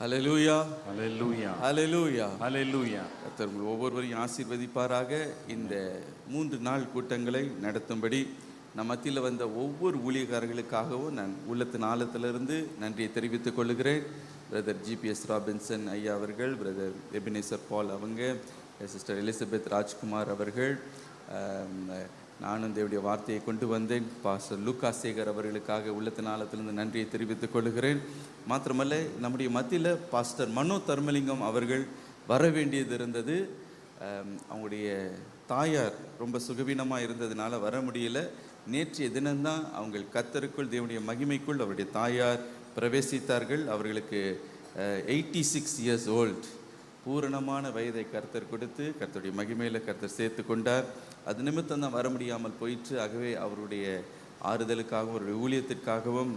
ஹல்லேலூயா, ஹல்லேலூயா, ஹல்லேலூயா. ஹல்லேலூயா. கர்த்தர் உங்கள் ஒவ்வொருவரையும் ஆசீர்வதிப்பாராக. இந்த 3 நாள் கூட்டங்களை நடத்தும்படி நம் மத்தியில் வந்த ஒவ்வொரு ஊழியக்காரர்களுக்காகவும் நான் உள்ளத்தின் ஆழத்திலிருந்து நன்றியை தெரிவித்துக் கொள்கிறேன். பிரதர் ஜிபிஎஸ் ராபின்சன் ஐயா அவர்கள், பிரதர் எபினேசர் பால் அவங்க, சிஸ்டர் எலிசபெத் ராஜ்குமார் அவர்கள், நானும் தேவனுடைய வார்த்தையை கொண்டு வந்தேன். பாஸ்டர் லூக்கா சேகர் அவர்களுக்காக உள்ளத்தின் ஆழத்திலிருந்து நன்றியை தெரிவித்துக் கொள்கிறேன். மாத்திரமல்ல, நம்முடைய மத்தியில் பாஸ்டர் மனோ தர்மலிங்கம் அவர்கள் வர வேண்டியது இருந்தது. அவங்களுடைய தாயார் ரொம்ப சுகவீனமாக இருந்ததுனால வர முடியல. நேற்றைய தினம்தான் அவங்க கர்த்தருக்குள் தேவனுடைய மகிமைக்குள் அவருடைய தாயார் பிரவேசித்தார்கள். அவர்களுக்கு 86 இயர்ஸ் ஓல்ட், பூரணமான வயதை கர்த்தர் கொடுத்து கர்த்தருடைய மகிமையில் கர்த்தர் சேர்த்து கொண்டார். அது நிமித்தம் தான் வர முடியாமல் போயிற்று. ஆகவே அவருடைய ஆறுதலுக்காகவும் அவருடைய ஊழியத்திற்காகவும்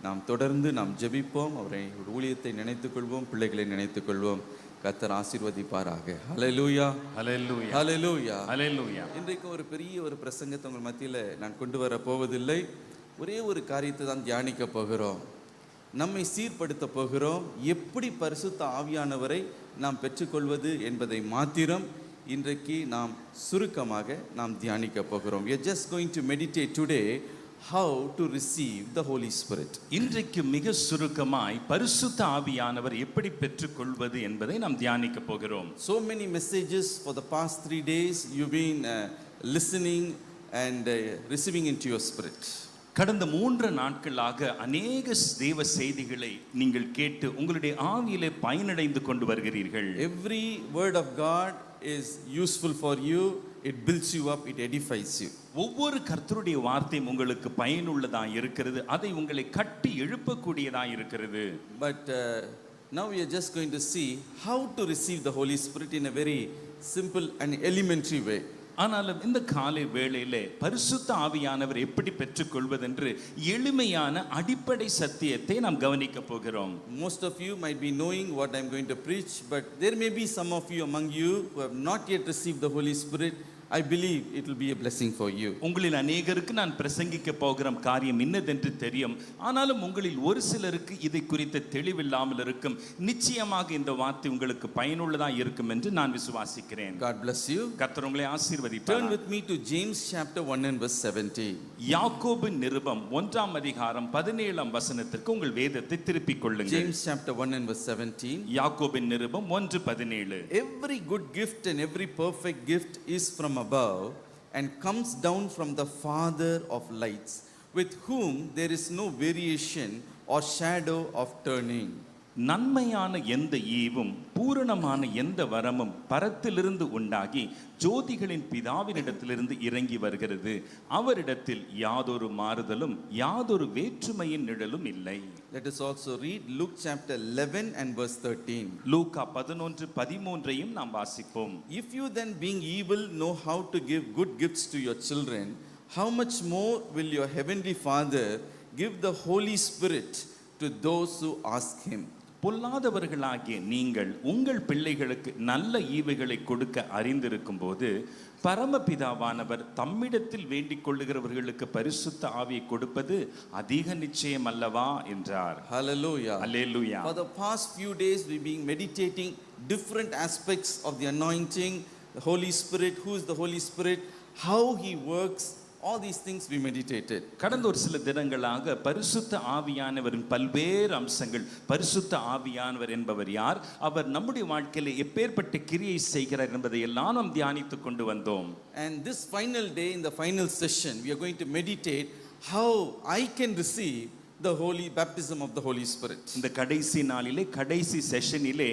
நாம் தொடர்ந்து ஜெபிப்போம். அவரை ஊழியத்தை நினைத்துக்கொள்வோம், பிள்ளைகளை நினைத்துக்கொள்வோம். கர்த்தர் ஆசீர்வதிப்பாராக. ஹல்லேலூயா, ஹல்லேலூயா, ஹல்லேலூயா, ஹல்லேலூயா. இன்றைக்கு ஒரு பெரிய ஒரு பிரசங்கத்தை உங்கள் மத்தியில் நான் கொண்டு வர போவதில்லை. ஒரே ஒரு காரியத்தை தான் தியானிக்க போகிறோம். நம்மை சீர்படுத்த போகிறோம். எப்படி பரிசுத்த ஆவியானவரை நாம் பெற்றுக்கொள்வது என்பதை மாத்திரம் இன்றைக்கு நாம் சுருக்கமாக தியானிக்க போகிறோம். We are just going to meditate today how to receive the Holy Spirit. இன்றைக்கு மிக சுருக்கமாய் பரிசுத்த ஆவியானவர் எப்படி பெற்றுக்கொள்வது என்பதை நாம் தியானிக்க போகிறோம். So many messages for the past 3 days you've been listening and receiving into your spirit. கடந்த 3 நாட்களாக அநேக தேவ செய்திகளை நீங்கள் கேட்டு உங்களுடைய ஆவியிலே பயனடைந்து கொண்டு வருகிறீர்கள். Every word of God is useful for you. It builds you up, it edifies you. ஒவ்வொரு கர்த்தருடைய வார்த்தையும் உங்களுக்கு பயனுள்ளதாக இருக்கிறது. அதை உங்களை கட்டி எழுப்பக்கூடியதாக இருக்கிறது. But now we are just going to see how to receive the Holy Spirit in a very simple and elementary way. ஆனாலும் இந்த காலை வேளையிலே பரிசுத்த ஆவியானவர் எப்படி பெற்றுக்கொள்வதென்று எளிமையான அடிப்படை சத்தியத்தை நாம் கவனிக்க போகிறோம். Most of you might be knowing what I'm going to preach, but there may be some of you among you who have not yet received the Holy Spirit. I believe it will be a blessing for you. உங்களில் அநேகருக்கு நான் பிரசங்கிக்க போகிற காரியம் இன்னதென்று தெரியும். ஆனாலும் உங்களில் ஒரு சிலருக்கு இதை குறித்த தெளிவில்லாமல் இருக்கும். நிச்சயமாக இந்த வார்த்தை உங்களுக்கு பயனுள்ளதாக இருக்கும் என்று நான் விசுவாசிக்கிறேன். God bless you. கர்த்தர் உங்களை ஆசீர்வதிப்பார். Turn with me to James chapter 1 and verse 17. யாக்கோபின் நிருபம் 1ஆம் அதிகாரம் 17ஆம் வசனத்திற்கு உங்கள் வேதத்தை திருப்பிக் கொள்ளுங்கள். James chapter 1 and verse 17. யாக்கோபின் நிருபம் 1:17. Every good gift and every perfect gift is from above and comes down from the Father of lights, with whom there is no variation or shadow of turning. நன்மையான எந்த ஈவும் பூரணமான எந்த வரமும் பரத்திலிருந்து உண்டாகி ஜோதிகளின் பிதாவினிடத்திலிருந்து இறங்கி வருகிறது. அவரிடத்தில் யாதொரு மாறுதலும் யாதொரு வேற்றுமையின் நிழலும் இல்லை. Let us also read Luke chapter 11 and verse 13. லூக்கா 11:13 நாம் வாசிப்போம். If you then, being evil, know how to give good gifts to your children, how much more will your heavenly Father give the Holy Spirit to those who ask him. பொல்லாதவர்களாகிய நீங்கள் உங்கள் பிள்ளைகளுக்கு நல்ல ஈவுகளை கொடுக்க அறிந்திருக்கும் போது பரமபிதாவானவர் தம்மிடத்தில் வேண்டிக் கொள்ளுகிறவர்களுக்கு பரிசுத்த ஆவியை கொடுப்பது அதிக நிச்சயம் அல்லவா என்றார். Hallelujah. Hallelujah. For the past few days we've been meditating different aspects of the anointing, the Holy Spirit, who is the Holy Spirit, how he works. All these things we meditated. கடந்த ஒரு சில தினங்களாக பரிசுத்த ஆவியானவரின் பல்வேறு அம்சங்கள், பரிசுத்த ஆவியானவர் என்பவர் யார், அவர் நம்முடைய வாழ்க்கையில எப்பேற்பட்ட கிரியை செய்கிறார் என்பதை எல்லாம் நாம் தியானித்துக் கொண்டு வந்தோம். And this final day, in the final session, we are going to meditate how I can receive the holy baptism of the Holy Spirit. இந்த கடைசி நாளிலே, கடைசி செஷனிலே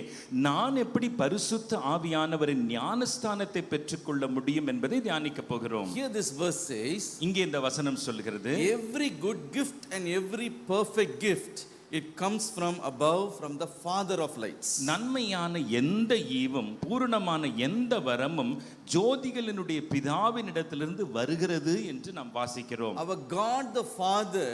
நான் எப்படி பரிசுத்த ஆவியானவரின் ஞானஸ்தானத்தை பெற்றுக்கொள்ள முடியும் என்பதை தியானிக்க போகிறோம். Here this verse says, இங்கே இந்த வசனம் சொல்கிறது, every good gift and every perfect gift, it comes from above, from the Father of lights. நன்மையான எந்த ஈவும் பூரணமான எந்த வரமும் ஜோதிகளினுடைய பிதாவினிடத்திலிருந்து வருகிறது என்று நாம் வாசிக்கிறோம். Our God the Father,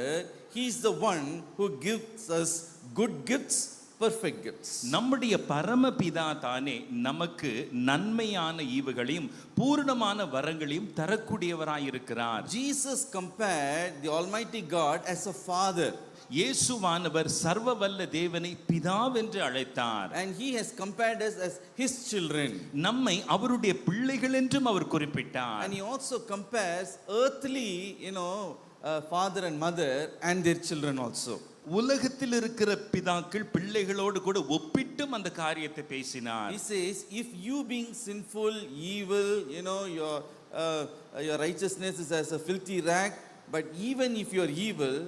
he is the one who gives us good gifts, perfect gifts. நம்முடைய பரமபிதா தானே நமக்கு நன்மையான ஈவுகளையும் பூரணமான வரங்களையும் தரக்கூடியவராய் இருக்கிறார். Jesus compared the Almighty God as a father. இயேசுவானவர் சர்வ வல்ல தேவனை பிதாவென்று அழைத்தார். And he has compared us as his children. நம்மை அவருடைய பிள்ளைகள் என்றும் அவர் குறிப்பிட்டார். And he also compares earthly, father and mother and their children also. உலகத்தில் இருக்கிற பிதாக்கள் பிள்ளைகளோடு கூட ஒப்பிட்டும் அந்த காரியத்தை பேசினார். He says, if you being sinful, evil, your righteousness is as a filthy rag, but even if you are evil,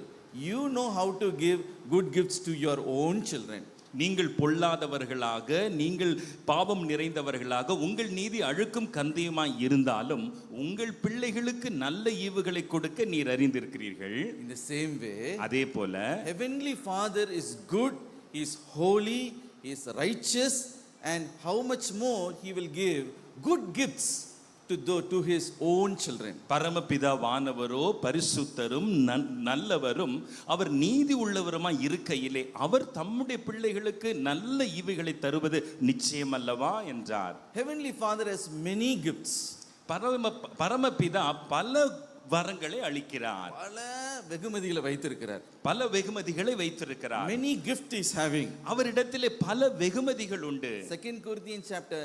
you know how to give good gifts to your own children. நீங்கள் பொல்லாதவர்களாக, நீங்கள் பாவம் நிறைந்தவர்களாக, உங்கள் நீதி அழுக்கும் கந்தையுமாய் இருந்தாலும் உங்கள் பிள்ளைகளுக்கு நல்ல ஈவுகளை கொடுக்க நீர் அறிந்திருக்கிறீர்கள். In the same way, அதே போல Heavenly Father is good, he is holy, he is righteous, and how much more he will give good gifts to his own children. பரமபிதாவானவரோ பரிசுத்தரும் நல்லவரும் அவர் நீதி உள்ளவருமாய் இருக்கையிலே அவர் தம்முடைய பிள்ளைகளுக்கு நல்ல ஈவுகளை தருவது நிச்சயம் அல்லவா என்றார். Heavenly Father has many gifts. பரமபிதா பல வரங்களை அளிக்கிறார், பல வெகுமதிகளை வைத்திருக்கிறார், பல வெகுமதிகளை வைத்திருக்கிறார். many gift is having. அவரிடத்திலே பல வெகுமதிகள் உண்டு. 2 Corinthians chapter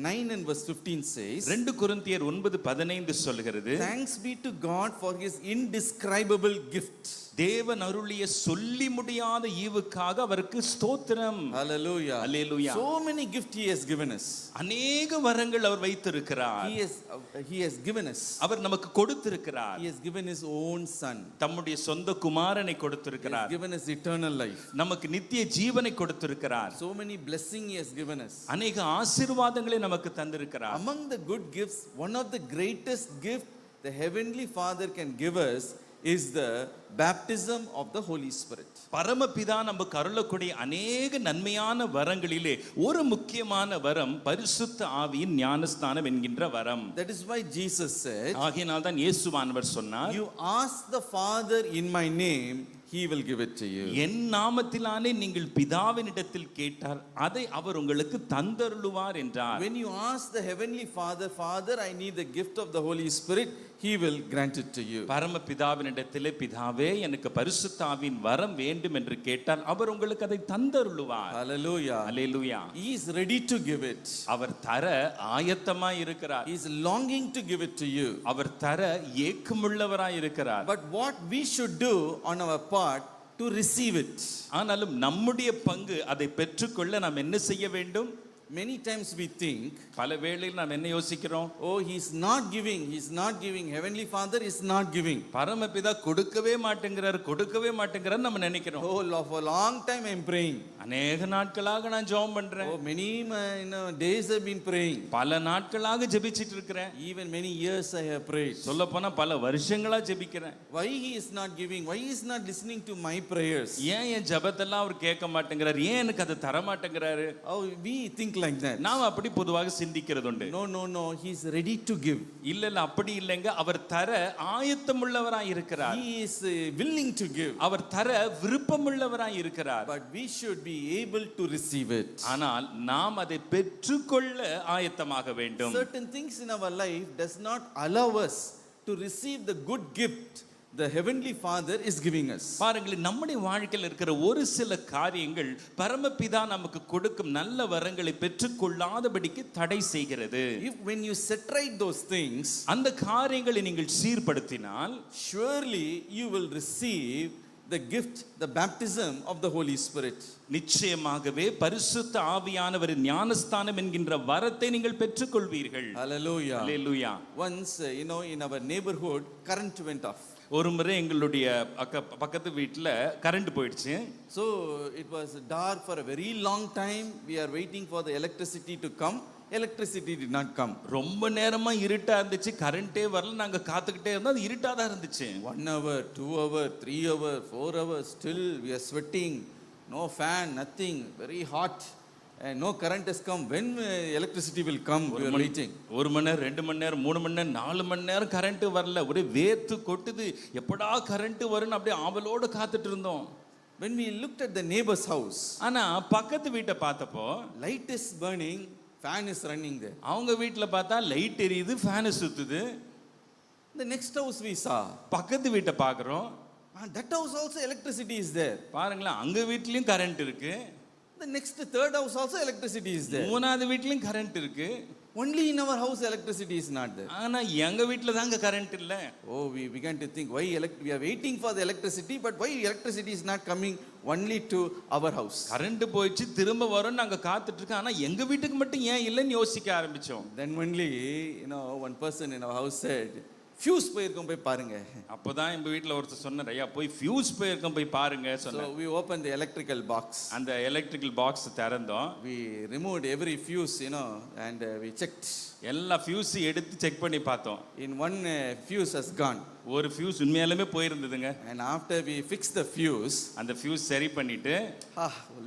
9 and verse 15 says, 2 கொரிந்தியர் 9:15 சொல்கிறது, thanks be to God for his indescribable gift. தேவன் அருளிய சொல்லி முடியாத ஈவுக்காக அவருக்கு ஸ்தோத்திரம். Hallelujah. Hallelujah. So many gifts he has given us. அநேக வரங்கள் அவர் வைத்திருக்கிறார். He has given us. அவர் நமக்கு கொடுத்திருக்கிறார். He has given his own son. தம்முடைய சொந்த குமாரனை He கொடுத்திருக்கிறார். has given us eternal life. நமக்கு நித்திய ஜீவனை கொடுத்திருக்கிறார். So many blessings he has given us. அநேக ஆசீர்வாதங்களை நமக்கு தந்திருக்கிறார். Among the good gifts, one of the greatest gift the heavenly Father can give us is the baptism of the Holy Spirit. பரமபிதா நமக்கு அருளக்கூடிய அநேக நன்மையான வரங்களிலே ஒரு முக்கியமான வரம் பரிசுத்த ஆவியின் ஞானஸ்நானம் என்கின்ற வரம். That is why Jesus said, ஆகையினால் தான் இயேசுவானவர் சொன்னார், you ask the Father in my name, he will give it to you. என் நாமத்திலானே நீங்கள் பிதாவினிடத்தில் கேட்டார் அதை அவர் உங்களுக்கு தந்தருளுவார் என்றார். When you ask the heavenly Father, Father, I need the gift of the Holy Spirit, he will grant it to you. பரமபிதாவினிடத்திலே பிதாவே எனக்கு பரிசுத்த ஆவியின் வரம் வேண்டும் என்று கேட்டால் அவர் உங்களுக்கு அதை தந்தருளுவார். Hallelujah. Hallelujah. He is ready to give it. அவர் தர ஆயத்தமாய் இருக்கிறார். He is longing to give it to you. அவர் தர ஏக்கமுள்ளவராய் இருக்கிறார். But what we should do on our part to receive it. ஆனாலும் நம்முடைய பங்கு அதை பெற்றுக்கொள்ள நாம் என்ன செய்ய வேண்டும்? Many times we think, பல வேளையில் நாம் என்ன யோசிக்கிறோம்? oh, he is not giving, heavenly Father is not giving. பரமபிதா கொடுக்கவே மாட்டேங்கிறார் நம்ம நினைக்கிறோம். Oh, for a long time I am praying. அநேக நாட்களாக நான் ஜெபம் பண்றேன். Oh, many days I have been praying. பல நாட்களாக ஜெபிச்சிட்டு இருக்கிறேன். Even many years I have prayed. சொல்ல போனா பல வருஷங்களா ஜெபிக்கிறேன். Why he is not giving? Why he is not listening to my prayers? ஏன் என் ஜெபத்தெல்லாம் அவர் கேட்க மாட்டேங்கிறார்? ஏன் எனக்கு அதை தர மாட்டேங்கிறாரு? Oh, we think like that. நாம் அப்படி பொதுவாக சிந்திக்கிறது உண்டு. No, he is ready to give. இல்ல அப்படி இல்லைங்க, அவர் தர ஆயத்தமுள்ளவராய் இருக்கிறார். He is willing to give. அவர் தர விருப்பமுள்ளவராய் இருக்கிறார். But we should be able to receive it. ஆனால் நாம் அதை பெற்றுக்கொள்ள ஆயத்தமாக வேண்டும். Certain things in our life does not allow us to receive the good gift the heavenly Father is giving us. பாருங்கள், நம்முடைய வாழ்க்கையில் இருக்கிற ஒரு சில காரியங்கள் பரமபிதா நமக்கு கொடுக்கும் நல்ல வரங்களை பெற்றுக்கொள்ளாதபடிக்கு தடை செய்கிறது. If when you set right those things, அந்த காரியங்களை நீங்கள் சீர்படுத்தினால் surely you will receive the gift, the baptism of the Holy Spirit. நிச்சயமாகவே பரிசுத்த ஆவியானவரின் ஞானஸ்தானம் என்கின்ற வரத்தை நீங்கள் பெற்றுக்கொள்வீர்கள். Hallelujah. Hallelujah. Once, in our neighborhood, current went off. ஒரு முறை எங்களுடைய பக்கத்து வீட்டில் கரண்ட் போயிடுச்சு. So it was dark for a very long time. We are waiting for the electricity to come. Electricity did not come. ரொம்ப நேரமா இருட்டா இருந்துச்சு, கரண்டே வரல. நாங்க காத்துக்கிட்டே இருந்தோம், அது இருட்டா தான் இருந்துச்சு. 1 hour, 2 hour, 3 hour, 4 hours, still we are sweating. No fan, nothing, very hot. And no current has come. When electricity will come? We are waiting. 1 மணி நேரம், 2 மணி நேரம், 3 மணி நேரம், 4 மணி நேரம் கரண்ட் வரல. ஒரே வேர்த்து கொட்டுது. எப்படா கரண்ட் வரும்னு அப்படியே ஆவலோடு காத்துட்டு இருந்தோம். When we looked at the neighbor's house, ஆனா பக்கத்து வீட்டை பார்த்தப்போ light is burning, fan is running there. அவங்க வீட்டில் பார்த்தா லைட் எரியுது, ஃபேன் சுத்துது. The next house we saw, பக்கத்து வீட்டை பார்க்குறோம், And that house also electricity is there. பாருங்களேன், அங்க வீட்லயும் கரண்ட் இருக்கு, The next third house also electricity is there. மூணாவது வீட்லயும் கரண்ட் இருக்கு. Only in our house electricity is not there. ஆனா எங்க வீட்ல தாங்க கரண்ட் இல்ல. Oh, we began to think why we are waiting for the electricity, but why electricity is not coming only to our house. Current போயிடுச்சு, திரும்ப வரும், நாங்க காத்துட்டு இருக்கோம். ஆனா எங்க வீட்டுக்கு மட்டும் ஏன் இல்லைன்னு யோசிக்க ஆரம்பிச்சோம். Then only, one person in our house said, fuse போயிருக்கோம் போய் பாருங்க. அப்போதான் எங்க வீட்ல ஒருத்தர் சொன்னார், ஐயா போய் ஃபியூஸ் போயிருக்கோம் போய் பாருங்க So சொன்னார். we opened the electrical box. அந்த எலக்ட்ரிக்கல் பாக்ஸ் திறந்தோம். We removed every fuse, and we checked. எல்லா ஃபியூஸ் எடுத்து செக் பண்ணி பார்த்தோம். In one fuse has gone. ஒரு ஃபியூஸ் உண்மையாலுமே போயிருந்ததுங்க. And after we fixed the fuse, அந்த ஃபியூஸ் சரி பண்ணிட்டு,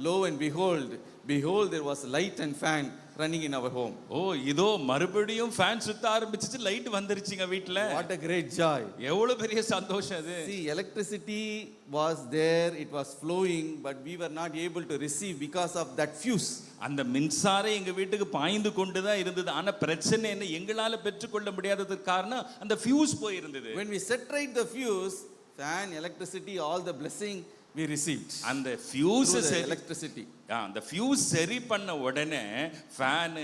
lo and behold, there was light and fan running in our home. ஓ இதோ மறுபடியும் ஃபேன் சுத்த ஆரம்பிச்சிச்சு, லைட் வந்துருச்சுங்க வீட்ல. What a great joy. எவ்வளவு பெரிய சந்தோஷம் அது. See, electricity was there, it was flowing, but we were not able to receive because of that fuse. அந்த மின்சாரம் எங்க வீட்டுக்கு பாய்ந்து கொண்டு தான் இருந்தது. ஆனா பிரச்சனை என்ன, எங்களால பெற்றுக்கொள்ள முடியாததுக்கு காரணம் அந்த ஃபியூஸ் போயிருந்தது. When we set right the fuse, fan, electricity, all the blessing we received. அந்த ஃபியூஸ் Electricity. அந்த ஃபியூஸ் சரி பண்ண உடனே ஃபேன்,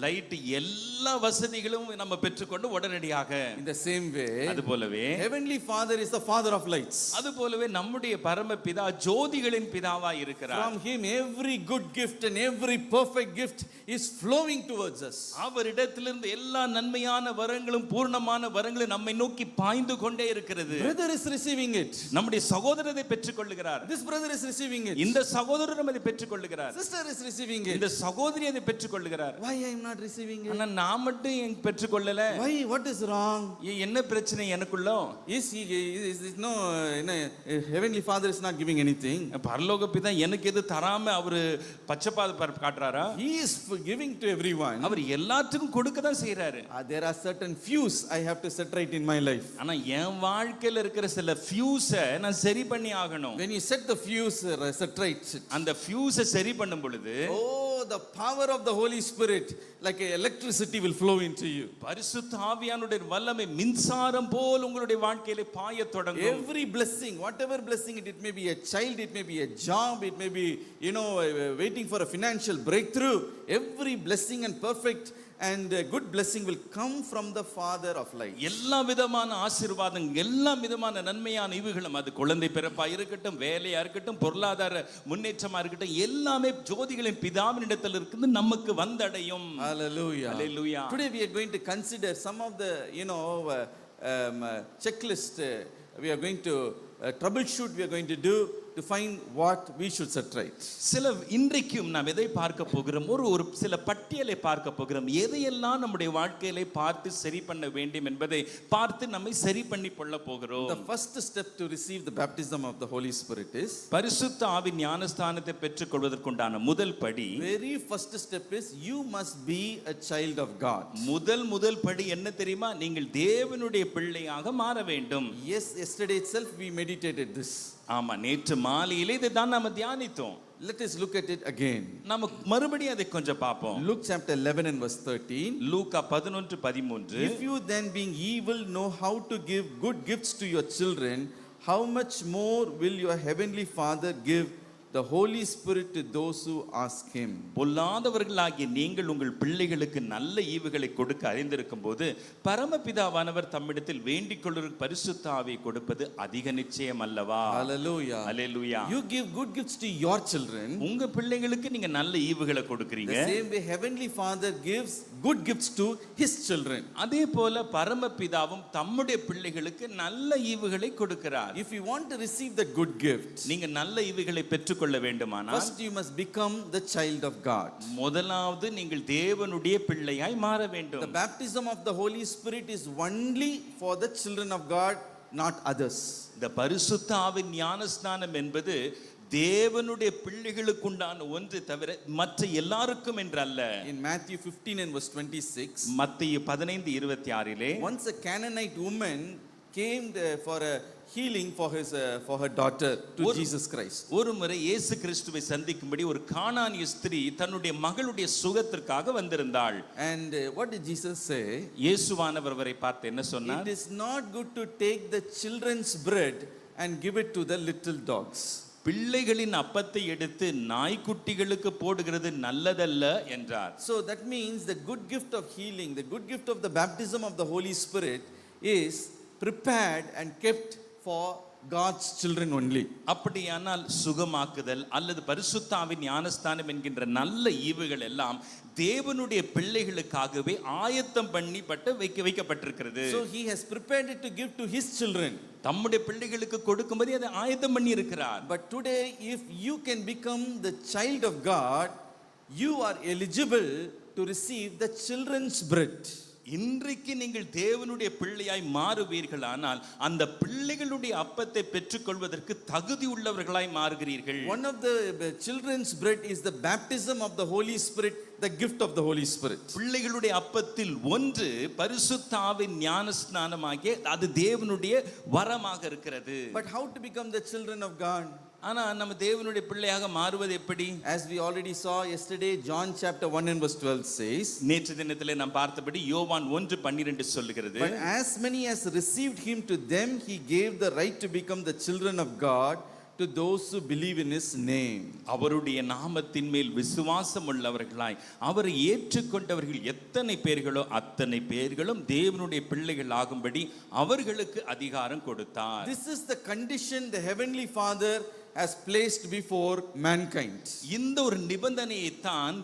லைட், எல்லா வசதிகளும் நம்ம பெற்றுக்கொண்டு உடனடியாக. In the same way, அது போலவே Heavenly Father is the Father of lights. அது போலவே நம்முடைய பரமபிதா ஜோதிகளின் பிதாவா இருக்கிறார். From Him every good gift and every perfect gift is flowing towards us. அவரிடத்திலிருந்து எல்லா நன்மையான வரங்களும் பூர்ணமான வரங்களும் நம்மை நோக்கி பாய்ந்து கொண்டே இருக்கிறது. Brother is receiving it. நம்முடைய சகோதரர் அதை பெற்றுக்கொள்கிறார். This brother is receiving it. இந்த சகோதரரும் அதை பெற்றுக்கொள்கிறார். Sister is receiving it. இந்த சகோதரி அதை பெற்றுக்கொள்கிறார். Why I am not receiving it? ஆனா நான் மட்டும் ஏன் பெற்றுக்கொள்ளல? Why? What is wrong? என்ன பிரச்சனை எனக்குள்ள? Is no, Heavenly Father is not giving anything. பரலோக பிதா எனக்கு எது தராம அவரு பச்சைப்பாத காட்டுறாரா? He is giving to everyone. அவர் எல்லாத்துக்கும் கொடுக்க தான் செய்றாரு. There are certain fuse I have to set right in my life. ஆனா என் வாழ்க்கையில இருக்கிற சில ஃபியூஸை நான் சரி பண்ணி ஆகணும். When you set the fuse set right, அந்த ஃபியூஸை சரி பண்ணும் பொழுது, oh, the power of the Holy Spirit like electricity will flow into you. பரிசுத்த ஆவியானுடைய வல்லமை மின்சாரம் போல் உங்களுடைய வாழ்க்கையிலே பாயத் தொடங்கும். Every blessing, whatever blessing it may be a child, it may be a job, it may be waiting for a financial breakthrough, every blessing and perfect and good blessing will come from the Father of light. எல்லா விதமான ஆசீர்வாதம், எல்லா விதமான நன்மையான ஈவுகளும், அது குழந்தை பிறப்பா இருக்கட்டும், வேலையா இருக்கட்டும், பொருளாதார முன்னேற்றமா இருக்கட்டும், எல்லாமே ஜோதிகளின் பிதாவினிடத்தில் இருக்குது, நமக்கு வந்தடையும். Hallelujah. Hallelujah. Today we are going to consider some of the checklist we are going to troubleshoot, we are going to do to find what we should set right. சில இன்றைக்கும் நாம் எதை பார்க்க போகிறோம், ஒரு சில பட்டியலை பார்க்க போகிறோம். எதையெல்லாம் நம்முடைய வாழ்க்கையிலே பார்த்து சரி பண்ண வேண்டும் என்பதை பார்த்து நம்மை சரி பண்ணி கொள்ள போகிறோம். The first step to receive the baptism of the Holy Spirit is, பரிசுத்த ஆவி ஞானஸ்தானத்தை பெற்றுக்கொள்வதற்குண்டான முதல் படி, very first step is you must be a child of God. முதல் படி என்ன தெரியுமா? நீங்கள் தேவனுடைய பிள்ளையாக மாற வேண்டும். Yes, yesterday itself we meditated this. ஆமா, நேற்று மாலையிலே இதை தான் நாம தியானித்தோம். Let us look at it again. நாம மறுபடியும் அதை கொஞ்சம் பார்ப்போம். Luke chapter 11 and verse 13. Luca 11:13. If you then being evil know how to give good gifts to your children, how much more will your heavenly Father give the Holy Spirit to those who ask Him. பொல்லாதவர்களாகிய நீங்கள் உங்கள் பிள்ளைகளுக்கு நல்ல ஈவுகளை கொடுக்க அறிந்திருக்கும் போது பரமபிதாவானவர் தம்மிடத்தில் வேண்டிக் கொள்ளும் பரிசுத்த ஆவியை கொடுப்பது அதிக நிச்சயம் அல்லவா? Hallelujah. Hallelujah. You give good gifts to your children. உங்க பிள்ளைகளுக்கு நீங்க நல்ல ஈவுகளை கொடுக்கிறீங்க. The same way Heavenly Father gives good gifts to His children. அதே போல பரமபிதாவும் தம்முடைய பிள்ளைகளுக்கு நல்ல ஈவுகளை கொடுக்கிறார். If you want to receive the good gift, நீங்க நல்ல ஈவுகளை பெற்றுக்கொள்ள வேண்டுமானால், first you must become the child of God. முதலாவது நீங்கள் தேவனுடைய பிள்ளையாய் மாற வேண்டும். The baptism of the Holy Spirit is only for the children of God, not others. இந்த பரிசுத்த ஆவியின் ஞானஸ்நானம் என்பது தேவனுடைய பிள்ளைகளுக்கு உண்டான ஒன்று தவிர மற்ற எல்லாருக்கும் என்று அல்ல. In Matthew 15 and verse 26, மத்தேயு 15:26, once a Canaanite woman came for a healing for her daughter to Jesus Christ. ஒரு முறை இயேசு கிறிஸ்துவை சந்திக்கும்படி ஒரு கானானிய ஸ்திரீ தன்னுடைய மகளுடைய சுகத்திற்காக வந்திருந்தாள். And what did Jesus say? இயேசுவானவர் அவரை பார்த்து என்ன சொன்னார்? It is not good to take the children's bread and give it to the little dogs. பிள்ளைகளின் அப்பத்தை எடுத்து நாய்க்குட்டிகளுக்கு போடுகிறது நல்லதல்ல என்றார். So that means the good gift of healing, the good gift of the baptism of the Holy Spirit is prepared and kept for God's children only. அப்படியானால் சுகமாக்குதல் அல்லது பரிசுத்தாவின் ஞானஸ்தானம் என்கின்ற நல்ல ஈவுகள் எல்லாம் தேவனுடைய பிள்ளைகளுக்காகவே ஆயத்தம் வைக்கப்பட்டிருக்கிறது. So he has prepared it to give to his children. தம்முடைய பிள்ளைகளுக்கு கொடுக்கும்படி அதை ஆயத்தம் பண்ணி இருக்கிறார். But today if you can become the child of God, you are eligible to receive the children's bread. இன்றைக்கு நீங்கள் தேவனுடைய பிள்ளையாய் மாறுவீர்களானால் அந்த பிள்ளைகளுடைய அப்பத்தை பெற்றுக்கொள்வதற்கு தகுதி உள்ளவர்களாய் மாறுகிறீர்கள். One of the children's bread is the baptism of the Holy Spirit, the gift of the Holy Spirit. பிள்ளைகளுடைய அப்பத்தில் ஒன்று பரிசுத்தாவின் ஞானஸ்நானமாகிய அது தேவனுடைய வரமாக இருக்கிறது. But how to become the children of God? ஆனா நம்ம தேவனுடைய பிள்ளையாக மாறுவது எப்படி? As we already saw yesterday, John chapter 1 and verse 12 says, நேற்று தினத்திலே நாம் பார்த்தபடி யோவான் 1:12 சொல்லுகிறது, but as many as received him, to them he gave the right to become the children of God, to those who believe in his name. அவருடைய நாமத்தின் மேல் விசுவாசம் உள்ளவர்களாய் அவரை ஏற்றுக்கொண்டவர்கள் எத்தனை பேர்களோ அத்தனை பேர்களும் தேவனுடைய பிள்ளைகள் ஆகும்படி அவர்களுக்கு அதிகாரம் கொடுத்தார். This is the condition the heavenly Father has placed before mankind. இந்த ஒரு நிபந்தனையை தான்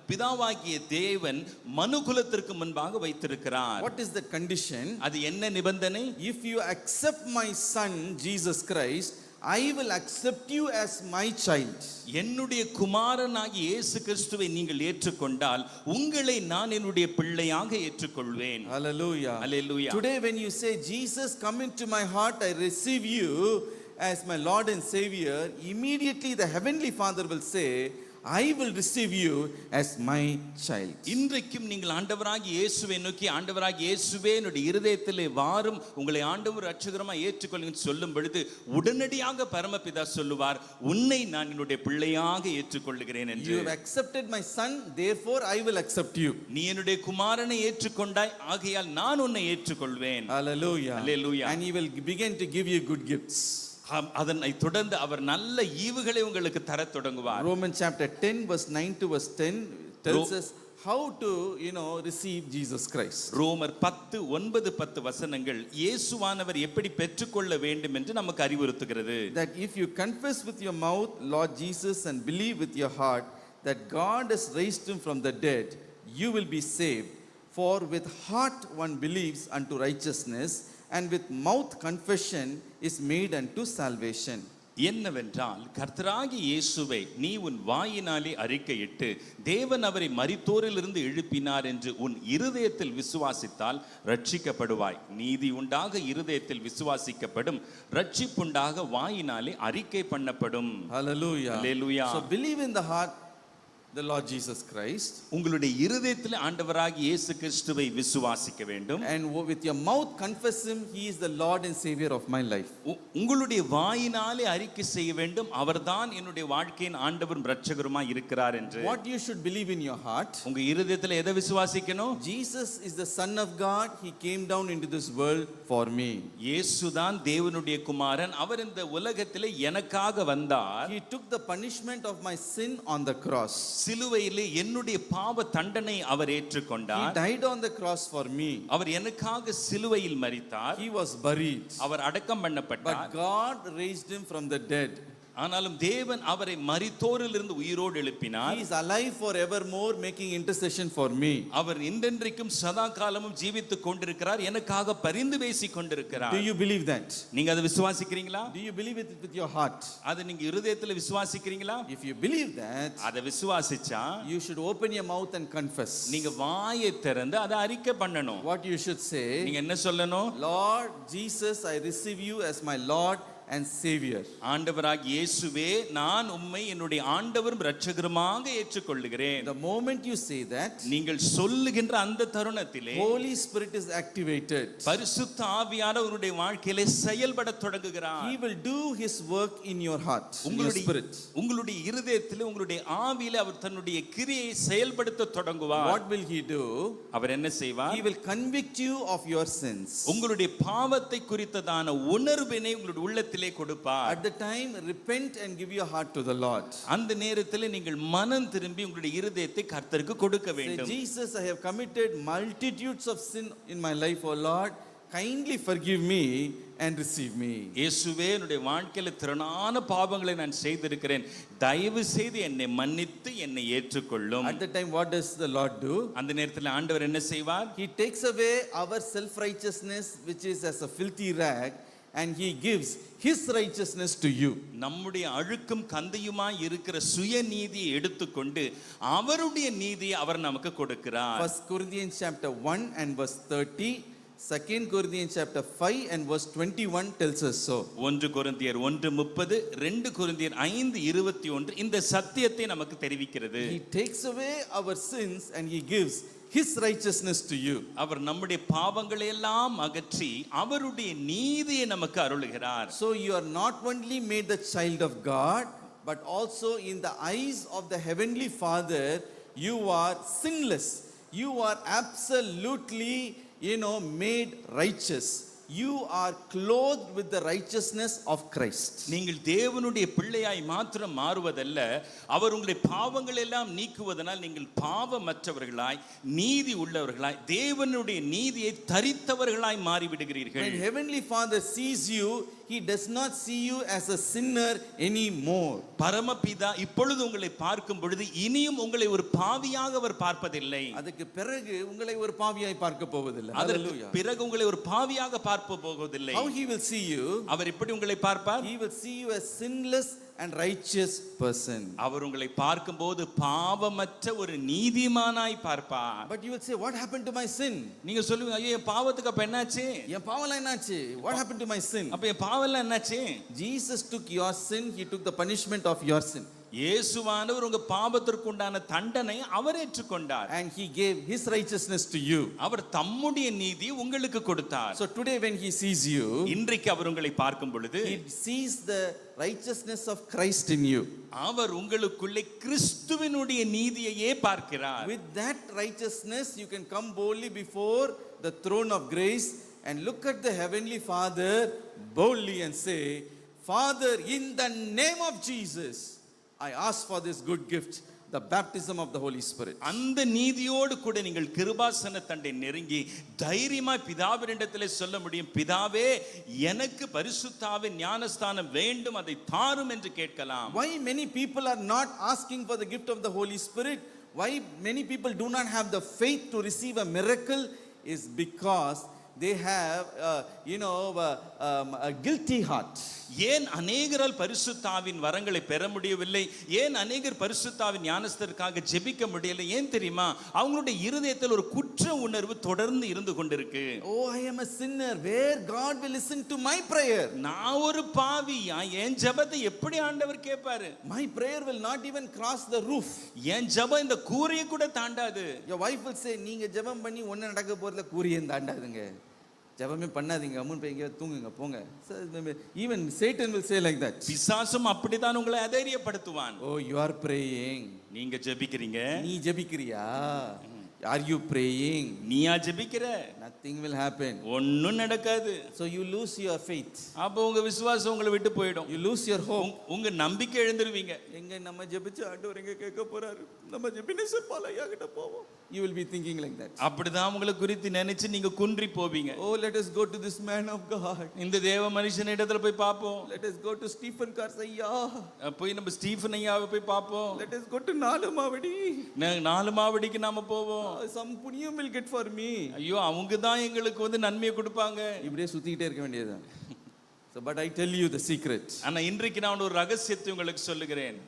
பிதாவாகிய தேவன் மனுகுலத்திற்கு முன்பாக வைத்திருக்கிறார். What is the condition? அது என்ன நிபந்தனை? If you accept my son Jesus Christ, I will accept you as my child. என்னுடைய குமாரனாகிய இயேசு கிறிஸ்துவை நீங்கள் ஏற்றுக்கொண்டால் உங்களை நான் என்னுடைய பிள்ளையாக ஏற்றுக்கொள்வேன். Hallelujah. Hallelujah. Today when you say Jesus come into my heart, I receive you as my Lord and Savior, immediately the heavenly Father will say, I will receive you as my child. இன்றைக்கும் நீங்கள் ஆண்டவராகிய இயேசுவை நோக்கி ஆண்டவராகிய இயேசுவே என்னுடைய இருதயத்திலே வாரும் உங்களை ஆண்டவர் இரட்சகராய் ஏற்றுக்கொள்ளுங்க சொல்லும் பொழுது உடனடியாக பரமபிதா சொல்லுவார், உன்னை நான் என்னுடைய பிள்ளையாக ஏற்றுக்கொள்கிறேன் என்று. You have accepted my son, therefore I will accept you. நீ என்னுடைய குமாரனை ஏற்றுக்கொண்டாய், ஆகையால் நான் உன்னை ஏற்றுக்கொள்வேன். Hallelujah. Hallelujah. And he will begin to give you good gifts. அதனை தொடர்ந்து அவர் நல்ல ஈவுகளை உங்களுக்கு தரத் தொடங்குவார். Romans chapter 10 verse 9 to verse 10 tells us how to receive Jesus Christ. ரோமர் 10:9-10 வசனங்கள் இயேசுவானவர் எப்படி பெற்றுக்கொள்ள வேண்டும் என்று நமக்கு அறிவுறுத்துகிறது. That if you confess with your mouth Lord Jesus and believe with your heart that God has raised him from the dead, you will be saved. For with heart one believes unto righteousness, and with mouth confession is made unto salvation. என்னவென்றால் கர்த்தராகிய இயேசுவை நீ உன் வாயினாலே அறிக்கையிட்டு தேவன் அவரை மரித்தோரிலிருந்து எழுப்பினார் என்று உன் இருதயத்தில் விசுவாசித்தால் ரட்சிக்கப்படுவாய். நீதி உண்டாக இருதயத்தில் விசுவாசிக்கப்படும், ரட்சிப்புண்டாக வாயினாலே அறிக்கை பண்ணப்படும். Hallelujah. Hallelujah. So believe in the heart the Lord Jesus Christ, உங்களுடைய இருதயத்தில் ஆண்டவராகிய இயேசு கிறிஸ்துவை விசுவாசிக்க வேண்டும். and with your mouth confess him, he is the Lord and Savior of my life. உங்களுடைய வாயினாலே அறிக்கை செய்ய வேண்டும், அவர்தான் என்னுடைய வாழ்க்கையின் ஆண்டவரும் இரட்சகருமாய் இருக்கிறார் என்று. What you should believe in your heart? உங்க இருதயத்தில் எதை விசுவாசிக்கணும்? Jesus is the Son of God, he came down into this world for me. இயேசுதான் தேவனுடைய குமாரன், அவர் இந்த உலகத்திலே எனக்காக வந்தார். He took the punishment of my sin on the cross. சிலுவையிலே என்னுடைய பாவ தண்டனை அவர் He ஏற்றுக்கொண்டார். died on the cross for me. அவர் எனக்காக சிலுவையில் மரித்தார். He was buried. அவர் அடக்கம் பண்ணப்பட்டார். But God raised him from the dead. ஆனாலும் தேவன் அவரை மரித்தோரிலிருந்து உயிரோடு எழுப்பினார். He is alive forevermore, making intercession for me. அவர் இன்றென்றைக்கும் சதா காலமும் ஜீவித்துக் கொண்டிருக்கிறார், எனக்காக பரிந்து பேசிக் கொண்டிருக்கிறார். Do you believe that? நீங்க அதை விசுவாசிக்கிறீங்களா? Do you believe it with your heart? அதை நீங்க இருதயத்துல விசுவாசிக்கிறீங்களா? If you believe that, அதை விசுவாசிச்சா you should open your mouth and confess. நீங்க வாயை திறந்து அதை அறிக்கை பண்ணணும். What you should say, நீங்க என்ன சொல்லணும்? Lord Jesus, I receive you as my Lord and Savior. ஆண்டவராகிய இயேசுவே, நான் உம்மை என்னுடைய ஆண்டவரும் இரட்சகருமாக ஏற்றுக்கொள்கிறேன். The moment you say that, நீங்கள் சொல்லுகின்ற அந்த தருணத்திலே Holy Spirit is activated. பரிசுத்த ஆவியானவர் உங்களுடைய வாழ்க்கையிலே செயல்பட தொடங்குகிறார். He will do his work in your heart, in your spirit. உங்களுடைய இருதயத்திலே உங்களுடைய ஆவியிலே அவர் தன்னுடைய கிரியை செயல்படுத்த தொடங்குவார். What will he do? அவர் என்ன செய்வார்? He will convict you of your sins. உங்களுடைய பாவத்தை குறித்ததான உணர்வினை உங்களுடைய உள்ளத்தில் நேரத்திலே கொடுப்பார். At the time, repent and give your heart to the Lord. அந்த நேரத்தில் நீங்கள் மனம் திரும்பி உங்களுடைய இருதயத்தை கர்த்தருக்கு கொடுக்க Say, வேண்டும். Jesus, I have committed multitudes of sin in my life, O Lord. Kindly forgive me and receive me. இயேசுவே, என்னுடைய வாழ்க்கையில திரளான பாவங்களை நான் செய்திருக்கிறேன், தயவு செய்து என்னை மன்னித்து என்னை ஏற்றுக்கொள்ளும். At the time, what does the Lord do? அந்த நேரத்தில் ஆண்டவர் என்ன செய்வார்? He takes away our self-righteousness, which is as a filthy rag, and He gives His righteousness to you. நம்முடைய அழுக்கும் கந்தையுமாய் இருக்கிற சுயநீதியை எடுத்துக்கொண்டு அவருடைய நீதியை அவர் நமக்கு கொடுக்கிறார். 1 Corinthians chapter 1 and verse 30. 2 Corinthians chapter 5 and verse 21 tells us so. 1 கொரிந்தியர் 1:30, 2 கொரிந்தியர் 5:21 இந்த சத்தியத்தை நமக்கு தெரிவிக்கிறது. He takes away our sins and He gives His righteousness to you. அவர் நம்முடைய பாவங்களை எல்லாம் அகற்றி அவருடைய நீதியை நமக்கு அருளுகிறார். So you are not only made the child of God, but also in the eyes of the heavenly Father, you are sinless. You are absolutely, made righteous. You are clothed with the righteousness of Christ. நீங்கள் தேவனுடைய பிள்ளையாய் மாத்திரம் மாறுவதல்ல, அவர் உங்களுடைய பாவங்களை எல்லாம் நீக்குவதனால் நீங்கள் பாவமற்றவர்களாய் நீதி உள்ளவர்களாய் தேவனுடைய நீதியை தரித்தவர்களாய் மாறிவிடுகிறீர்கள். When heavenly Father sees you, He does not see you as a sinner anymore. பரமபிதா இப்பொழுது உங்களை பார்க்கும் பொழுது இனியும் உங்களை ஒரு பாவியாக அவர் பார்ப்பதில்லை. அதுக்கு பிறகு உங்களை ஒரு பாவியாய் பார்க்க போவதில்லை. அதற்கு பிறகு உங்களை ஒரு பாவியாக பார்க்க போவதில்லை. How He will see you? அவர் எப்படி உங்களை பார்ப்பார்? He will see you as sinless and righteous person. அவர் உங்களை பார்க்கும்போது பாவமற்ற ஒரு நீதிமானாய் பார்ப்பார். But you will say, what happened to my sin? நீங்க சொல்லுவீங்க, ஐயோ என் பாவத்துக்கு அப்ப என்னாச்சு? என் பாவம்லாம் என்னாச்சு? What happened to my sin? அப்ப என் பாவம்லாம் என்னாச்சு? Jesus took your sin. He took the punishment of your sin. இயேசுவானவர் உங்க பாவத்திற்கு உண்டான தண்டனை அவர் ஏற்றுக்கொண்டார். And He gave His righteousness to you. அவர் தம்முடைய நீதி உங்களுக்கு கொடுத்தார். So today when He sees you, இன்றைக்கு அவர் உங்களை பார்க்கும் பொழுது He sees the righteousness of Christ in you. அவர் உங்களுக்குள்ளே கிறிஸ்துவினுடைய நீதியையே பார்க்கிறார். With that righteousness you can come boldly before the throne of grace and look at the heavenly Father boldly and say, Father, in the name of Jesus, I ask for this good gift, the baptism of the Holy Spirit. அந்த நீதியோடு கூட நீங்கள் கிருபாசன தண்டை நெருங்கி தைரியமாய் பிதாவினிடத்திலே சொல்ல முடியும், பிதாவே எனக்கு பரிசுத்தாவின் ஞானஸ்தானம் வேண்டும், அதை தாரும் என்று கேட்கலாம். Why many people are not asking for the gift of the Holy Spirit? Why many people do not have the faith to receive a miracle is because they have a guilty heart. ஏன் அநேகரால் பரிசுத்தாவின் வரங்களை பெற முடியவில்லை? ஏன் அநேகர் பரிசுத்தாவின் ஞானஸ்தருக்காக ஜெபிக்க முடியல? ஏன் தெரியுமா? அவங்களுடைய இருதயத்தில் ஒரு குற்ற உணர்வு தொடர்ந்து இருந்து கொண்டிருக்கு. Oh, I am a sinner. Where God will listen to my prayer? நான் ஒரு பாவி, என் ஜெபத்தை எப்படி ஆண்டவர் கேட்பாரு? My prayer will not even cross the roof. என் ஜெபம் இந்த கூரையை கூட தாண்டாது. Your wife will say, நீங்க ஜெபம் பண்ணி ஒண்ணு நடக்க போறதுல கூரையை தாண்டாதுங்க, ஜெபமே பண்ணாதீங்க, அம்மன் போய் எங்கேயாவது தூங்குங்க போங்க. Even Satan will say like that. பிசாசும் அப்படிதான் உங்களை அதைரியப்படுத்துவான். Oh, you are praying. நீங்க ஜெபிக்கிறீங்க. நீ ஜெபிக்கிறியா? Are you praying? நீயா ஜெபிக்கிற? Nothing will happen. ஒண்ணும் நடக்காது. So you lose your faith. அப்போ உங்க விசுவாசம் உங்களை விட்டு போய்டும். You lose your hope. உங்க நம்பிக்கை இழந்துருவீங்க. எங்க நம்ம ஜெபிச்சு ஆண்டவர் எங்க கேட்க போறாரு, நம்ம ஜெபினேசர் பாலையா கிட்ட போவோம். You will be thinking like that. அப்படிதான் உங்களை குறித்து நினைச்சு நீங்க குன்றி போவீங்க. Oh, let us go to this man of God. இந்த தேவ மனுஷனிடத்துல போய் பாப்போம். Let us go to Stephen Karsaiya. போய் நம்ம ஸ்டீஃபன் ஐயாவை போய் பாப்போம். Let us go to Nalumavadi. நாலு மாவடிக்கு நாம போவோம். Some punyam will get for me. ஐயோ அவங்க தான் எங்களுக்கு வந்து நன்மையை கொடுப்பாங்க. இப்படியே சுத்திக்கிட்டே இருக்க வேண்டியதுதான். So but I tell you the secret. ஆனா இன்றைக்கு நான் ஒரு ரகசியத்தை உங்களுக்கு சொல்லுகிறேன்.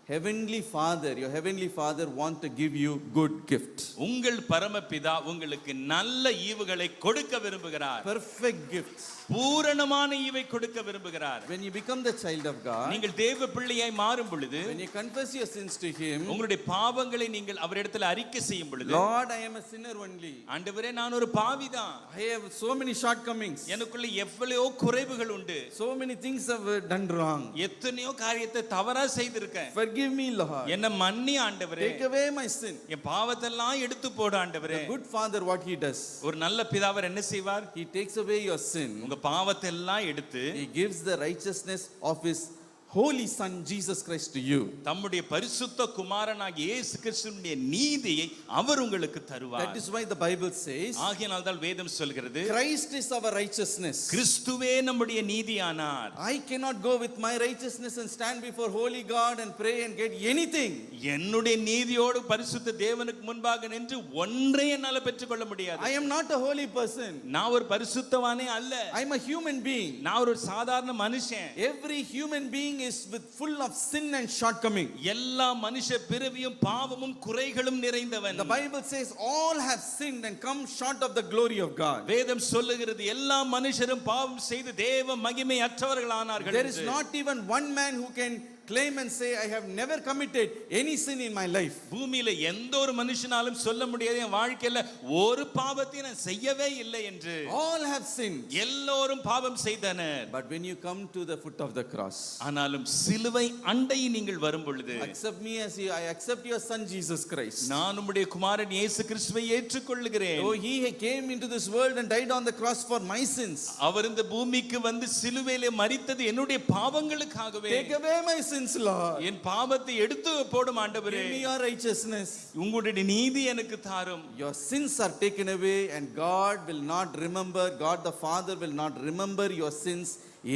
Heavenly Father, your heavenly Father want to give you good gift. உங்கள் பரமபிதா உங்களுக்கு நல்ல ஈவுகளை கொடுக்க விரும்புகிறார். Perfect gifts. பூரணமான ஈவை கொடுக்க விரும்புகிறார். When you become the child of God, நீங்கள் தேவ பிள்ளையாய் மாறும் பொழுது, when you confess your sins to Him, உங்களுடைய பாவங்களை நீங்கள் அவரிடத்தில் அறிக்கை செய்யும் பொழுது, Lord, I am a sinner only. ஆண்டவரே நான் ஒரு பாவிதான். I have so many shortcomings. எனக்குள்ள எவ்வளவோ குறைவுகள் உண்டு. So many things have done wrong. எத்தனையோ காரியத்தை தவறா செய்திருக்கேன். Forgive forgive me, Lord. என்ன மன்னி ஆண்டவரே, Take away my sin. என் பாவத்தெல்லாம் எடுத்து போடு ஆண்டவரே. The good father, what he does? ஒரு நல்ல பிதாவர் என்ன செய்வார்? He takes away your sin. உங்க பாவத்தை எல்லாம் எடுத்து He gives the righteousness of his holy son Jesus Christ to you. தம்முடைய பரிசுத்த குமாரனாகிய இயேசு கிறிஸ்துவினுடைய நீதியை அவர் உங்களுக்கு தருவார். That is why the Bible says, ஆகையால் தான் வேதம் சொல்கிறது, Christ is our righteousness. கிறிஸ்துவே நம்முடைய நீதியானார். I cannot go with my righteousness and stand before holy God and pray and get anything. என்னுடைய நீதியோடு பரிசுத்த தேவனுக்கு முன்பாக நின்று ஒன்றை என்னால பெற்றுக்கொள்ள முடியாது. I am not a holy person. நான் ஒரு பரிசுத்தவானே அல்ல. I am a human being. நான் ஒரு சாதாரண மனுஷன். Every human being is with full of sin and shortcoming. எல்லா மனுஷ பிறவியும் பாவமும் குறைகளும் நிறைந்தவன். The Bible says all have sinned and come short of the glory of God. வேதம் சொல்லுகிறது எல்லா மனுஷரும் பாவம் செய்து தேவ மகிமை அற்றவர்களானார்கள். There is not even one man who can claim and say, I have never committed any sin in my life. பூமியில எந்த ஒரு மனுஷனாலும் சொல்ல முடியாது என் வாழ்க்கையில ஒரு பாவத்தையும் நான் செய்யவே இல்லை என்று. All have sinned. எல்லோரும் பாவம் செய்தனர். But when you come to the foot of the cross, ஆனாலும் சிலுவை அண்டை நீங்கள் வரும் பொழுது, accept me as you, I accept your son Jesus Christ. நான் உம்முடைய குமாரன் இயேசு கிறிஸ்துவை ஏற்றுக்கொள்கிறேன். Oh, he came into this world and died on the cross for my sins. அவர் இந்த பூமிக்கு வந்து சிலுவையிலே மரித்தது என்னுடைய பாவங்களுக்காகவே. Take away my sins, Lord. என் பாவத்தை எடுத்து போடும் ஆண்டவரே. Give me your righteousness. உங்களுடைய நீதி எனக்கு தாரும். Your sins are taken away and God will not remember, God the Father will not remember your sins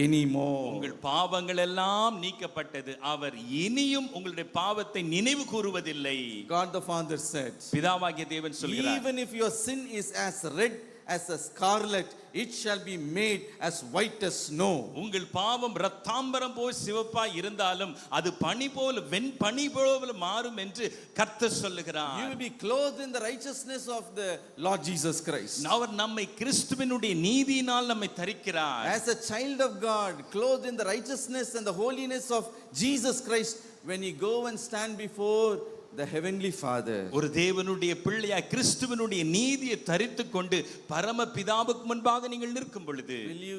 anymore. உங்கள் பாவங்கள் எல்லாம் நீக்கப்பட்டது. அவர் இனியும் உங்களுடைய பாவத்தை நினைவு கூறுவதில்லை. God the Father said, பிதாவாகிய தேவன் சொல்கிறார், even if your sin is as red as a scarlet, it shall be made as white as snow. உங்கள் பாவம் இரத்தாம்பரம் போல் சிவப்பாய் இருந்தாலும் அது பனி போல வெண்பனி போல மாறும் என்று கர்த்தர் சொல்லுகிறார். You will be clothed in the righteousness of the Lord Jesus Christ. அவர் நம்மை கிறிஸ்துவினுடைய நீதியினால் நம்மை தரிக்கிறார். As a child of God, clothed in the righteousness and the holiness of Jesus Christ, when you go and stand before the heavenly Father. ஒரு தேவனுடைய பிள்ளையாய் கிறிஸ்துவினுடைய நீதியை தரித்துக் கொண்டு பரம பிதாவுக்கு முன்பாக நீங்கள் நிற்கும் பொழுது, Will you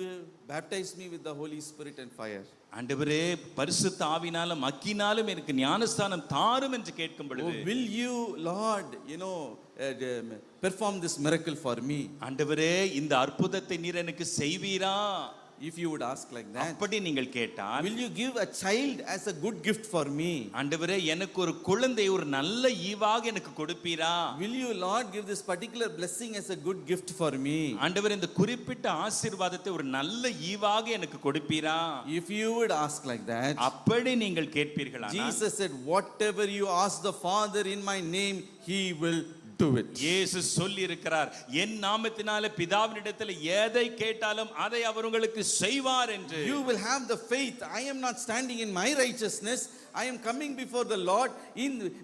baptize me with the Holy Spirit and fire? ஆண்டவரே பரிசுத்த ஆவினாலும் அக்கினாலும் எனக்கு ஞானஸ்தானம் தாரும் என்று கேட்கும் Oh, பொழுது, will you, Lord, perform this miracle for me? ஆண்டவரே இந்த அற்புதத்தை நீர் எனக்கு செய்வீரா? If you would ask like that, அப்படி நீங்கள் கேட்டால், will you give a child as a good gift for me? ஆண்டவரே எனக்கு ஒரு குழந்தை ஒரு நல்ல ஈவாக எனக்கு கொடுப்பீரா? Will you, Lord, give this particular blessing as a good gift for me? ஆண்டவரே இந்த குறிப்பிட்ட ஆசீர்வாதத்தை ஒரு நல்ல ஈவாக எனக்கு கொடுப்பீரா? If you would ask like that, அப்படி நீங்கள் கேட்பீர்களா? Jesus said, whatever you ask the Father in my name, he will do it. இயேசு சொல்லி இருக்கிறார், என் நாமத்தினாலே பிதாவினிடத்தில் எதை கேட்டாலும் அதை அவர் உங்களுக்கு செய்வார் என்று. You will have the faith. I am not standing in my righteousness. I am coming before the Lord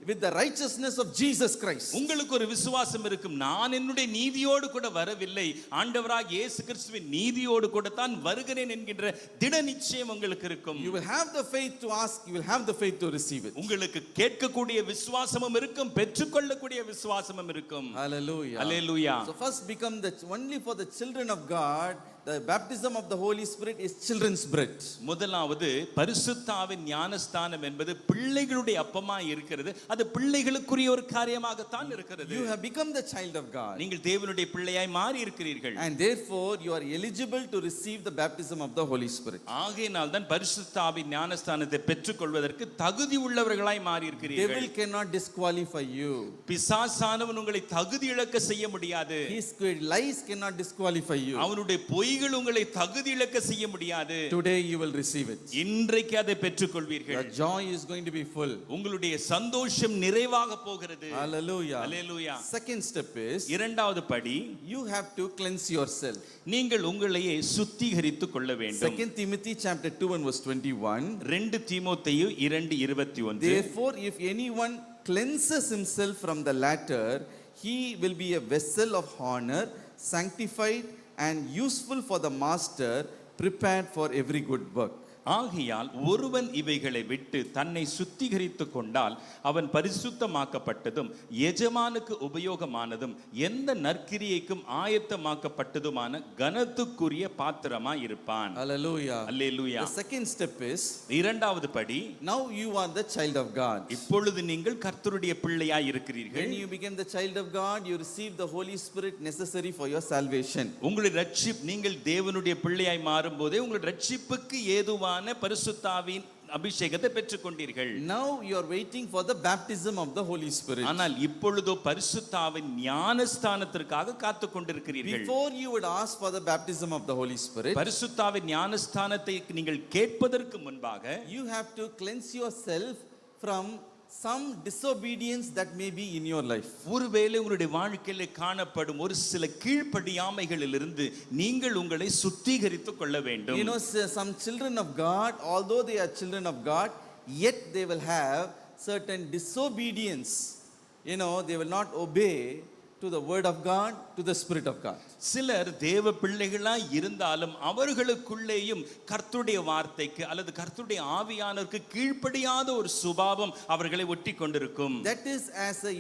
with the righteousness of Jesus Christ. உங்களுக்கு ஒரு விசுவாசம் இருக்கும், நான் என்னுடைய நீதியோடு கூட வரவில்லை, ஆண்டவராகிய இயேசு கிறிஸ்துவின் நீதியோடு கூட தான் வருகிறேன் என்கின்ற திட நிச்சயம் உங்களுக்கு இருக்கும். You will have the faith to ask, you will have the faith to receive it. உங்களுக்கு கேட்கக்கூடிய விசுவாசமும் இருக்கும், பெற்றுக்கொள்ளக்கூடிய விசுவாசமும் இருக்கும். Hallelujah. Hallelujah. So first become only for the children of God, the baptism of the Holy Spirit is children's bread. முதலாவது பரிசுத்த ஆவியின் ஞானஸ்தானம் என்பது பிள்ளைகளுடைய அப்பமா இருக்கிறது. அது பிள்ளைகளுக்குரிய ஒரு காரியமாகத்தான் இருக்கிறது. You have become the child of God. நீங்கள் தேவனுடைய பிள்ளையாய் மாறி இருக்கிறீர்கள். And therefore you are eligible to receive the baptism of the Holy Spirit. ஆகையினால் தான் பரிசுத்த ஆவியின் ஞானஸ்தானத்தை பெற்றுக்கொள்வதற்கு தகுதி உள்ளவர்களாய் மாறி இருக்கிறீர்கள். Devil cannot disqualify you. பிசாசானவன் உங்களை தகுதி இழக்க செய்ய முடியாது. His lies cannot disqualify you. அவனுடைய பொய்கள் உங்களை தகுதி இழக்க செய்ய முடியாது. Today you will receive it. இன்றைக்கு அதை பெற்றுக்கொள்வீர்கள். Your joy is going to be full. உங்களுடைய சந்தோஷம் நிறைவாக போகிறது. Hallelujah. Hallelujah. Second step is, இரண்டாவது படி, you have to cleanse yourself. நீங்கள் உங்களையே சுத்திகரித்துக் கொள்ள வேண்டும். 2 Timothy chapter 2 and verse 21. 2 தீமோத்தேயு 2:21. Therefore if anyone cleanses himself from the latter, he will be a vessel of honor, sanctified and useful for the master, prepared for every good work. ஆகையால் ஒருவன் இவைகளை விட்டு தன்னை சுத்திகரித்து கொண்டால் அவன் பரிசுத்தமாக்கப்பட்டதும் எஜமானுக்கு உபயோகமானதும் எந்த நற்கிரியைக்கும் ஆயத்தமாக்கப்பட்டதுமான கனத்துக்குரிய பாத்திரமாய் இருப்பான். Hallelujah. Hallelujah. The second step is, இரண்டாவது படி, now you are the child of God. இப்பொழுது நீங்கள் கர்த்தருடைய பிள்ளையாய் இருக்கிறீர்கள். When you become the child of God, you receive the Holy Spirit necessary for your salvation. உங்களுடைய ரட்சிப்பு, நீங்கள் தேவனுடைய பிள்ளையாய் மாறும்போதே உங்களுடைய ரட்சிப்புக்கு ஏதுவான பரிசுத்தாவின் அபிஷேகத்தை பெற்றுக்கொண்டீர்கள். Now you are waiting for the baptism of the Holy Spirit. ஆனால் இப்பொழுதோ பரிசுத்தாவின் ஞானஸ்தானத்திற்காக காத்து கொண்டிருக்கிறீர்கள். Before you would ask for the baptism of the Holy Spirit, பரிசுத்தாவின் ஞானஸ்தானத்தை நீங்கள் கேட்பதற்கு முன்பாக you have to cleanse yourself from some disobedience that may be in your life. ஒருவேளை உங்களுடைய வாழ்க்கையில காணப்படும் ஒரு சில கீழ்ப்படியாமைகளிலிருந்து நீங்கள் உங்களை சுத்திகரித்துக் கொள்ள வேண்டும். You know, some children of God, although they are children of God, yet they will have certain disobedience. You know, they will not obey to the word of God, to the Spirit of God. சிலர் தேவ பிள்ளைகளாய் இருந்தாலும் அவர்களுக்குள்ளேயும் கர்த்தருடைய வார்த்தைக்கு அல்லது கர்த்தருடைய ஆவியானவருக்கு கீழ்ப்படியாத ஒரு சுபாவம் அவர்களை ஒட்டி கொண்டிருக்கும். That is as a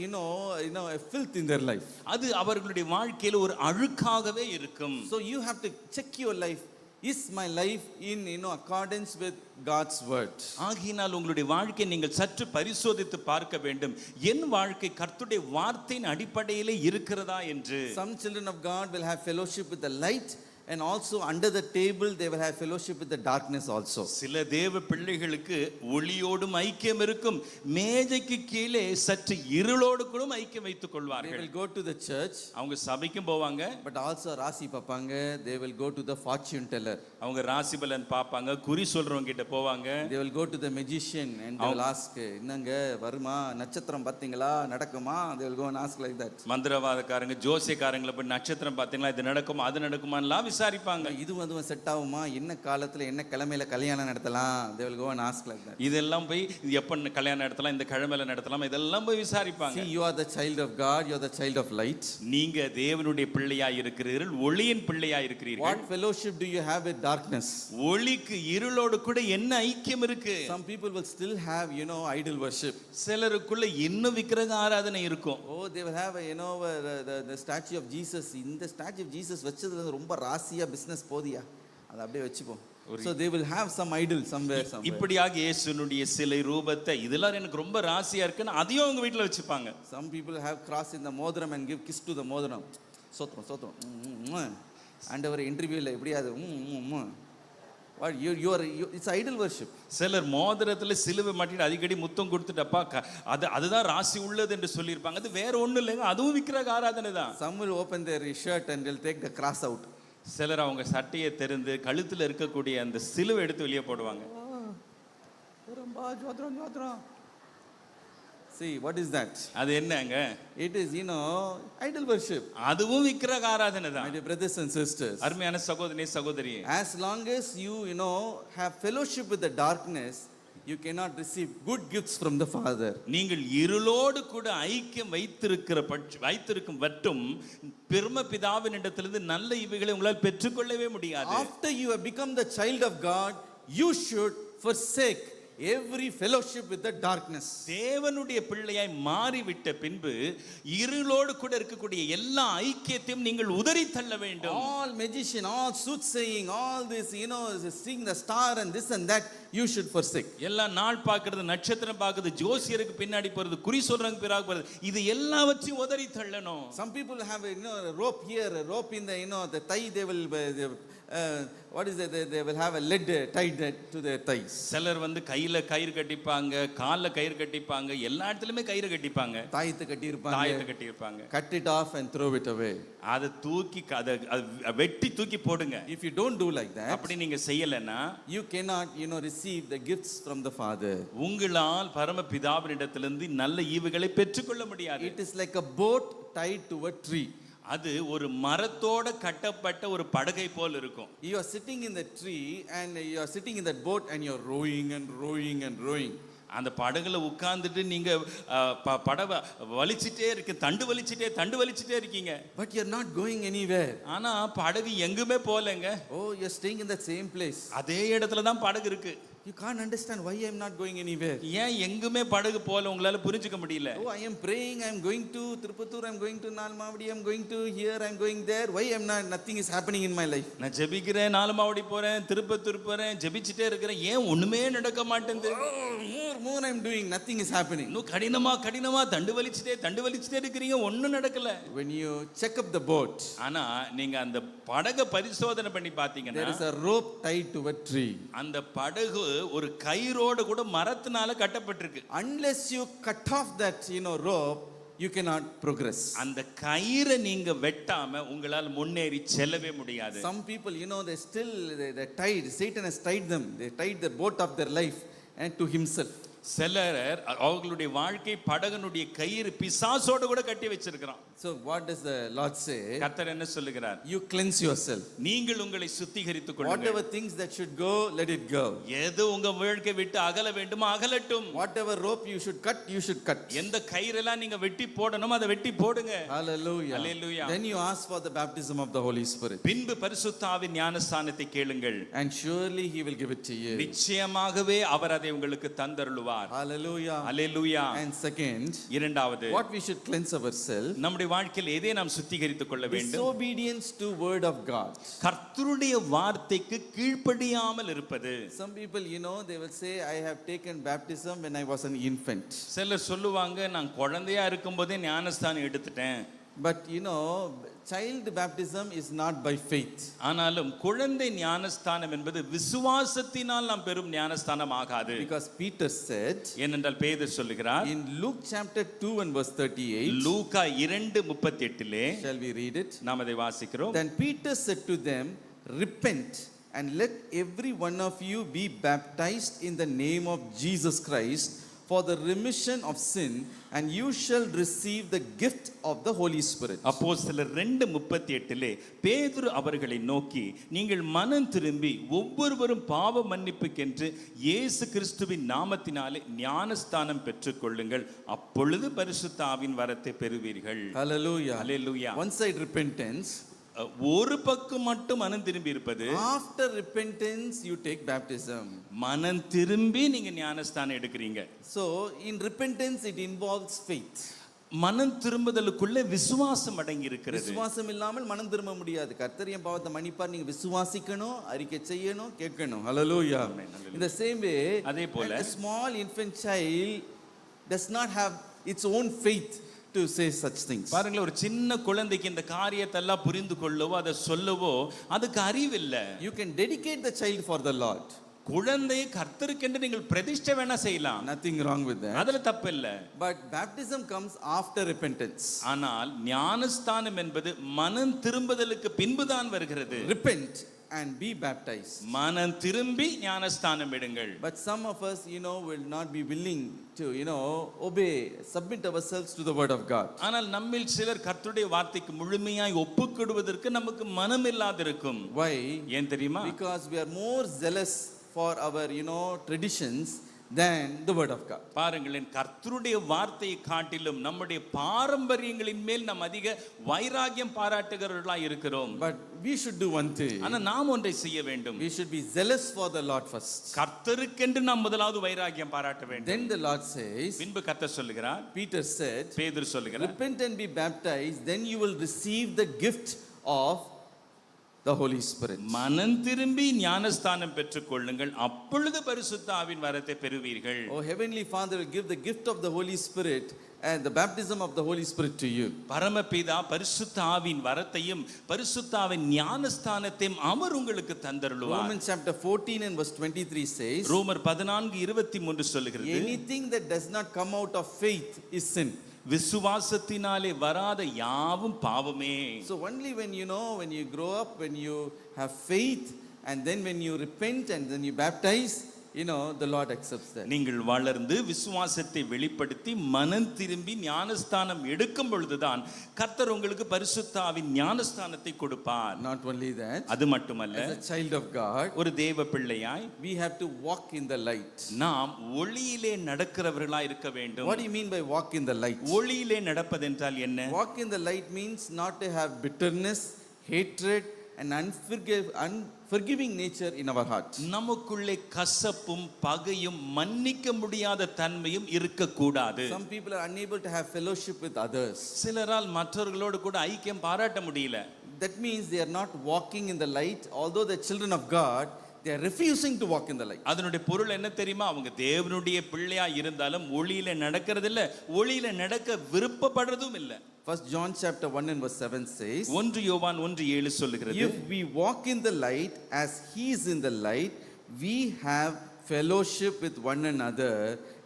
a filth in their life. அது அவர்களுடைய வாழ்க்கையில ஒரு அழுக்காகவே இருக்கும். So you have to check your life. Is my life in accordance with God's word? ஆகினால் உங்களுடைய வாழ்க்கையை நீங்கள் சற்று பரிசோதித்து பார்க்க வேண்டும். என் வாழ்க்கை கர்த்தருடைய வார்த்தையின் அடிப்படையிலே இருக்கிறதா என்று. Some children of God will have fellowship with the light, and also under the table they will have fellowship with the darkness also. சில தேவ பிள்ளைகளுக்கு ஒளியோடும் ஐக்கியம் இருக்கும், மேஜைக்கு கீழே சற்று இருளோடு கூட ஐக்கியம் வைத்துக் They கொள்வார்கள். will go to the church, அவங்க சபைக்கும் போவாங்க, but also ராசி பார்ப்பாங்க. They will go to the fortune teller. அவங்க ராசி பலன் பார்ப்பாங்க, குறி சொல்றவங்க கிட்ட போவாங்க. They will go to the magician and they will ask, என்னங்க வருமா, நட்சத்திரம் பார்த்தீங்களா, நடக்குமா? They will go and ask like that. மந்திரவாதக்காரங்க, ஜோசியக்காரங்களை போய் நட்சத்திரம் பார்த்தீங்களா, இது நடக்குமா அது நடக்குமான்லாம் விசாரிப்பாங்க. இதுவும் செட் ஆகுமா, என்ன காலத்துல என்ன கிழமையில கல்யாணம் நடத்தலாம்? They will go and ask like that. இதெல்லாம் போய் எப்ப கல்யாணம் நடத்தலாம், இந்த கிழமையில நடத்தலாம், இதெல்லாம் போய் விசாரிப்பாங்க. See, you are the child of God, you are the child of light. நீங்க தேவனுடைய பிள்ளையாய் இருக்கிறீர்கள், ஒளியின் பிள்ளையாய் இருக்கிறீர்கள். What fellowship do you have with darkness? ஒளிக்கு இருளோடு கூட என்ன ஐக்கியம் இருக்கு? Some people will still have idol worship. சிலருக்குள்ள இன்னும் விக்கிரக ஆராதனை இருக்கும். Oh, they will have the statue of Jesus. இந்த statue of Jesus வச்சதுல ரொம்ப ராசியா business போதியா, அதை அப்படியே வச்சுப்போம். So they will have some idol somewhere. இப்படியாக இயேசுனுடைய சிலை ரூபத்தை இதெல்லாம் எனக்கு ரொம்ப ராசியா இருக்குன்னு அதையும் அவங்க வீட்டுல வச்சுப்பாங்க. Some people have cross in the மோதிரம் and give kiss to the மோதிரம். சோத்ரம் ஆண்டவர் இன்டர்வியூல எப்படியாது what you are it's idol worship. சிலர் மோதிரத்துல சிலுவை மாட்டிட்டு அடிக்கடி முத்தம் கொடுத்துட்டப்பா அதுதான் ராசி உள்ளது என்று சொல்லியிருப்பாங்க. அது வேற ஒண்ணும் இல்லைங்க, அதுவும் விக்கிரக ஆராதனை தான். Some will open their shirt and they'll take the cross out. சிலர் அவங்க சட்டையை தெரிந்து கழுத்துல இருக்கக்கூடிய அந்த சிலுவை எடுத்து வெளியே போடுவாங்க. See, what is that? அது என்னங்க? It is idol worship. அதுவும் விக்கிரக ஆராதனை தான். My dear brothers and sisters, அருமையான சகோதரனே சகோதரியே, as long as you have fellowship with the darkness, you cannot receive good gifts from the Father. நீங்கள் இருளோடு கூட ஐக்கியம் வைத்திருக்கும் வட்டும் பிரம்மபிதாவினிடத்திலிருந்து நல்ல இவைகளை உங்களால் பெற்றுக்கொள்ளவே முடியாது. After you have become the child of God, you should forsake every fellowship with the darkness. தேவனுடைய பிள்ளையாய் மாறிவிட்ட பின்பு இருளோடு கூட இருக்கக்கூடிய எல்லா ஐக்கியத்தையும் நீங்கள் உதறி தள்ள வேண்டும். All magician, all soothsaying, all this seeing the star and this and that, you should forsake. எல்லா நாள் பார்க்கிறது, நட்சத்திரம் பார்க்கிறது, ஜோசியருக்கு பின்னாடி போறது, குறி சொல்றவங்க பின்னாடி போறது, இது எல்லாவற்றையும் உதறி தள்ளணும். Some people have a rope here, a rope in the thigh. They will what is it? They will have a lead tied to their thighs. சிலர் கையில கயிறு கட்டிப்பாங்க, கால்ல கயிறு கட்டிப்பாங்க, எல்லா இடத்துலயுமே கயிறு கட்டிப்பாங்க, தாயத்தை கட்டி இருப்பாங்க. Cut it off and throw it away. அதை தூக்கி வெட்டி தூக்கி போடுங்க. If you don't do like that, அப்படி நீங்க செய்யலன்னா you cannot receive the gifts from the Father. உங்களால் பரம பிதாவினிடத்திலிருந்து நல்ல ஈவுகளை பெற்றுக்கொள்ள முடியாது. It is like a boat tied to a tree. அது ஒரு மரத்தோட கட்டப்பட்ட ஒரு படகை போல் இருக்கும். You are sitting in the tree and you are sitting in that boat and you are rowing and rowing and rowing. அந்த படகுல உட்கார்ந்துட்டு நீங்க படவை வலிச்சிட்டே தண்டு வலிச்சிட்டே இருக்கீங்க. But you're not going anywhere. ஆனா படகு எங்குமே போலங்க. Oh, you're staying in that same place. அதே இடத்துல தான் படகு இருக்கு. You can't understand why I'm not going anywhere. ஏன் எங்குமே படகு போல உங்களால புரிஞ்சுக்க முடியல? Oh, I am praying, I'm going to Tirupattur, I'm going to Nalmavadi, I'm going to here, I'm going there. Why I'm not, nothing is happening in my life. நான் ஜெபிக்கிறேன், நாலமாவடி போறேன், திருப்பத்தூர் போறேன், ஜெபிச்சிட்டே இருக்கிறேன், ஏன் ஒண்ணுமே நடக்க மாட்டேங்குது? More I'm doing, nothing is happening. இன்னும் கடினமா தண்டு வலிச்சிட்டே இருக்கிறீங்க, ஒண்ணும் நடக்கல. When you check up the boat, ஆனா நீங்க அந்த படகை பரிசோதனை பண்ணி பாத்தீங்கன்னா there is a rope tied to a tree. அந்த படகு ஒரு கயிறோட கூட மரத்தினால கட்டப்பட்டிருக்கு. Unless you cut off that rope, you cannot progress. அந்த கயிறை நீங்க வெட்டாம உங்களால முன்னேறி செல்லவே முடியாது. Some people they tied, Satan has tied them, they tied the boat of their life and to himself. சிலர் அவங்களுடைய வாழ்க்கை படகனுடைய கயிறு பிசாசோட கூட கட்டி வச்சிருக்கிறான். So what does the Lord say? கர்த்தர் என்ன சொல்லுகிறார்? You cleanse yourself. நீங்கள் உங்களை சுத்திகரித்துக் கொள்ளுங்கள். Whatever things that should go, let it go. எது உங்க வாழ்க்கை விட்டு அகல வேண்டுமோ அகலட்டும். Whatever rope you should cut, you should cut. எந்த கயிறெல்லாம் நீங்க வெட்டி போடணுமோ அதை வெட்டி போடுங்க. Hallelujah. Hallelujah. Then you ask for the baptism of the Holy Spirit. பின்பு பரிசுத்த ஆவியின் ஞானஸ்நானத்தை கேளுங்கள். And surely he will give it to you. நிச்சயமாகவே அவர் அதை உங்களுக்கு தந்தருளுவார். Hallelujah. Hallelujah. And second, இரண்டாவது, what we should cleanse ourselves, நம்முடைய வாழ்க்கையில் எதை நாம் சுத்திகரித்துக் கொள்ள வேண்டும்? disobedience to word of God. கர்த்தருடைய வார்த்தைக்கு கீழ்ப்படியாமல் இருப்பது. Some people, they will say, I have taken baptism when I was an infant. சிலர் சொல்லுவாங்க, நான் குழந்தையா இருக்கும்போதே ஞானஸ்தானம் எடுத்துட்டேன். But child baptism is not by faith. ஆனாலும் குழந்தை ஞானஸ்தானம் என்பது விசுவாசத்தினால் நாம் பெறும் ஞானஸ்தானம் ஆகாது. Because Peter said, ஏனென்றால் பேதுரு சொல்லுகிறார், in Luke chapter 2 and verse 38, Luca 2:38, shall we read it? நாம் அதை வாசிக்கிறோம். Then Peter said to them, repent and let every one of you be baptized in the name of Jesus Christ for the remission of sin, and you shall receive the gift of the Holy Spirit. அப்போஸ்தலர் 2:38 பேதுரு அவர்களை நோக்கி, நீங்கள் மனம் திரும்பி ஒவ்வொருவரும் பாவ மன்னிப்புக்கென்று இயேசு கிறிஸ்துவின் நாமத்தினாலே ஞானஸ்தானம் பெற்றுக்கொள்ளுங்கள், அப்பொழுது பரிசுத்த ஆவியின் வரத்தை பெறுவீர்கள். Hallelujah. Hallelujah. One side repentance, ஒரு பக்கம் மட்டும் மனம் திரும்பி இருப்பது. after repentance you take baptism. மனம் திரும்பி நீங்க ஞானஸ்தானம் எடுக்கிறீங்க. So in repentance it involves faith. மனம் திரும்புதலுக்குள்ள விசுவாசம் அடங்கி இருக்கிறது. விசுவாசம் இல்லாமல் மனம் திரும்ப முடியாது. கர்த்தர் என் பாவத்தை மன்னிப்பார், நீங்க விசுவாசிக்கணும், அறிக்கை செய்யணும், கேட்கணும். Hallelujah. In the same way, அதே போல a small infant child does not have its own faith to say such things. பாருங்களேன், ஒரு சின்ன குழந்தைக்கு இந்த காரியத்தை எல்லாம் புரிந்து கொள்ளவோ அதை சொல்லவோ அதுக்கு அறிவில்லை. You can dedicate the child for the Lord. குழந்தையை கர்த்தருக்கென்று நீங்கள் பிரதிஷ்டை வேணா செய்யலாம். Nothing wrong with that. அதுல தப்பு இல்ல. But baptism comes after repentance. ஆனால் ஞானஸ்தானம் என்பது மனம் திரும்புதலுக்கு பின்புதான் வருகிறது. Repent and be baptized. மனம் திரும்பி ஞானஸ்தானம் எடுங்கள். But some of us, will not be willing to, obey, submit ourselves to the word of God. ஆனால் நம்மில் சிலர் கர்த்தருடைய வார்த்தைக்கு முழுமையாய் ஒப்புக்கொடுவதற்கு நமக்கு மனம் இல்லாதிருக்கும். Why? ஏன் தெரியுமா? Because we are more zealous for our, traditions than the word of God. பாருங்களேன், கர்த்தருடைய வார்த்தையை காட்டிலும் நம்முடைய பாரம்பரியங்களின் மேல் நாம் அதிக வைராகியம் பாராட்டுகிறவர்களாய் இருக்கிறோம். But we should do one thing. ஆனா நாம் ஒன்றை செய்ய வேண்டும். We should be zealous for the Lord first. கர்த்தருக்கென்று நாம் முதலாவது வைராகியம் பாராட்ட வேண்டும். Then the Lord says, பின்பு கர்த்தர் சொல்லுகிறார், Peter said, பேதுரு சொல்லுகிறார், repent and be baptized, then you will receive the gift of the Holy Spirit. மனம் திரும்பி ஞானஸ்தானம் பெற்றுக்கொள்ளுங்கள், அப்பொழுது பரிசுத்த ஆவியின் வரத்தை பெறுவீர்கள். Oh, heavenly Father will give the gift of the Holy Spirit and the baptism of the Holy Spirit to you. பரமபிதா பரிசுத்த ஆவியின் வரத்தையும் பரிசுத்த ஆவியின் ஞானஸ்தானத்தையும் அவர் உங்களுக்கு தந்தருளுவார். Romans chapter 14 and verse 23 says, ரோமர் 14:23 சொல்லுகிறது, anything that does not come out of faith is sin. விசுவாசத்தினாலே வராத யாவும் பாவமே. So only when when you grow up, when you have faith, and then when you repent and then you baptize, the Lord accepts that. நீங்கள் வளர்ந்து விசுவாசத்தை வெளிப்படுத்தி மனம் திரும்பி ஞானஸ்தானம் எடுக்கும் பொழுதுதான் கர்த்தர் உங்களுக்கு பரிசுத்த ஆவியின் ஞானஸ்தானத்தை கொடுப்பார். Not only that, அது மட்டுமல்ல, as a child of God, ஒரு தேவ பிள்ளையாய் we have to walk in the light. நாம் ஒளியிலே நடக்கிறவர்களாய் இருக்க வேண்டும். What do you mean by walk in the light? ஒளியிலே நடப்பதென்றால் என்ன? Walk in the light means not to have bitterness, hatred, and unforgiving nature in our heart. நமக்குள்ளே கசப்பும் பகையும் மன்னிக்க முடியாத தன்மையும் இருக்கக்கூடாது. Some people are unable to have fellowship with others. சிலரால் மற்றவர்களோடு கூட ஐக்கியம் பாராட்ட முடியல. That means they are not walking in the light. Although the children of God, they are refusing to walk in the light. அதனுடைய பொருள் என்ன தெரியுமா? அவங்க தேவனுடைய பிள்ளையா இருந்தாலும் ஒளியில நடக்கிறது இல்ல, ஒளியில நடக்க விருப்பப்படுறதும் இல்ல. First John chapter 1 and verse 7 says, 1 யோவான் 1:7 சொல்லுகிறது, if we walk in the light as he is in the light, we have fellowship with one another,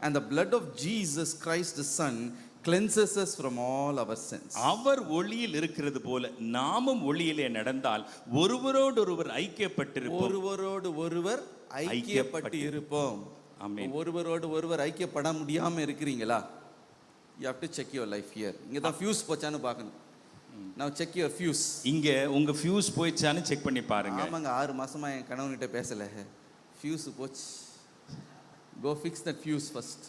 and the blood of Jesus Christ the Son cleanses us from all our sins. அவர் ஒளியில் இருக்கிறது போல நாமும் ஒளியிலே நடந்தால் ஒருவரோடு ஒருவர் ஐக்கியப்பட்டிருப்போம். ஒருவரோடு ஒருவர் ஐக்கியப்பட்டு இருப்போம். ஆமென். ஒருவரோடு ஒருவர் ஐக்கியப்பட முடியாம இருக்கிறீங்களா? You have to check your life here. இங்க தான் ஃபியூஸ் போச்சான்னு பார்க்கணும். Now check your fuse. இங்க உங்க ஃபியூஸ் போயிச்சான்னு செக் பண்ணி பாருங்க. ஆமாங்க, 6 மாசமா என் கணவன்கிட்ட பேசல. ஃபியூஸ் போச்சு. Go fix that fuse first.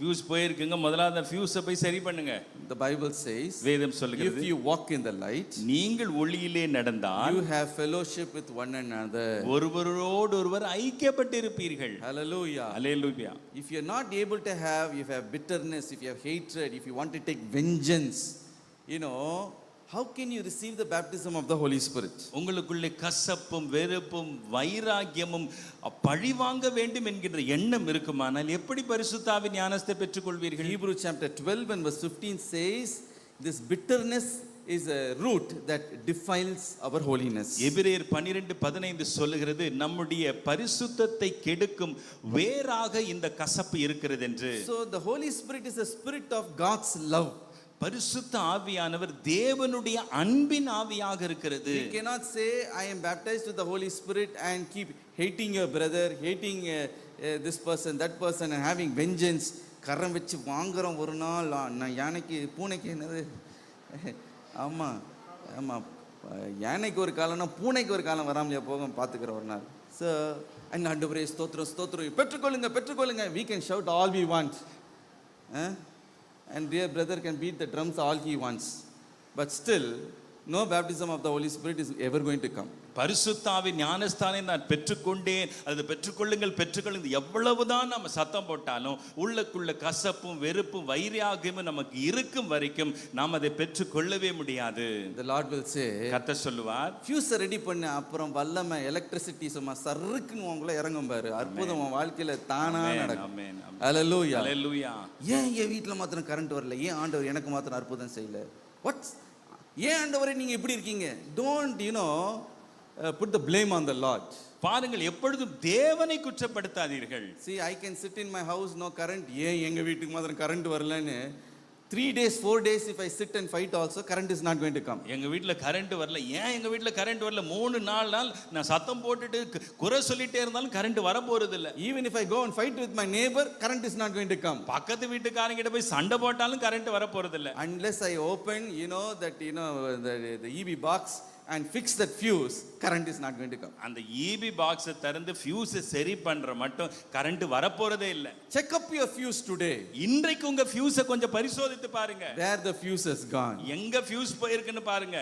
Fuse போயிருக்குங்க, முதல்ல ஃபியூஸை போய் சரி பண்ணுங்க. The Bible says, வேதம் சொல்லுகிறது, if you walk in the light, நீங்கள் ஒளியிலே நடந்தால் you have fellowship with one another. ஒருவரோடு ஒருவர் ஐக்கியப்பட்டிருப்பீர்கள். Hallelujah. Hallelujah. If you're not able to have, if you have bitterness, if you have hatred, if you want to take vengeance, how can you receive the baptism of the Holy Spirit? உங்களுக்குள்ளே கசப்பும் வெறுப்பும் வைராக்கியமும் பழிவாங்க வேண்டும் என்கின்ற எண்ணம் இருக்குமானால் எப்படி பரிசுத்த ஆவியின் ஞானத்தை பெற்றுக்கொள்வீர்கள்? Hebrew chapter 12 and verse 15 says, this bitterness is a root that defiles our holiness. எபிரேயர் 12:15 சொல்லுகிறது, நம்முடைய பரிசுத்தத்தை கெடுக்கும் வேறாக இந்த கசப்பு இருக்கிறது என்று. So the Holy Spirit is a spirit of God's love. பரிசுத்த ஆவியானவர் தேவனுடைய அன்பின் ஆவியாக இருக்கிறது. You cannot say I am baptized with the Holy Spirit and keep hating your brother, hating this person, that person, and having vengeance. கரம் வச்சு வாங்குறோம். ஒரு நாள் நான் யானைக்கு பூனைக்கு என்னது, ஆமாம் ஆமாம், யானைக்கு ஒரு காலம்னா பூனைக்கு ஒரு காலம் வராமலையா போக பார்த்துக்கிறோம் ஒரு நாள். ஸோ அண்ட் ஆண்டவரே ஸ்தோத்திரம் ஸ்தோத்திரம், பெற்றுக்கொள்ளுங்க பெற்றுக்கொள்ளுங்க. We can shout all we want. And dear brother can beat the drums all he wants. But still, no baptism of the Holy Spirit is ever going to come. பரிசுத்த ஆவி ஞானஸ்தானை நான் பெற்றுக்கொண்டேன், அது பெற்றுக்கொள்ளுங்கள் பெற்றுக்கொள்ளுங்கள், எவ்வளவுதான் நம்ம சத்தம் போட்டாலும் உள்ளுக்குள்ள கசப்பும் வெறுப்பும் வைராகியமும் நமக்கு இருக்கும் வரைக்கும் நாம் அதை பெற்றுக்கொள்ளவே முடியாது. The Lord will say, கர்த்தர் சொல்லுவார், ஃபியூஸ் ரெடி பண்ண அப்புறம் வல்லமை எலக்ட்ரிசிட்டி சும்மா சறுக்குன்னு உங்களை இறங்கும் பாரு, அற்புதம் உன் வாழ்க்கையில தானா நடக்கும். ஆமென் ஆமென். ஹல்லேலூயா. ஹல்லேலூயா. ஏன் என் வீட்டில் மாத்திரம் கரண்ட் வரல? ஏன் ஆண்டவர் எனக்கு மாத்திரம் அற்புதம் செய்யல? வாட்? ஏன் ஆண்டவரே நீங்க எப்படி இருக்கீங்க? Don't put the blame on the Lord. பாருங்கள், எப்பொழுதும் தேவனை குற்றப்படுத்தாதீர்கள். See, I can sit in my house, no current. ஏன் எங்க வீட்டுக்கு மாத்திரம் கரண்ட் வரலன்னு 3 days 4 days if I sit and fight also, current is not going to come. எங்க வீட்ல கரண்ட் வரல, ஏன் எங்க வீட்ல கரண்ட் வரல, 3-4 நாள் நான் சத்தம் போட்டுட்டு குறை சொல்லிட்டே இருந்தாலும் கரண்ட் வர போறது இல்ல. Even if I go and fight with my neighbor, current is not going to come. பக்கத்து வீட்டுக்காரங்க கிட்ட போய் சண்டை போட்டாலும் கரண்ட் வர போறது இல்ல. Unless I open the EB box and fix that fuse, current is not going to come. அந்த EB பாக்ஸை திறந்து ஃபியூஸை சரி பண்ற மட்டும் கரண்ட் வர போறதே இல்ல. Check up your fuse today. இன்றைக்கு உங்க ஃபியூஸை கொஞ்சம் பரிசோதித்து பாருங்க. Where the fuse has gone. எங்க ஃபியூஸ் போயிருக்குன்னு பாருங்க.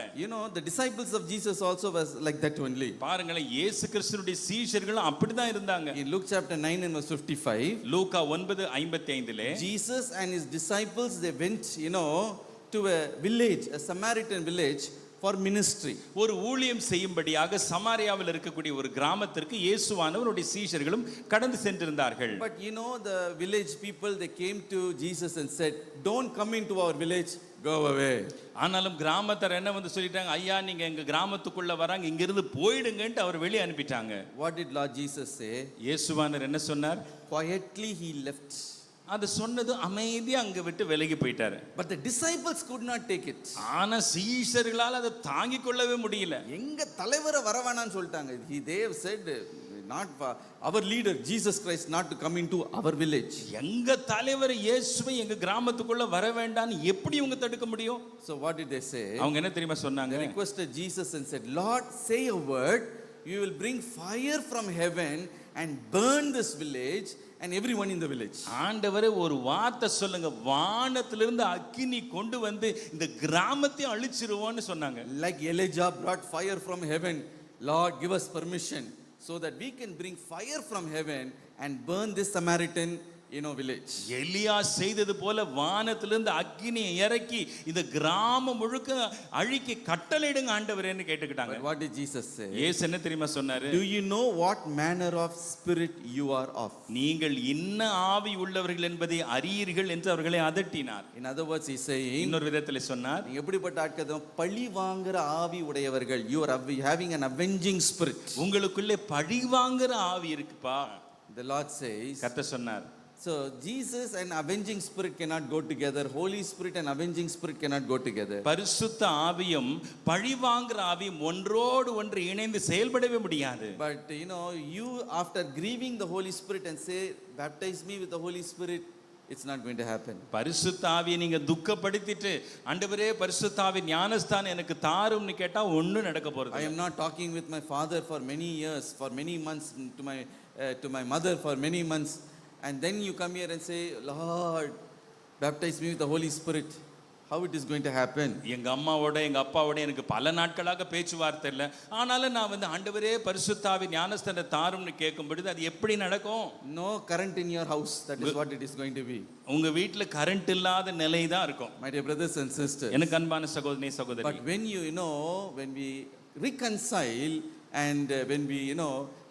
The disciples of Jesus also was like that only. பாருங்களேன், இயேசு கிறிஸ்துவினுடைய சீஷர்களும் அப்படிதான் இருந்தாங்க. In Luke chapter 9 and verse 55, Luca 9:55, Jesus and his disciples, they went to a village, a Samaritan village, for ministry. ஒரு ஊழியம் செய்யும்படியாக சமாரியாவில் இருக்கக்கூடிய ஒரு கிராமத்திற்கு இயேசுவானவருடைய சீஷர்களும் கடந்து சென்றிருந்தார்கள். But the village people, they came to Jesus and said, don't come into our village, go away. ஆனாலும் கிராமத்தார் என்ன வந்து சொல்லிட்டாங்க, ஐயா நீங்க எங்க கிராமத்துக்குள்ள வராங்க, இங்க இருந்து போயிடுங்கன்னு அவர் வெளியே அனுப்பிட்டாங்க. What did Lord Jesus say? இயேசுவானவர் என்ன சொன்னார்? Quietly he left. அது சொன்னது அமைதியா அங்க விட்டு விலகி போயிட்டாரு. But the disciples could not take it. ஆனா சீஷர்களால் அதை தாங்கிக் கொள்ளவே முடியல. எங்க தலைவரை வரவேணான்னு சொல்லிட்டாங்க. They said, not our leader Jesus Christ not to come into our village. எங்க தலைவர் இயேசுவை எங்க கிராமத்துக்குள்ள வர வேண்டாம்னு எப்படி இவங்க தடுக்க முடியும்? So what did they say? அவங்க என்ன தெரியுமா சொன்னாங்க? They requested Jesus and said, Lord, say a word, you will bring fire from heaven and burn this village and everyone in the village. ஆண்டவரே ஒரு வார்த்தை சொல்லுங்க, வானத்திலிருந்து அக்கினி கொண்டு வந்து இந்த கிராமத்தை அழிச்சிருவோம்னு சொன்னாங்க. Like Elijah brought fire from heaven, Lord, give us permission so that we can bring fire from heaven and burn this Samaritan village. எலியா செய்தது போல வானத்திலிருந்து அக்கினியை இறக்கி இந்த கிராமம் முழுக்க அழிக்க கட்டளையிடுங்க ஆண்டவரேன்னு கேட்டுக்கிட்டாங்க. But what did Jesus say? இயேசு என்ன தெரியுமா சொன்னாரு? Do you know what manner of spirit you are of? நீங்கள் இன்ன ஆவி உள்ளவர்கள் என்பதை அறியீர்கள் என்று அவர்களை அதட்டினார். In other words, he saying, இன்னொரு விதத்தில் சொன்னார், நீங்க எப்படிப்பட்ட ஆட்கள்? பழி வாங்குற ஆவி உடையவர்கள். You are having an avenging spirit. உங்களுக்குள்ளே பழி வாங்குற ஆவி இருக்குப்பா. The Lord says, கர்த்தர் சொன்னார். So Jesus and avenging spirit cannot go together. Holy Spirit and avenging spirit cannot go together. பரிசுத்த ஆவியும் பழி வாங்குற ஆவியும் ஒன்றோடு ஒன்று இணைந்து செயல்படவே முடியாது. But you after grieving the Holy Spirit and say, baptize me with the Holy Spirit, it's not going to happen. பரிசுத்த ஆவியை நீங்க துக்கப்படுத்திட்டு ஆண்டவரே பரிசுத்த ஆவி ஞானஸ்தானம் எனக்கு தாரும்னு கேட்டா ஒண்ணும் நடக்க போறது. I am not talking with my father for many years, for many months, to my mother for many months. And then you come here and say, Lord, baptize me with the Holy Spirit. How it is going to happen? எங்க அம்மாவோட எங்க அப்பாவோட எனக்கு பல நாட்களாக பேச்சுவார்த்தை இல்லை, ஆனாலும் நான் வந்து ஆண்டவரே பரிசுத்த ஆவி ஞானஸ்தானம் தாரும்னு கேட்கும் பொழுது அது எப்படி நடக்கும்? No current in your house. That is what it is going to be. உங்க வீட்டுல கரண்ட் இல்லாத நிலை தான் இருக்கும். My dear brothers and sisters. எனக்கு அன்பான சகோதரனே சகோதரி. But when when we reconcile and when we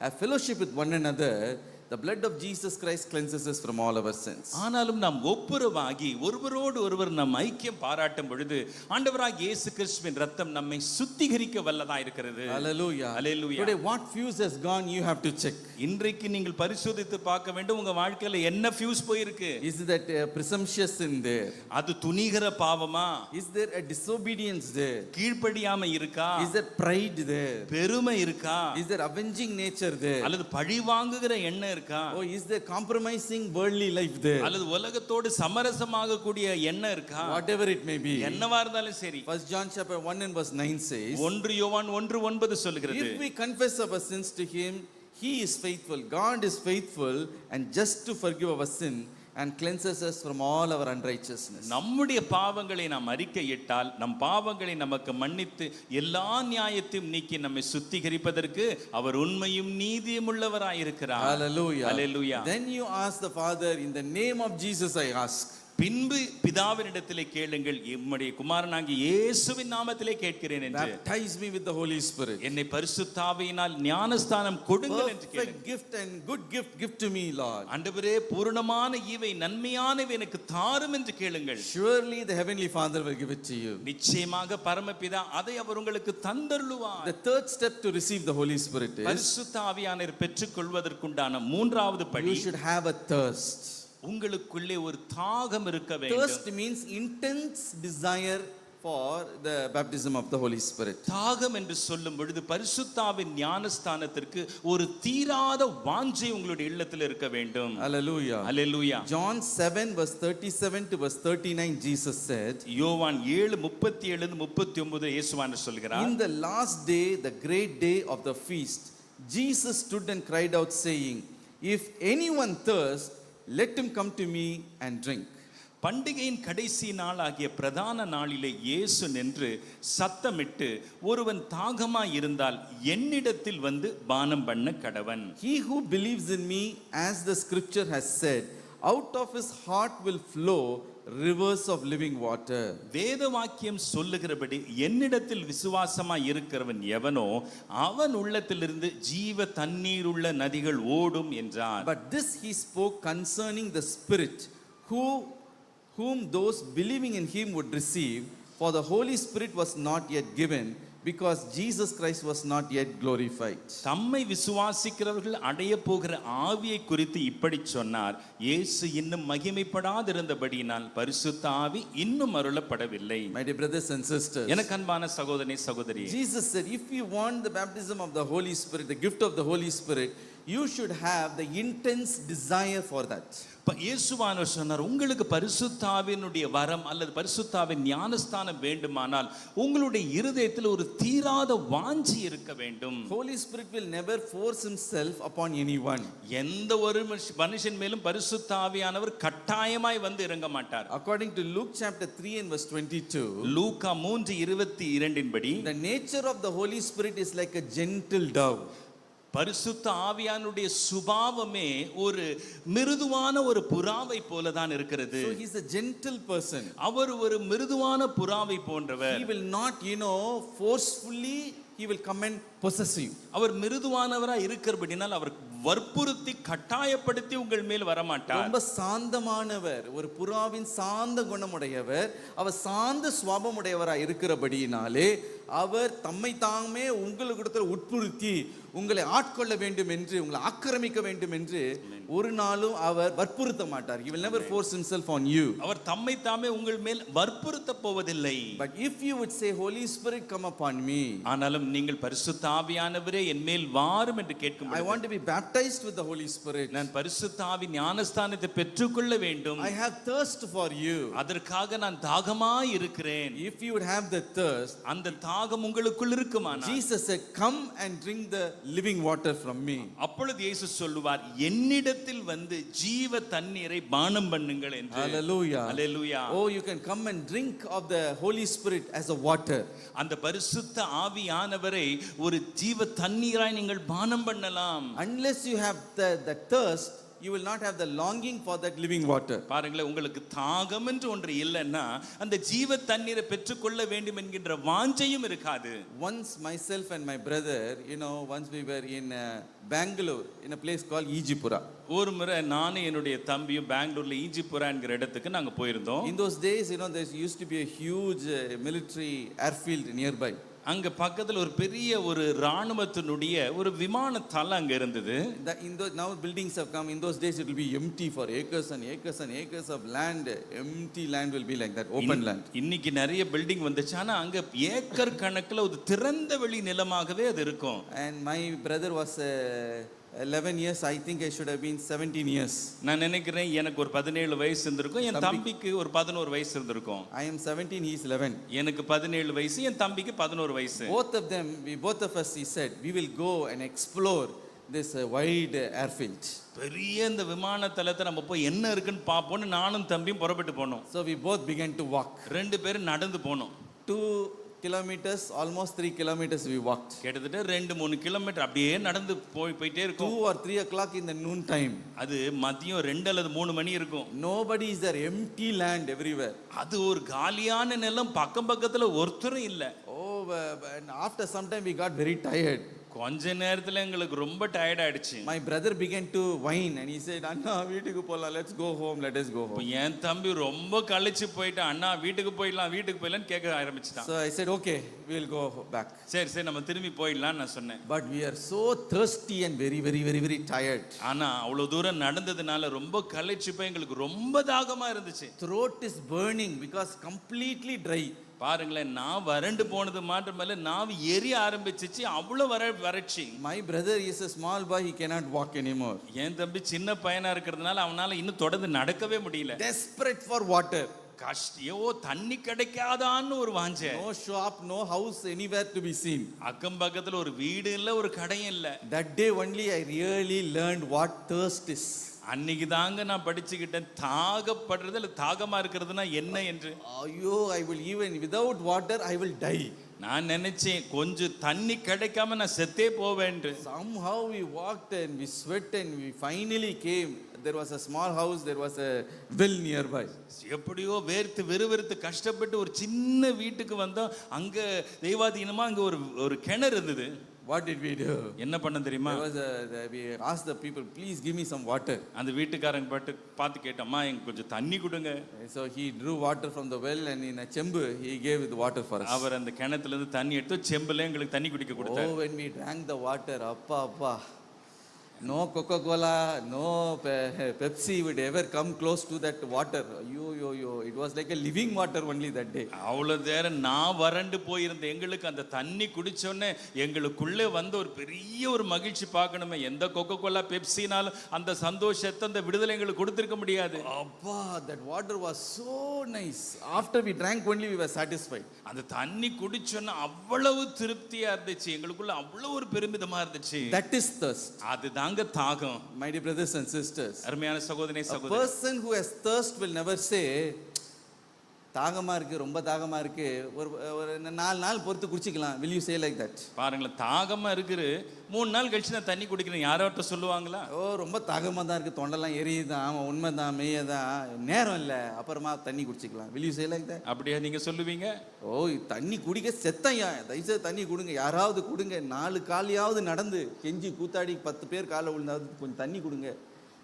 have fellowship with one another, the blood of Jesus Christ cleanses us from all our sins. ஆனாலும் நாம் ஒப்புரவாகி ஒருவரோடு ஒருவர் நம் ஐக்கியம் பாராட்டும் பொழுது ஆண்டவராகிய இயேசு கிறிஸ்துவின் இரத்தம் நம்மை சுத்திகரிக்க வல்லதா இருக்கிறது. Hallelujah. Hallelujah. Today what fuse has gone, you have to check. இன்றைக்கு நீங்கள் பரிசோதித்து பார்க்க வேண்டும், உங்க வாழ்க்கையில என்ன ஃபியூஸ் போயிருக்கு. Is that presumptuous in there? அது துணிகர பாவமா? Is there a disobedience there? கீழ்ப்படியாமை இருக்கா? Is there pride there? பெருமை இருக்கா? Is there avenging nature there? அல்லது பழி வாங்குகிற எண்ணம் இருக்கா? Oh, is there compromising worldly life there? அல்லது உலகத்தோடு சமரசமாக கூடிய எண்ணம் இருக்கா? Whatever it may be. என்னவா இருந்தாலும் சரி. 1 John chapter 1 and verse 9 says, 1 யோவான் 1:9 சொல்கிறது, if we confess our sins to him, he is faithful. God is faithful and just to forgive our sin and cleanses us from all our unrighteousness. நம்முடைய பாவங்களை நாம் அறிக்கையிட்டால் நம் பாவங்களை நமக்கு மன்னித்து எல்லா நியாயத்தையும் நீக்கி நம்மை சுத்திகரிப்பதற்கு அவர் உண்மையும் நீதியும் உள்ளவராய் இருக்கிறார். Hallelujah. Hallelujah. Then you ask the Father, in the name of Jesus I ask. பின்பு பிதாவினிடத்திலே கேளுங்கள், எம்முடைய குமாரனாகிய இயேசுவின் நாமத்திலே கேட்கிறேன் என்று. Baptize me with the Holy Spirit. என்னை பரிசுத்த ஆவியினால் ஞானஸ்தானம் கொடுங்கள் என்று கேளுங்கள். Perfect gift and good gift give to me, Lord. ஆண்டவரே பூரணமான ஈவை நன்மையானவை எனக்கு தாரும் என்று கேளுங்கள். Surely the heavenly Father will give it to you. நிச்சயமாக பரமபிதா அதை அவர் உங்களுக்கு தந்தருளுவார். The third step to receive the Holy Spirit is, பரிசுத்த ஆவியானவர் பெற்றுக்கொள்வதற்குண்டான மூன்றாவது படி, you should have a thirst. உங்களுக்குள்ளே ஒரு தாகம் இருக்க வேண்டும். Thirst means intense desire for the baptism of the Holy Spirit. தாகம் என்று சொல்லும் பொழுது பரிசுத்த ஆவியின் ஞானஸ்தானத்திற்கு ஒரு தீராத வாஞ்சை உங்களுடைய இல்லத்தில் இருக்க வேண்டும். Hallelujah. Hallelujah. John 7 verse 37 to verse 39 Jesus said, யோவான் 7:37-39 இயேசுவானவர் சொல்கிறார், in the last day, the great day of the feast, Jesus stood and cried out saying, if anyone thirst, let him come to me and drink. பண்டிகையின் கடைசி நாளாகிய பிரதான நாளிலே இயேசு நின்று சத்தமிட்டு, ஒருவன் தாகமாய் இருந்தால் என்னிடத்தில் வந்து பானம் பண்ண கடவன். He who believes in me, as the scripture has said, out of his heart will flow rivers of living water. வேத வாக்கியம் சொல்லுகிறபடி என்னிடத்தில் விசுவாசமாய் இருக்கிறவன் எவனோ அவன் உள்ளத்திலிருந்து ஜீவ தண்ணீர் உள்ள நதிகள் ஓடும் என்றார். But this he spoke concerning the Spirit, whom those believing in him would receive, for the Holy Spirit was not yet given, because Jesus Christ was not yet glorified. தம்மை விசுவாசிக்கிறவர்கள் அடைய போகிற ஆவியை குறித்து இப்படி சொன்னார், இயேசு இன்னும் மகிமைப்படாதிருந்தபடியினால் பரிசுத்த ஆவி இன்னும் அருளப்படவில்லை. My dear brothers and sisters, எனக்கு அன்பான சகோதரனே சகோதரி, Jesus said, if you want the baptism of the Holy Spirit, the gift of the Holy Spirit, you should have the intense desire for that. இயேசுவானவர் சொன்னார், உங்களுக்கு பரிசுத்தாவினுடைய வரம் அல்லது பரிசுத்தாவின் ஞானஸ்தானம் வேண்டுமானால் உங்களுடைய இருதயத்தில் ஒரு தீராத வாஞ்சி இருக்க வேண்டும். Holy Spirit will never force himself upon anyone. எந்த ஒரு மனுஷன் மேலும் பரிசுத்தாவியானவர் கட்டாயமாய் வந்து இறங்க மாட்டார். According to Luke chapter 3 and verse 22, லூக்கா 3:22 படி, the nature of the Holy Spirit is like a gentle dove. பரிசுத்த ஆவியானுடைய சுபாவமே ஒரு மிருதுவான ஒரு புறாவை போல தான் இருக்கிறது. So he is a gentle person. அவர் ஒரு மிருதுவான புறாவை போன்றவர். He will not, forcefully he will come and possess you. அவர் மிருதுவானவராய் இருக்கிறபடினால் அவர் வற்புறுத்தி கட்டாயப்படுத்தி உங்கள் மேல் வரமாட்டார். ரொம்ப சாந்தமானவர், ஒரு புறாவின் சாந்த குணமுடையவர். அவர் சாந்த சுபாவமுடையவராய் இருக்கிறபடியினாலே அவர் தம்மை தாமே உங்களுக்கு உட்புறுத்தி உங்களை ஆட்கொள்ள வேண்டும் என்று, உங்களை ஆக்கிரமிக்க வேண்டும் என்று ஒரு நாளும் அவர் வற்புறுத்த மாட்டார். He will never force himself on you. அவர் தம்மை தாமே உங்கள் மேல் வற்புறுத்த போவதில்லை. But if you would say, Holy Spirit come upon me, ஆனாலும் நீங்கள் பரிசுத்த ஆவியானவரே என் மேல் வாரும் என்று கேட்கும் I want to be baptized with the Holy Spirit. நான் பரிசுத்த ஆவி ஞானஸ்தானத்தை பெற்றுக்கொள்ள வேண்டும். I have thirst for you. அதற்காக நான் தாகமாய் இருக்கிறேன். If you would have the thirst, அந்த தாகம் உங்களுக்குள் இருக்குமானால், Jesus said, come and drink the living water from me. அப்பொழுது இயேசு சொல்லுவார், என்னிடத்தில் வந்து ஜீவ தண்ணீரை பானம் பண்ணுங்கள் என்று. Hallelujah. Hallelujah. Oh, you can come and drink of the Holy Spirit as a water. அந்த பரிசுத்த ஆவியானவரை ஒரு ஜீவ தண்ணீராய் நீங்கள் பானம் பண்ணலாம். Unless you have the thirst, you will not have the longing for that living water. பாருங்களேன், உங்களுக்கு தாகம் என்று ஒன்று இல்லைன்னா அந்த ஜீவ தண்ணீரை பெற்றுக்கொள்ள வேண்டும் என்கின்ற வாஞ்சையும் இருக்காது. Once myself and my brother, once we were in Bangalore in a place called Ejipura. ஒரு முறை நானும் என்னுடைய தம்பியும் பெங்களூர்ல ஈஜிபுரா என்கிற இடத்துக்கு நாங்க போயிருந்தோம். In those days, there used to be a huge military airfield nearby. அங்க பக்கத்துல ஒரு பெரிய ஒரு ராணுவத்தினுடைய ஒரு விமான தளம் அங்க இருந்தது. Now buildings have come. In those days it will be empty for acres and acres and acres of land. Empty land will be like that, open land. இன்னைக்கு நிறைய பில்டிங் வந்துச்சு, ஆனா அங்க ஏக்கர் கணக்குல ஒரு திறந்த வெளி நிலமாகவே அது இருக்கும். And my brother was 11 years. I think I should have been 17 years. நான் நினைக்கிறேன் எனக்கு ஒரு 17 வயசு இருந்திருக்கும், என் தம்பிக்கு ஒரு 11 வயசு இருந்திருக்கும். I am 17, he is 11. எனக்கு 17 வயசு, என் தம்பிக்கு 11 வயசு. Both of us, he said, we will go and explore this wide airfield. பெரிய இந்த விமான தளத்தை நம்ம போய் என்ன இருக்குன்னு பாப்போம்னு நானும் தம்பியும் புறப்பட்டு போனோம். So we both began to walk. ரெண்டு பேரும் நடந்து போனோம். 2 kilometers, almost 3 kilometers we walked. கிட்டத்தட்ட 2-3 கிலோமீட்டர் அப்படியே நடந்து போயிட்டே இருக்கும். 2 or 3 o'clock in the noon time. அது மதியம் 2 அல்லது 3 மணி இருக்கும். Nobody is there, empty land everywhere. அது ஒரு காலியான நிலம், பக்கம் பக்கத்துல ஒருத்தரும் இல்ல. Oh, and after some time we got very tired. கொஞ்ச நேரத்துல எங்களுக்கு ரொம்ப டயர்ட் ஆயிடுச்சு. My brother began to whine and he said, அண்ணா வீட்டுக்கு போலாம், let's go home, let us go home. என் தம்பி ரொம்ப கழிச்சு போயிட்டு, அண்ணா வீட்டுக்கு போயிடலாம்னு கேட்க ஆரம்பிச்சிட்டான். So I said, okay, we'll go back. சரி நம்ம திரும்பி போயிடலாம் நான் சொன்னேன். But we are so thirsty and very very very very tired. ஆனா அவ்வளவு தூரம் நடந்ததுனால ரொம்ப கழிச்சு போய் எங்களுக்கு ரொம்ப தாகமா இருந்துச்சு. Throat is burning because completely dry. பாருங்களேன், நான் வறண்டு போனது மாத்திரமல்ல, நாவு எரிய ஆரம்பிச்சிச்சு, அவ்வளவு வறட்சி. My brother is a small boy, he cannot walk anymore. என் தம்பி சின்ன பையனா இருக்கிறதுனால அவனால இன்னும் தொடர்ந்து நடக்கவே முடியல. Desperate for water. தண்ணி கிடைக்காதான்னு ஒரு வாஞ்சை. No shop, no house anywhere to be seen. அக்கம் பக்கத்துல ஒரு வீடு இல்ல, ஒரு கடையும் இல்ல. That day only I really learned what thirst is. அன்னைக்கு தாங்க நான் படிச்சுக்கிட்டேன், தாகப்படுறது இல்ல தாகமா இருக்கிறதுனா என்ன என்று. ஐயோ, I will even without water I will die. நான் நினைச்சேன் கொஞ்சம் தண்ணி கிடைக்காம நான் செத்தே போவேன். Somehow we walked and we sweat and we finally came. There was a small house, there was a well nearby. எப்படியோ வேர்த்து வெறுவெறுத்து கஷ்டப்பட்டு ஒரு சின்ன வீட்டுக்கு வந்தோம். அங்க தெய்வாதீனமா அங்க ஒரு கிணறு இருந்தது. What did we do? என்ன பண்ண தெரியுமா? We asked the people, please give me some water. அந்த வீட்டுக்காரங்க பார்த்து கேட்டோம்மா, எனக்கு கொஞ்சம் தண்ணி கொடுங்க. So he drew water from the well and in a chembu he gave the water for us. அவர் அந்த கிணத்துல இருந்து தண்ணி எடுத்து செம்புல எங்களுக்கு தண்ணி குடிக்க கொடுத்தார். Oh, when we drank the water, appa, no Coca-Cola, no Pepsi would ever come close to that water. ஐயோ it was like a living water only that day. அவ்வளவு நேரம் நான் வறண்டு போயிருந்த எங்களுக்கு அந்த தண்ணி குடிச்சோன்னே எங்களுக்குள்ளே வந்து ஒரு பெரிய ஒரு மகிழ்ச்சி பார்க்கணுமே. எந்த கொக்கோ கோலா பெப்சினாலும் அந்த சந்தோஷத்தை அந்த விடுதலை எங்களுக்கு கொடுத்திருக்க முடியாது. Abba, that water was so nice. After we drank only we were satisfied. அந்த தண்ணி குடிச்சோன்னா அவ்வளவு திருப்தியா இருந்துச்சு, எங்களுக்குள்ள அவ்வளவு ஒரு பெருமிதமா இருந்துச்சு. That is thirst. அதுதாங்க தாகம். My dear brothers and sisters, அருமையான சகோதரனே a சகோதரி, person who has thirst will never say தாகமா இருக்கு, ரொம்ப தாகமா இருக்கு, ஒரு 4 நாள் பொறுத்து குடிச்சிக்கலாம். Will you say like that? பாருங்களேன், தாகமா இருக்குது 3 நாள் கழிச்சு நான் தண்ணி குடிக்கிறேன் யாராட்ட சொல்லுவாங்களா? ரொம்ப தாகமா தான் இருக்கு, தொண்டெல்லாம் எரியுதான், ஆமா உண்மைதான், மெய்யதான், நேரம் இல்லை, அப்புறமா தண்ணி குடிச்சிக்கலாம். Will you say like that? அப்படியே நீங்க சொல்லுவீங்க? தண்ணி குடிக்க செத்தையா, தயவுசெய்து தண்ணி கொடுங்க, யாராவது கொடுங்க, 4 காலையாவது நடந்து கெஞ்சி கூத்தாடி 10 பேர் காலை விழுந்தாவது கொஞ்சம் தண்ணி கொடுங்க.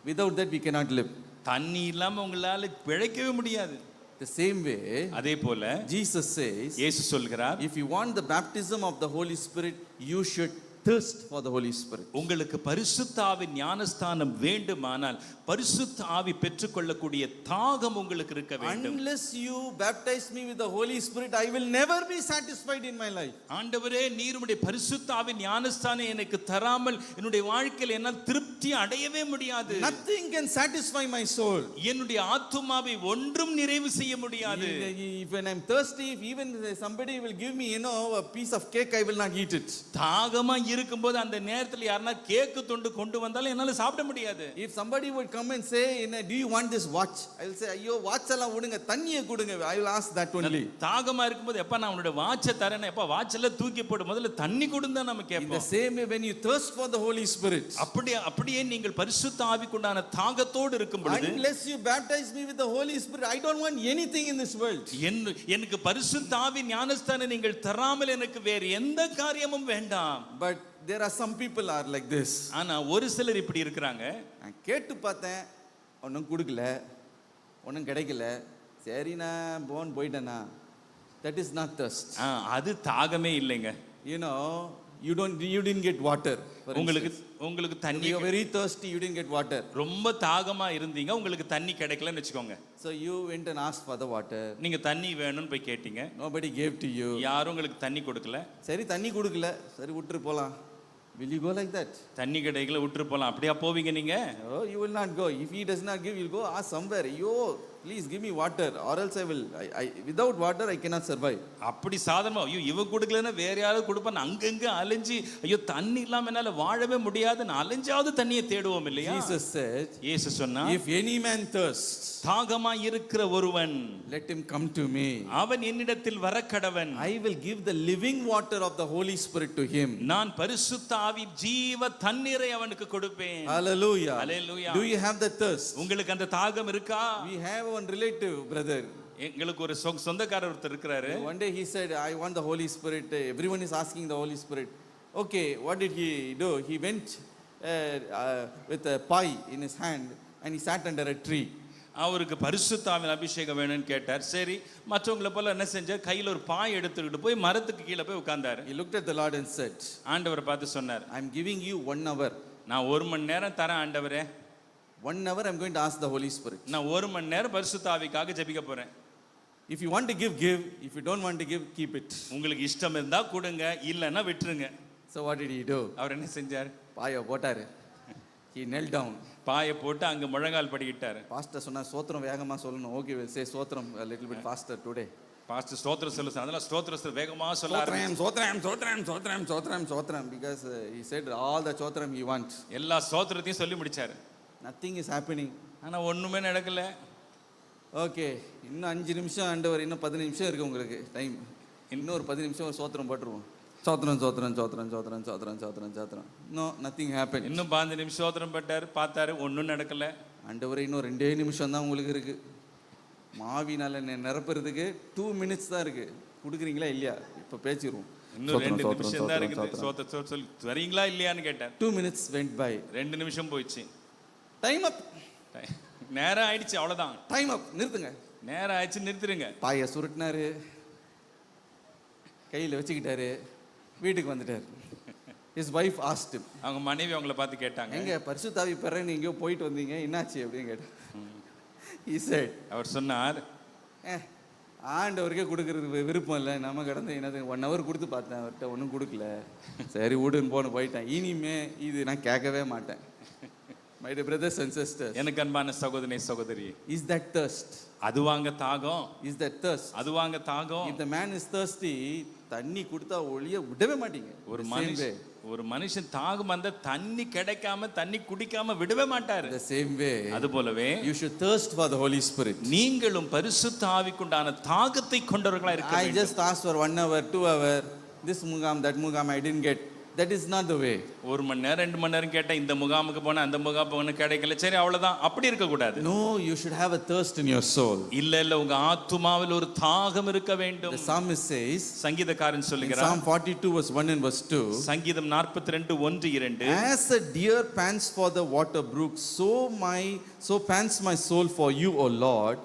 Without that we cannot live. தண்ணி இல்லாம உங்களால பிழைக்கவே முடியாது. The same way, அதே போல Jesus says, இயேசு சொல்கிறார், if you want the baptism of the Holy Spirit, you should thirst for the Holy Spirit. உங்களுக்கு பரிசுத்த ஆவியின் ஞானஸ்தானம் வேண்டுமானால் பரிசுத்த ஆவி பெற்றுக்கொள்ளக்கூடிய தாகம் உங்களுக்கு இருக்க வேண்டும். Unless you baptize me with the Holy Spirit, I will never be satisfied in my life. ஆண்டவரே, நீர் உம்முடைய பரிசுத்த ஆவியின் ஞானஸ்தானம் எனக்கு தராமல் என்னுடைய வாழ்க்கையில் என்னால் திருப்தி அடையவே முடியாது. Nothing can satisfy my soul. என்னுடைய ஆத்துமாவை ஒன்றும் நிறைவு செய்ய முடியாது. When I'm thirsty, if even somebody will give me, a piece of cake, I will not eat it. தாகமா இருக்கும்போது அந்த நேரத்தில் யாரனா கேக்கு துண்டு கொண்டு வந்தாலும் என்னால சாப்பிட முடியாது. If somebody would come and say, do you want this watch? I will say, ஐயோ வாட்ச் எல்லாம் விடுங்க, தண்ணியை கொடுங்க. I will ask that only. தாகமா இருக்கும்போது எப்ப நான் உன்னுடைய வாட்சை தரேன், எப்ப வாட்ச் எல்லாம் தூக்கி போடு, முதல்ல தண்ணி கொடுந்தா நம்ம கேட்போம். In the same way, when you thirst for the Holy Spirit, அப்படியே நீங்கள் பரிசுத்த ஆவிக்குண்டான தாகத்தோடு இருக்கும் பொழுது, unless you baptize me with the Holy Spirit, I don't want anything in this world. எனக்கு பரிசுத்த ஆவி ஞானஸ்தானம் நீங்கள் தராமல் எனக்கு வேறு எந்த காரியமும் வேண்டாம். But there are some people are like this. ஆனா ஒரு சிலர் இப்படி இருக்கிறாங்க. நான் கேட்டு பார்த்தேன், ஒன்றும் கொடுக்கல, ஒன்றும் கிடைக்கல, சரி நான் போயிட்டேனா. That is not thirst. அது தாகமே இல்லைங்க. You didn't get water. உங்களுக்கு தண்ணி, you are very thirsty, you didn't get water. ரொம்ப தாகமா இருந்தீங்க, உங்களுக்கு தண்ணி கிடைக்கலன்னு வெச்சுக்கோங்க. So you went and asked for the water. நீங்க தண்ணி வேணும்னு போய் கேட்டீங்க. Nobody gave to you. யாரும் உங்களுக்கு தண்ணி கொடுக்கல. சரி தண்ணி கொடுக்கல, சரி விட்டுட்டு போலாம். Will you go like that? தண்ணி கிடைக்கல விட்டுட்டு போலாம், அப்படியே போவீங்க நீங்க? You will not go. If he does not give, you'll go ask somewhere. Please give me water, or else without water I cannot survive. அப்படி சாதாரணமா இவ கொடுக்கலன்னா வேற யாராவது கொடுப்பான்னு அங்கங்க அலைஞ்சி, ஐயோ தண்ணி இல்லாம என்னால வாழவே முடியாதுன்னு அலைஞ்சாவது தண்ணியை தேடுவோம் இல்லையா? Jesus said, இயேசு சொன்னா, if any man thirsts, தாகமா இருக்கிற ஒருவன், let him come to me. அவன் என்னிடத்தில் வரக்கடவன். I will give the living water of the Holy Spirit to him. நான் பரிசுத்த ஆவி ஜீவ தண்ணீரை அவனுக்கு கொடுப்பேன். Hallelujah. Hallelujah. Do you have the thirst? உங்களுக்கு அந்த தாகம் இருக்கா? We have one relative brother. எங்களுக்கு ஒரு சொந்தக்காரர் ஒருத்தர் இருக்கிறாரு. One day he said, I want the Holy Spirit. Everyone is asking the Holy Spirit. Okay, what did he do? He went with a pie in his hand and he sat under a tree. அவருக்கு பரிசுத்த ஆவியின் அபிஷேகம் வேணும்னு கேட்டார். சரி, மற்றவங்கள போல என்ன செஞ்சார், கையில் ஒரு பாய் எடுத்துக்கிட்டு போய் மரத்துக்கு கீழே போய் உட்கார்ந்தாரு. He looked at the Lord and said, ஆண்டவரை பார்த்து சொன்னார், I am giving you 1 hour. நான் 1 மணி நேரம் தரேன் ஆண்டவரே. 1 hour I am going to ask the Holy Spirit. நான் 1 மணி நேரம் பரிசுத்த ஆவிக்காக ஜெபிக்க போறேன். If you want to give. If you don't want to give, keep it. உங்களுக்கு இஷ்டம் இருந்தா கொடுங்க, இல்லன்னா விட்டுருங்க. So what did he do? அவர் என்ன செஞ்சார்? பாயை போட்டாரு. He knelt down. பாயை போட்டு அங்க முழங்கால் படிக்கிட்டாரு. பாஸ்டர் சொன்னா ஸ்தோத்திரம் வேகமா சொல்லணும். Okay, we'll say ஸ்தோத்திரம் a little bit faster today. Pastor ஸ்தோத்திரம் சொல்ல, அதனால ஸ்தோத்திரம் வேகமா சொல்ல ஆரம்பிச்சார். Sotram because he said all the sotram he wants. எல்லா ஸ்தோத்திரத்தையும் சொல்லி முடிச்சாரு. Nothing is happening. ஆனா ஒண்ணுமே நடக்கல. ஓகே, இன்னும் 5 நிமிஷம் ஆண்டவர், இன்னும் 10 நிமிஷம் இருக்கு உங்களுக்கு டைம். இன்னும் ஒரு 10 நிமிஷம் ஒரு சோத்திரம் போட்டுருவோம். சோத்திரம். No, nothing happened. இன்னும் 15 நிமிஷம் சோத்திரம் பட்டாரு, பார்த்தாரு, ஒன்றும் நடக்கல. ஆண்டவரே, இன்னும் 2 நிமிஷம் தான் உங்களுக்கு இருக்கு. மாவினால நிரப்புறதுக்கு 2 minutes தான் இருக்கு. கொடுக்குறீங்களா இல்லையா? இப்போ பேசிடுவோம். இன்னும் 2 நிமிஷம் தான் இருக்குது. சோத்திரம் சொல்லி வரீங்களா இல்லையான்னு கேட்டேன். 2 minutes went by. 2 நிமிஷம் போயிடுச்சு. டைம் அப். நேரம் ஆயிடுச்சு, அவ்வளோதான். டைம் அப். நிறுத்துங்க. நேரம் ஆயிடுச்சு, நிறுத்துருங்க. பாயை சுருட்டினாரு, கையில் வச்சுக்கிட்டாரு, வீட்டுக்கு வந்துட்டார். His wife asked him. அவங்க மனைவி அவங்கள பார்த்து கேட்டாங்க, எங்க பரிசுத்த ஆவி பெறேன்னு எங்கேயோ போயிட்டு வந்தீங்க, என்னாச்சு அப்படின்னு கேட்டேன். He said, அவர் சொன்னார், ஆண்டவருக்கே கொடுக்கறதுக்கு விருப்பம் இல்லை, நம்ம கடந்து என்னது 1 hour கொடுத்து பார்த்தேன், அவர்கிட்ட ஒன்றும் கொடுக்கல, சரி விடுன்னு போயிட்டேன், இனிமே இது நான் கேட்கவே மாட்டேன். My dear brothers and sisters, எனக்கு அன்பான சகோதரனே சகோதரி, is that thirst? அதுவாங்க தாகம், Is that thirst? அதுவாங்க தாகம். If the man is thirsty, தண்ணி கொடுத்தா ஒளிய விடவே மாட்டீங்க. ஒரு மனுஷன் தாகம் வந்த தண்ணி கிடைக்காம தண்ணி குடிக்காம விடவே மாட்டாரு. The same way, அது போலவே you should thirst for the Holy Spirit. நீங்களும் பரிசுத்த ஆவிக்குண்டான தாகத்தை கொண்டவர்களா இருக்க I வேண்டும். just asked for 1 hour, 2 hour, this mugam, that mugam, I didn't get. That is not the way. 1 மணி நேரம் 2 மணி நேரம் கேட்டா இந்த முகாமுக்கு போனா அந்த முகாம் போன கிடைக்கல, சரி அவ்வளவுதான், அப்படி இருக்க கூடாது. No, you should have a thirst in your soul. இல்ல உங்க ஆத்துமாவில் ஒரு தாகம் இருக்க வேண்டும். The psalmist says, சங்கீதக்காரன் in சொல்லுகிறார், Psalm 42 verse 1 and verse 2, சங்கீதம் 42:1-2, as a deer pants for the water brook, so pants my soul for you, O Lord.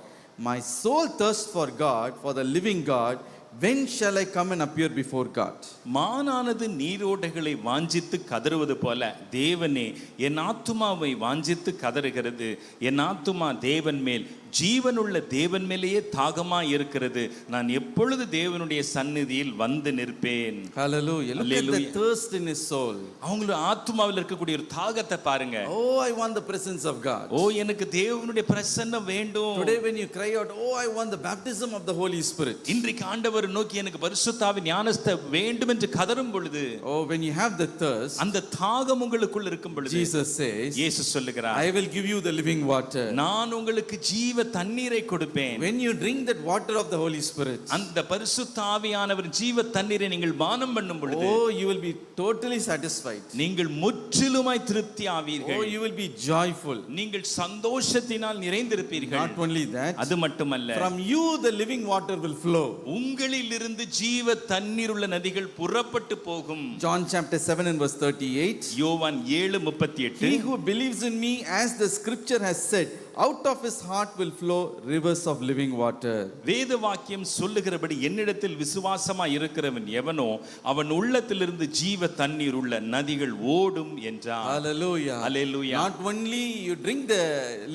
My soul thirsts for God, for the living God. When shall I come and appear before God? மானானது நீரோடைகளை வாஞ்சித்து கதறுவது போல தேவனே என் ஆத்துமாவை வாஞ்சித்து கதறுகிறது. என் ஆத்துமா தேவன் மேல், ஜீவனுள்ள தேவன் மேலேயே தாகமாய் இருக்கிறது. நான் எப்பொழுது தேவனுடைய சந்நிதியில் வந்து நிற்பேன். Hallelujah. Look at the thirst in his soul. அவங்களுடைய ஆத்துமாவில் இருக்கக்கூடிய ஒரு தாகத்தை பாருங்க. Oh, I want the presence of God. ஓ, எனக்கு தேவனுடைய பிரசன்னம் வேண்டும். Today when you cry out, oh, I want the baptism of the Holy Spirit. இன்றைக்கு ஆண்டவர் நோக்கி எனக்கு பரிசுத்த ஆவியின் ஞானஸ்நானம் வேண்டும் என்று கதறும் பொழுது, Oh, when you have the thirst, அந்த தாகம் உங்களுக்குள் இருக்கும் பொழுது, Jesus says, இயேசு சொல்லுகிறார், I will give you the living water. நான் உங்களுக்கு ஜீவ தண்ணீரை கொடுப்பேன். When you drink that water of the Holy Spirit, அந்த பரிசுத்த ஆவியானவர் ஜீவ தண்ணீரை நீங்கள் பானம் பண்ணும் பொழுது, oh, you will be totally satisfied. நீங்கள் முற்றிலுமாய் திருப்தி ஆவீர்கள். Oh, you will be joyful. நீங்கள் சந்தோஷத்தினால் நிறைந்திருப்பீர்கள். Not only that, அது மட்டுமல்ல, from you the living water will flow. உங்களிலிருந்து ஜீவ தண்ணீர் உள்ள நதிகள் புறப்பட்டு போகும். John chapter 7 and verse 38. யோவான் 7:38, He who believes in me, as the scripture has said, out of his heart will flow rivers of living water. வேத வாக்கியம் சொல்லுகிறபடி என்னிடத்தில் விசுவாசமாய் இருக்கிறவன் எவனோ அவன் உள்ளத்திலிருந்து ஜீவ தண்ணீர் உள்ள நதிகள் ஓடும் என்றார். Hallelujah. Hallelujah. Not only you drink the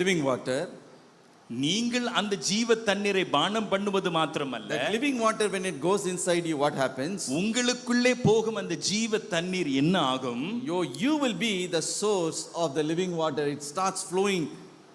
living water, நீங்கள் அந்த ஜீவ தண்ணீரை பானம் பண்ணுவது மாத்திரமல்ல, that living water when it goes inside you, what happens? உங்களுக்குள்ளே போகும் அந்த ஜீவ தண்ணீர் என்ன ஆகும்? You will be the source of the living water. It starts flowing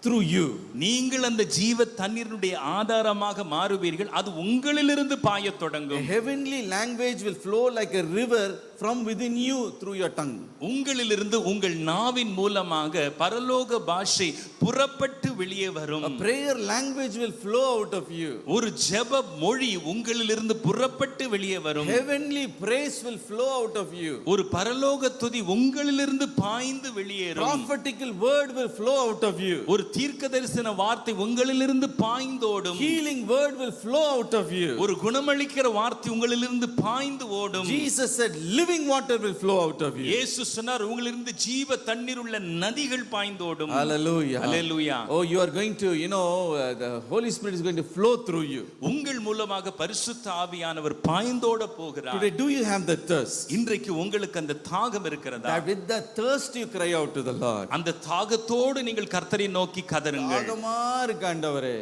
through you. நீங்கள் அந்த ஜீவ தண்ணீருடைய ஆதாரமாக மாறுவீர்கள். அது உங்களிலிருந்து பாயத் A தொடங்கும். heavenly language will flow like a river from within you through your tongue. உங்களிலிருந்து உங்கள் நாவின் மூலமாக பரலோக பாஷை புறப்பட்டு வெளியே வரும். A prayer language will flow out of you. ஒரு ஜெப மொழி உங்களிலிருந்து புறப்பட்டு வெளியே வரும். Heavenly praise will flow out of you. ஒரு பரலோக துதி உங்களிலிருந்து பாய்ந்து வெளியேறும். Prophetical word will flow out of you. ஒரு தீர்க்கதரிசன வார்த்தை உங்களிலிருந்து பாய்ந்தோடும். Healing word will flow out of you. ஒரு குணமளிக்கிற வார்த்தை உங்களிலிருந்து பாய்ந்து ஓடும். Jesus said living water will flow out of you. இயேசு சொன்னார், உங்களிலிருந்து ஜீவ தண்ணீர் உள்ள நதிகள் பாய்ந்தோடும். Hallelujah. Hallelujah. Oh, you are going to, the Holy Spirit is going to flow through you. உங்கள் மூலமாக பரிசுத்த ஆவியானவர் பாய்ந்தோட போகிறார். Today do you have the thirst? இன்றைக்கு உங்களுக்கு அந்த தாகம் இருக்கிறதா? That with the thirst you cry out to the Lord. அந்த தாகத்தோடு நீங்கள் கர்த்தரை நோக்கி கதறுங்கள். தாகமா இருக்கு ஆண்டவரே.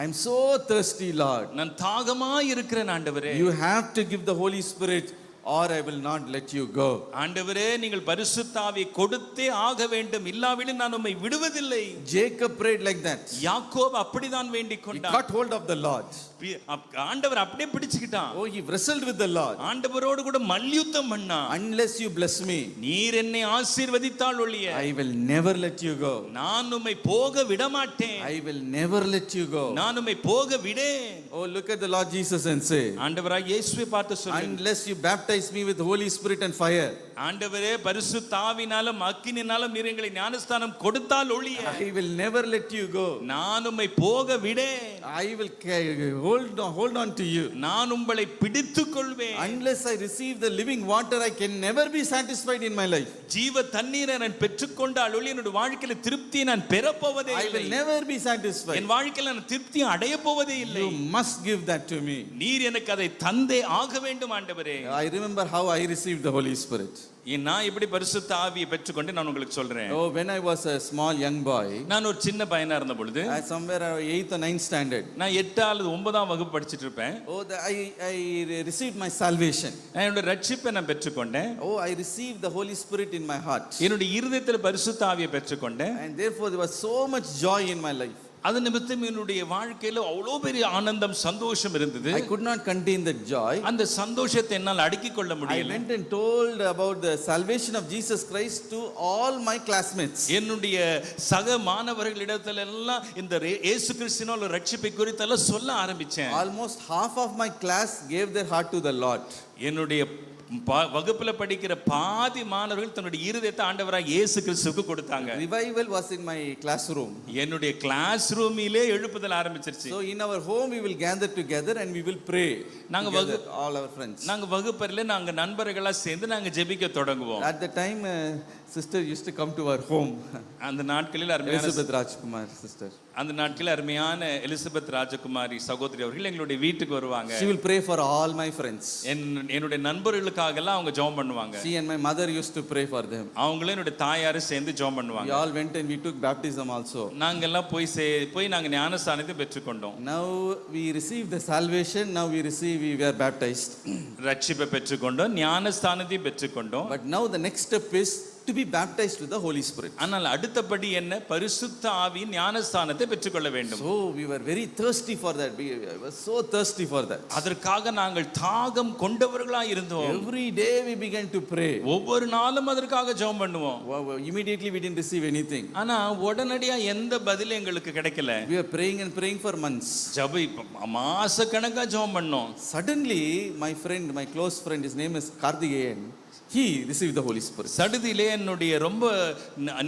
I am so thirsty, Lord. நான் தாகமா இருக்கிறேன் ஆண்டவரே. You have to give the Holy Spirit or I will not let you go. ஆண்டவரே, நீங்கள் பரிசுத்த ஆவியை கொடுத்தே ஆக வேண்டும், இல்லாவிடில் நான் உம்மை விடுவதில்லை. Jacob prayed like that. யாக்கோபு அப்படிதான் வேண்டிக் He கொண்டான். caught hold of the Lord. ஆண்டவர் அப்படியே பிடிச்சுக்கிட்டான். Oh, he wrestled with the Lord. ஆண்டவரோடு கூட மல்யுத்தம் பண்ணான். Unless you bless me, நீர் என்னை ஆசீர்வதித்தால் ஒழிய I will never let you go. நான் உம்மை போக விட மாட்டேன். I will never let you go. நான் உம்மை போக விடேன். Oh, look at the Lord Jesus and say, ஆண்டவராகிய இயேசுவை பார்த்து சொல்லுங்க, unless you baptize me with Holy Spirit and fire, ஆண்டவரே பரிசுத்த ஆவியினாலும் அக்கினியினாலும் நீர் எங்களை ஞானஸ்நானம் கொடுத்தால் ஒழிய I will never let you go. நான் உம்மை போக விடேன். I will hold on to you. நான் உங்களை பிடித்துக் கொள்வேன். Unless I receive the living water, I can never be satisfied in my life. ஜீவ தண்ணீரை நான் பெற்றுக்கொண்டால் ஒழிய என்னுடைய வாழ்க்கையில திருப்தியை நான் பெறப்போவதே I இல்லை. will never be satisfied. என் வாழ்க்கையில நான் திருப்தியை அடைய போவதே இல்லை. You must give that to me. நீர் எனக்கு அதை தந்தே ஆக வேண்டும் ஆண்டவரே. I remember how I received the Holy Spirit. நான் எப்படி பரிசுத்த ஆவியை பெற்றுக்கொண்டு நான் உங்களுக்கு சொல்றேன். Oh, when I was a small young boy, நான் ஒரு சின்ன பையனா இருந்த பொழுது somewhere 8th or 9th standard. நான் 8 அல்லது 9ஆம் வகுப்பு படிச்சிட்டு இருப்பேன். Oh, I received my salvation. என்னோட ரட்சிப்பை நான் பெற்றுக்கொண்டேன். Oh, I received the Holy Spirit in my heart. என்னோட இருதயத்தில் பரிசுத்த ஆவியை பெற்றுக்கொண்டேன். And therefore there was so much joy in my life. அது நிமித்தம் என்னுடைய வாழ்க்கையில அவ்வளோ பெரிய ஆனந்தம் சந்தோஷம் இருந்தது. I could not contain that joy. அந்த சந்தோஷத்தை என்னால் அடக்கிக் கொள்ள I முடியல. went and told about the salvation of Jesus Christ to all my classmates. என்னுடைய சக மாணவர்களிடத்துல எல்லாம் இந்த இயேசு கிறிஸ்துவினால் ரட்சிப்பை குறித்தெல்லாம் சொல்ல ஆரம்பிச்சேன். Almost half of my class gave their heart to the Lord. என்னுடைய வகுப்புல படிக்கிற பாதி மாணவர்கள் தன்னுடைய இருதயத்தை ஆண்டவராக இயேசு கிறிஸ்துவுக்கு கொடுத்தாங்க. Revival was in my classroom. என்னுடைய கிளாஸ் ரூமிலே எழுப்புதல் ஆரம்பிச்சிருச்சு. So in our home we will gather together and we will pray. நாங்க all our friends. நாங்க வகுப்பறையில நாங்க நண்பர்களா சேர்ந்து நாங்க ஜெபிக்க தொடங்குவோம். At the time sister used to come to our home. அந்த நாட்களில் அருமையான Elizabeth Rajkumar sister. அந்த நாட்களில் அருமையான எலிசபெத் ராஜகுமாரி சகோதரி அவர்கள் எங்களுடைய வீட்டுக்கு வருவாங்க. She will pray for all my friends. என்னுடைய நண்பர்களுக்காக எல்லாம் அவங்க ஜெபம் பண்ணுவாங்க. She and my mother used to pray for them. அவங்களே என்னுடைய தாயாரு சேர்ந்து ஜெபம் பண்ணுவாங்க. We all went and we took baptism also. நாங்க எல்லாம் போய் நாங்க ஞானஸ்நானத்தை பெற்றுக்கொண்டோம். Now we received the salvation, now we were baptized. ரட்சிப்பை பெற்றுக்கொண்டோம், ஞானஸ்நானத்தை பெற்றுக்கொண்டோம். But now the next step is to be baptized with the Holy Spirit. ஆனால் அடுத்தபடி என்ன? பரிசுத்த ஆவியின் ஞானஸ்நானத்தை பெற்றுக்கொள்ள வேண்டும். So we were very thirsty for that. We were so thirsty for that. அதற்காக நாங்கள் தாகம் கொண்டவர்களாய் இருந்தோம். Every day we began to pray. ஒவ்வொரு நாளும் அதற்காக ஜெபம் பண்ணுவோம். Immediately we didn't receive anything. ஆனா உடனடியா எந்த பதிலும் எங்களுக்கு கிடைக்கல. We were praying and praying for months. மாச கணக்கா ஜெபம் பண்ணோம். Suddenly my friend, my close friend, his name is Karthikeyan, he received the Holy Spirit. சடுதியிலே என்னுடைய ரொம்ப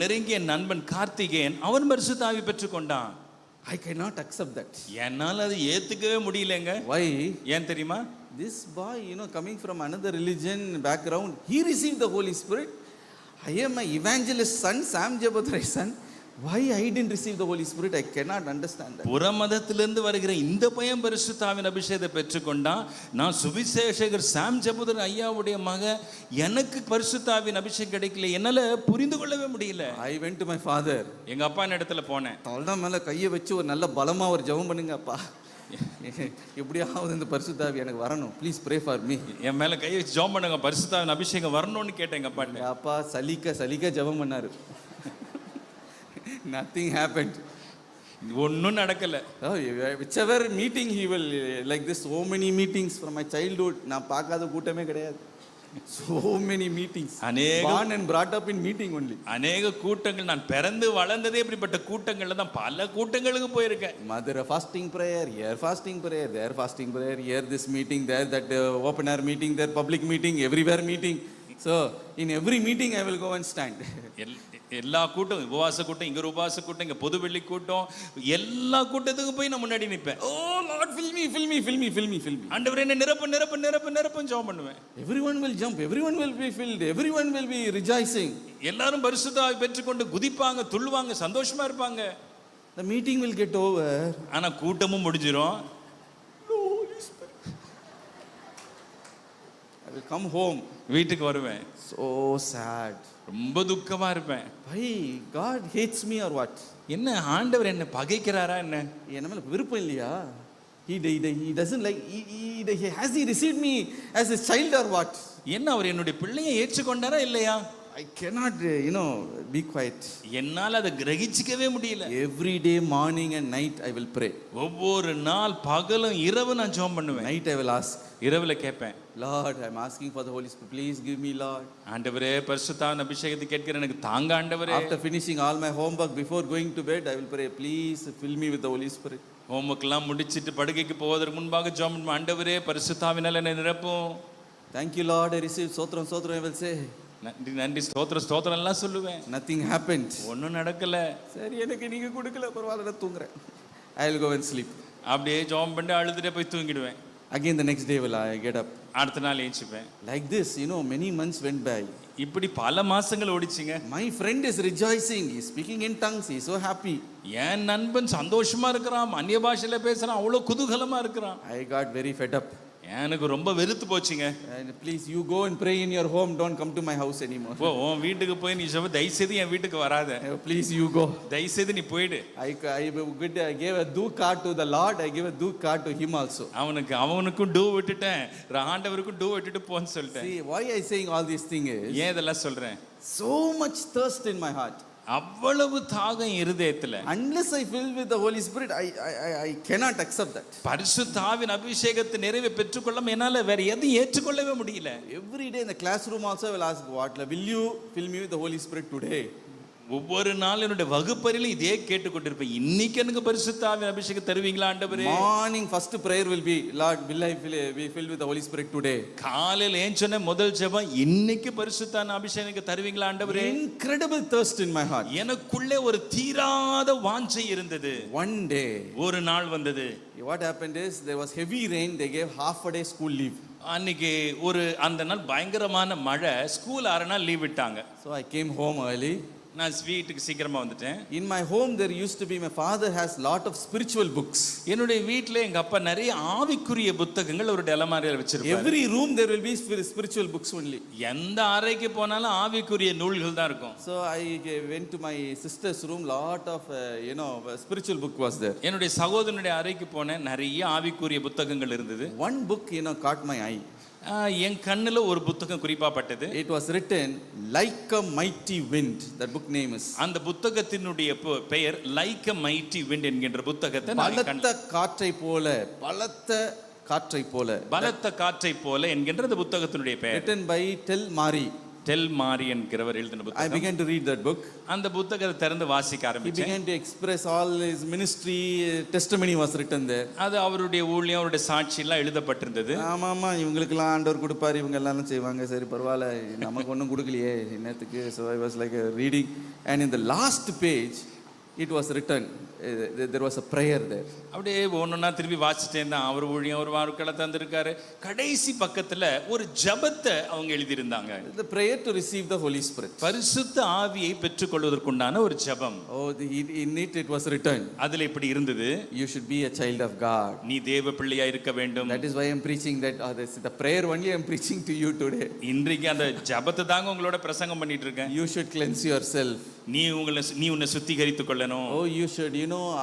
நெருங்கிய நண்பன் கார்த்திகேயன் அவன் பரிசுத்த ஆவி பெற்றுக்கொண்டான். I cannot accept that. என்னால அதை ஏத்துக்கவே முடியலங்க. Why? ஏன் தெரியுமா? This boy, coming from another religion background, he received the Holy Spirit. I am my evangelist son, Sam Jabodhai's son. Why I didn't receive the Holy Spirit? I cannot understand that. புறமதத்திலிருந்து வருகிற இந்த பையன் பரிசுத்த ஆவியின் அபிஷேகத்தை பெற்றுக்கொண்டான். நான் சுவிசேஷகர் சாம் ஜபுதர் ஐயாவுடைய மக, எனக்கு பரிசுத்த ஆவியின் அபிஷேகம் கிடைக்கல. என்னால புரிந்து கொள்ளவே முடியல. I went to my father. எங்க அப்பா இடத்துல போனேன். தலதா மேல கையை வச்சு ஒரு நல்ல பலமா ஒரு ஜெபம் பண்ணுங்க அப்பா. எப்படியாவது இந்த பரிசுத்த ஆவி எனக்கு வரணும். Please pray for me. என் மேல கை வச்சு ஜெபம் பண்ணுங்க, பரிசுத்த ஆவியின் அபிஷேகம் வரணும்னு கேட்டேன் எங்க அப்பாட்ட. அப்பா சலிக்க ஜெபம் பண்ணாரு. Nothing happened. ஒன்னும் நடக்கல. Whichever meeting he will, like this, so many meetings from my childhood, நான் பார்க்காத கூட்டமே கிடையாது. So many meetings. Born and brought up in meeting only. அநேக கூட்டங்கள், நான் பிறந்து வளர்ந்ததே இப்படிப்பட்ட கூட்டங்கள்ல தான். பல கூட்டங்களுக்கு போயிருக்கேன். Mother fasting prayer, here fasting prayer, there fasting prayer, here this meeting, there that open air meeting, there public meeting, everywhere meeting. So in every meeting I will go and stand. எல்லா கூட்டம், உபவாச கூட்டம், இங்க உபவாச கூட்டம், இங்க பொது வெள்ளி கூட்டம், எல்லா கூட்டத்துக்கு போய் நான் முன்னாடி நிற்பேன். Oh Lord, fill me. ஆண்டவரே என்னை நிரப்பு ஜெபம் பண்ணுவேன். Everyone will jump, everyone will be filled, everyone will be rejoicing. எல்லாரும் பரிசுத்த ஆவியை பெற்றுக்கொண்டு குதிப்பாங்க, துள்ளுவாங்க, சந்தோஷமா இருப்பாங்க. The meeting will get over. ஆனா கூட்டமும் முடிஞ்சிரும். I will come home. வீட்டுக்கு வருவேன். So sad. ரொம்ப துக்கமா இருப்பேன். Why God hates me or what? என்ன ஆண்டவர் என்ன பகைக்கிறாரா என்ன? என்ன மேல விருப்பம் இல்லையா? He doesn't like, has he received me as his child or what? என்ன அவர் என்னுடைய பிள்ளையை ஏற்றுக்கொண்டாரா இல்லையா? I cannot be quiet. என்னால் அதை கிரகிச்சிக்கவே முடியல. Every day morning and night I will pray. ஒவ்வொரு நாள் பகலும் இரவு நான் ஜெபம் பண்ணுவேன். Night I will ask, இரவுல கேட்பேன், Lord, I am asking for the Holy Spirit, please give me, Lord. ஆண்டவரே பரிசுத்த ஆவியின் அபிஷேகத்தை கேட்கிறேன், எனக்கு தாங்க ஆண்டவரே. After finishing all my homework, before going to bed, I will pray, please fill me with the Holy Spirit. Homework எல்லாம் முடிச்சிட்டு படுக்கைக்கு போவதற்கு முன்பாக ஜெபம் பண்ணுவேன், ஆண்டவரே பரிசுத்த ஆவியினால என்னை நிரப்பும். Thank you Lord, I received sotram I will say. நன்றி ஸ்தோத்திரம் எல்லாம் சொல்லுவேன். Nothing happened. ஒன்றும் நடக்கல. சரி, எனக்கு நீங்க கொடுக்கல, பரவாயில்ல, நான் தூங்குறேன். I will go and sleep. அப்படியே ஜெபம் பண்ணி அழுதுட்டே போய் தூங்கிடுவேன். Again the next day will I get up. அடுத்த நாள் ஏஞ்சிப்பேன். Like this, many months went by. இப்படி பல மாசங்கள் ஓடிச்சுங்க. My friend is rejoicing, he is speaking in tongues, he is so happy. என் நண்பன் சந்தோஷமா இருக்கிறான், அந்நிய பாஷையில பேசுறான், அவ்வளவு குதூகலமா இருக்கிறான். I got very fed up. எனக்கு ரொம்ப வெறுத்து போச்சுங்க. And please, you go and pray in your home. Don't come to my house anymore. போ உன் வீட்டுக்கு போய் நீ சொல்ல, தயவுசெய்து என் வீட்டுக்கு வராத, Please, you go. தயவுசெய்து நீ போயிடு. I gave a due card to the Lord. I gave a due card to him also. அவனுக்கும் டூ விட்டுட்டேன், ஆண்டவருக்கும் டூ விட்டுட்டு போன்னு சொல்லிட்டேன். See, why I saying all these things is, ஏன் இதெல்லாம் சொல்றேன்? so much thirst in my heart. அவ்வளவு தாகம் இருதயத்துல. Unless I fill with the Holy Spirit, I cannot accept that. பரிசுத்த ஆவியின் அபிஷேகத்தை நிறைவே பெற்றுக்கொள்ளாம என்னால வேற எதையும் ஏற்றுக்கொள்ளவே முடியல. Every day in the classroom also I will ask, will you fill me with the Holy Spirit today? ஒவ்வொரு நாள் என்னுடைய வகுப்பறையில இதே கேட்டுக்கொண்டிருப்பேன், இன்னைக்கு எனக்கு பரிசுத்த ஆவியின் அபிஷேகம் தருவீங்களா ஆண்டவரே? Morning first prayer will be, Lord, will I be filled with the Holy Spirit today? காலையில ஏஞ்சோனே முதல் ஜெபம், இன்னைக்கு பரிசுத்த அபிஷேகம் தருவீங்களா ஆண்டவரே? Incredible thirst in my heart. எனக்குள்ளே ஒரு தீராத வாஞ்சை இருந்தது. One day, ஒரு நாள் வந்தது. what happened is, there was heavy rain. They gave half a day school leave. அன்னைக்கு அந்த நாள் பயங்கரமான மழை, ஸ்கூல் 6 நாள் லீவ் விட்டாங்க. So I came home early. நான் வீட்டுக்கு சீக்கிரமா வந்துட்டேன். In my home there used to be, my father has lot of spiritual books. என்னுடைய வீட்ல எங்க அப்பா நிறைய ஆவிக்குரிய புத்தகங்கள் ஒரு அலமாரியில வச்சிருப்பாரு. Every room there will be spiritual books only. எந்த அறைக்கு போனாலும் ஆவிக்குரிய நூல்கள் தான் இருக்கும். So I went to my sister's room, lot of spiritual book was there. என்னுடைய சகோதரனுடைய அறைக்கு போனேன், நிறைய ஆவிக்குரிய புத்தகங்கள் இருந்தது. One book caught my eye. என் கண்ணுல ஒரு புத்தகம் குறிப்பா பட்டது. It was written like a mighty wind. That book name is. அந்த புத்தகத்தினுடைய பெயர் லைக் a mighty wind என்கின்ற புத்தகத்தை நான் பலத்த காற்றை போல, பலத்த காற்றை போல என்கின்ற அந்த புத்தகத்தினுடைய பெயர். Written by Tel Mari. Tel Mari என்கிறவர் எழுதின I புத்தகம். began to read that book. அந்த புத்தகத்தை திறந்து வாசிக்க He ஆரம்பிச்சேன். began to express all his ministry, testimony was written there. அது அவருடைய ஊழியம், அவருடைய சாட்சி எல்லாம் எழுதப்பட்டிருந்தது. ஆமாமா, இவங்களுக்கெல்லாம் ஆண்டவர் கொடுப்பாரு, இவங்க எல்லாம் செய்வாங்க, சரி பரவாயில்ல, நமக்கு ஒன்றும் கொடுக்கலையே என்னத்துக்கு. So I was like reading, and in the last page it was written, there was a prayer there. அப்படியே ஒன்னொன்னா திருப்பி வாசிட்டேன் தான். அவர் ஊழியம், அவர் வார்த்தைகளை தந்திருக்காரு. கடைசி பக்கத்துல ஒரு ஜெபத்தை அவங்க எழுதியிருந்தாங்க. The prayer to receive the Holy Spirit. பரிசுத்த ஆவியை பெற்றுக்கொள்வதற்குண்டான ஒரு ஜெபம். In it was written, அதுல இப்படி இருந்தது, you should be a child of God. நீ தேவ பிள்ளையா இருக்க வேண்டும். That is why I am preaching that. This is the prayer only I am preaching to you today. இன்றைக்கு அந்த ஜெபத்தை தாங்க உங்களோட பிரசங்கம் பண்ணிட்டு இருக்கேன். You should cleanse yourself. நீ உன்னை சுத்திகரித்துக் கொள்ளணும். Oh, you should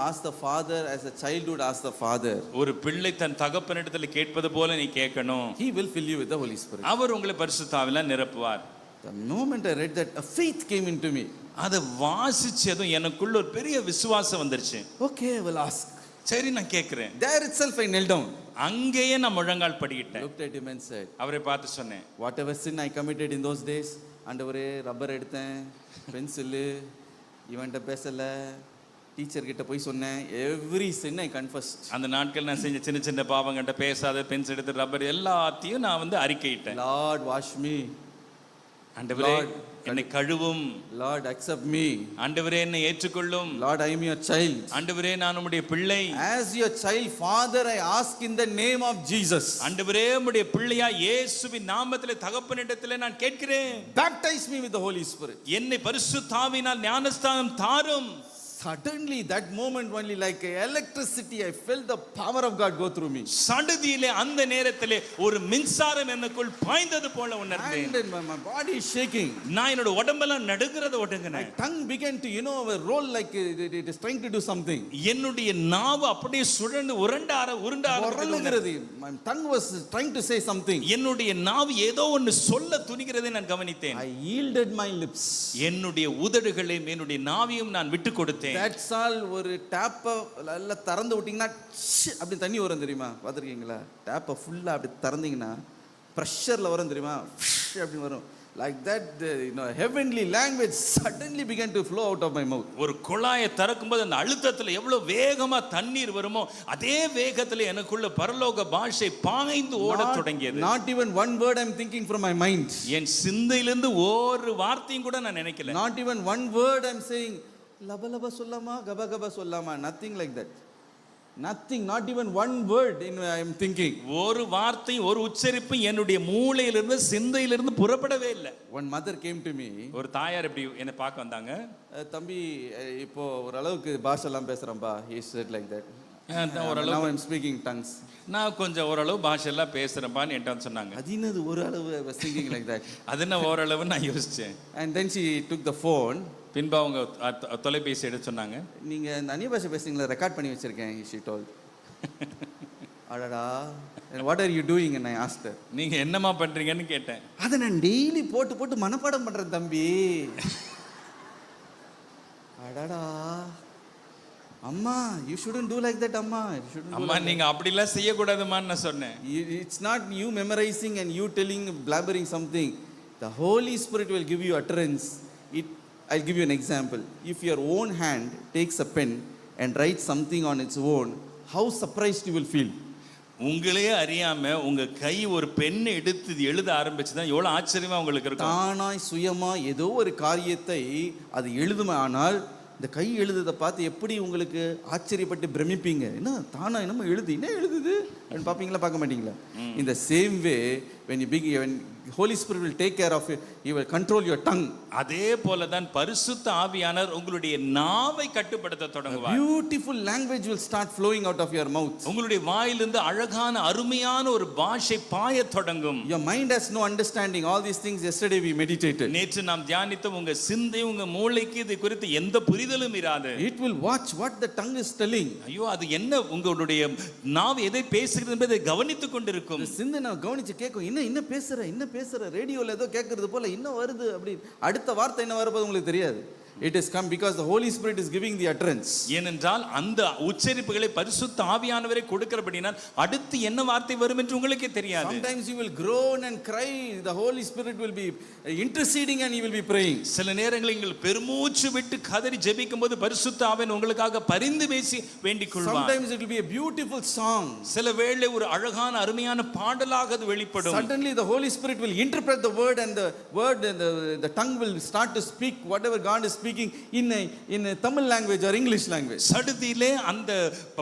ask the father as a child would ask the father. ஒரு பிள்ளை தன் தகப்பனிடத்தில் கேட்பது போல நீ கேட்கணும். He will fill you with the Holy Spirit. அவர் உங்களை பரிசுத்த ஆவியால் நிரப்புவார். The moment I read that, a faith came into me. அதை வாசிச்சதும் எனக்குள்ள ஒரு பெரிய விசுவாசம் வந்துருச்சு. Okay, I will ask. சரி, நான் கேட்கிறேன். There itself I knelt down. அங்கேயே நான் முழங்கால் படியிட்டேன். Looked at him and said, அவரை பார்த்து சொன்னேன், whatever sin I committed in those days, ஆண்டவரே ரப்பர் எடுத்தேன், பென்சிலு, இவன்ட்ட பேசல, டீச்சர் கிட்ட போய் சொன்னேன், எவ்ரி sin I confessed. அந்த நாட்கள் நான் செஞ்ச சின்ன சின்ன பாவங்கள்ட்ட பேசாத, பென்சில் எடுத்து, ரப்பர் எல்லாத்தையும் நான் அறிக்கையிட்டேன். Lord, wash me. ஆண்டவரே என்னை கழுவும். Lord, accept me. ஆண்டவரே என்னை ஏற்றுக்கொள்ளும். Lord, I am your child. ஆண்டவரே நான் உம்முடைய பிள்ளை. As your child, Father, I ask in the name of Jesus. ஆண்டவரே உம்முடைய பிள்ளையா இயேசுவின் நாமத்திலே தகப்பனிடத்திலே நான் கேட்கிறேன். Baptize me with the Holy Spirit. என்னை பரிசுத்த ஆவியினால் ஞானஸ்நானம் தாரும். Suddenly, that moment only, like electricity, I felt the power of God go through me. சடுதியிலே அந்த நேரத்திலே ஒரு மின்சாரம் எனக்குள் பாய்ந்தது போல உணர்ந்தேன். And my body is shaking. நான் என்னோட உடம்பெல்லாம் நடுங்கிறது ஒடுங்கினேன். My tongue began to roll like it is trying to do something. என்னுடைய நாவு அப்படியே சுழன்று உருண்ட ஆரம்பித்தது. My tongue was trying to say something. என்னுடைய நாவு ஏதோ ஒன்னு சொல்ல துணிகிறதை நான் கவனித்தேன். I yielded my lips. என்னுடைய உதடுகளையும் என்னுடைய நாவையும் நான் விட்டு கொடுத்தேன். That's all. ஒரு டேப்பை எல்லாம் திறந்து விட்டீங்கன்னா அப்படி தண்ணி வரும் தெரியுமா, பார்த்துருக்கீங்களா? டேப்பை ஃபுல்லாக அப்படி திறந்தீங்கன்னா ப்ரெஷரில் வரும் தெரியுமா, அப்படி வரும். Like that, heavenly language suddenly began to flow out of my mouth. ஒரு குழாயை திறக்கும்போது அந்த அழுத்தத்தில் எவ்வளவு வேகமா தண்ணீர் வருமோ அதே வேகத்தில் எனக்குள்ள பரலோக பாஷை பாய்ந்து ஓடத் தொடங்கியது. Not even one word I'm thinking from my mind. என் சிந்தையிலிருந்து ஒரு வார்த்தையும் கூட நான் நினைக்கல. Not even one word I'm saying. லபலப சொல்லாமா, கபகப சொல்லாமா, nothing like that. Nothing, not even one word I am thinking. ஒரு வார்த்தை, ஒரு உச்சரிப்பு என்னுடைய மூளையிலிருந்து சிந்தையிலிருந்து புறப்படவே இல்லை. One mother came to me. ஒரு தாயார் இப்படி என்னை பார்க்க வந்தாங்க. தம்பி, இப்போ ஒரு அளவுக்கு பாஷை எல்லாம் பேசுறேன்பா. He said like that. Now I'm speaking tongues. நான் கொஞ்சம் ஓரளவு பாஷையெல்லாம் பேசுறேன்பான்னு என்கிட்ட வந்து சொன்னாங்க. அது என்னது ஒரு அளவு? I was thinking like that. அது என்ன ஓரளவு நான் யோசிச்சேன். And then she took the phone. பின்பு அவங்க தொலைபேசி எடுத்து சொன்னாங்க, நீங்க இந்த அந்நிய பாஷை பேசுறீங்களா, ரெக்கார்ட் பண்ணி வச்சிருக்கேன். she told. அடடா. And what are you doing? And I asked her. நீங்க என்னமா பண்றீங்கன்னு கேட்டேன். அதை நான் டெய்லி போட்டு போட்டு மனப்பாடம் பண்றேன் தம்பி. அடடா. அம்மா, you shouldn't do like that, அம்மா. அம்மா நீங்க அப்படிலாம் செய்யக்கூடாதுமான்னு நான் சொன்னேன். It's not you memorizing and you telling, blabbering something. The Holy Spirit will give you utterance. I'll give you an example. If your own hand takes a pen and writes something on its own, how surprised you will feel. உங்களே அறியாம உங்க கை ஒரு pen எடுத்து எழுத ஆரம்பிச்சுதான் எவ்வளவு ஆச்சரியமா உங்களுக்கு இருக்கும். தானாய் சுயமா ஏதோ ஒரு காரியத்தை அது எழுதுமே, ஆனால் இந்த கை எழுதுதை பார்த்து எப்படி உங்களுக்கு ஆச்சரியப்பட்டு பிரமிப்பீங்க. என்ன தானா என்னமோ என்ன எழுதுது அப்படின்னு பார்ப்பீங்களா, பார்க்க மாட்டீங்களா? In the same way, when Holy Spirit will take care of it, He will control your tongue. அதே போல தான் பரிசுத்த ஆவியானவர் உங்களுடைய நாவை கட்டுப்படுத்த தொடங்குவார். Beautiful language will start flowing out of your mouth. உங்களுடைய வாயிலிருந்து அழகான அருமையான ஒரு பாஷை பாய தொடங்கும். Your mind has no understanding. All these things yesterday we meditated. நேற்று நாம் தியானித்தோம். உங்க சிந்தை உங்க மூளைக்கு இது குறித்து எந்த புரிதலும் இராது. It will watch what the tongue is telling. ஐயோ அது என்ன உங்களுடைய நாவு எதை பேசுகிறது என்பதை கவனித்துக் கொண்டிருக்கும். சிந்தை நான் கவனிச்சு கேட்கும். என்ன பேசுற ரேடியோல ஏதோ கேட்கறது போல என்ன வருது அப்படி. அடுத்த வார்த்தை என்ன வரப்போது உங்களுக்கு தெரியாது. It has come because the Holy Spirit is giving the utterance. ஏனென்றால் அந்த உச்சரிப்புகளை பரிசுத்த ஆவியானவரே கொடுக்கிறபடியால் அடுத்து என்ன வார்த்தை வரும் என்று உங்களுக்கே தெரியாது. Sometimes you will groan and cry. The Holy Spirit will be interceding and He will be praying. சில நேரங்களில் நீங்கள் பெருமூச்சு விட்டு கதறி ஜெபிக்கும்போது பரிசுத்த ஆவியானவர் உங்களுக்காக பரிந்து பேசி வேண்டிக் கொள்வார். Sometimes it will be a beautiful song. சில வேளை ஒரு அழகான அருமையான பாடலாக அது வெளிப்படும். Suddenly the Holy Spirit will interpret the word and the tongue will start to speak whatever God is speaking in Tamil language or English language. சடுதியிலே அந்த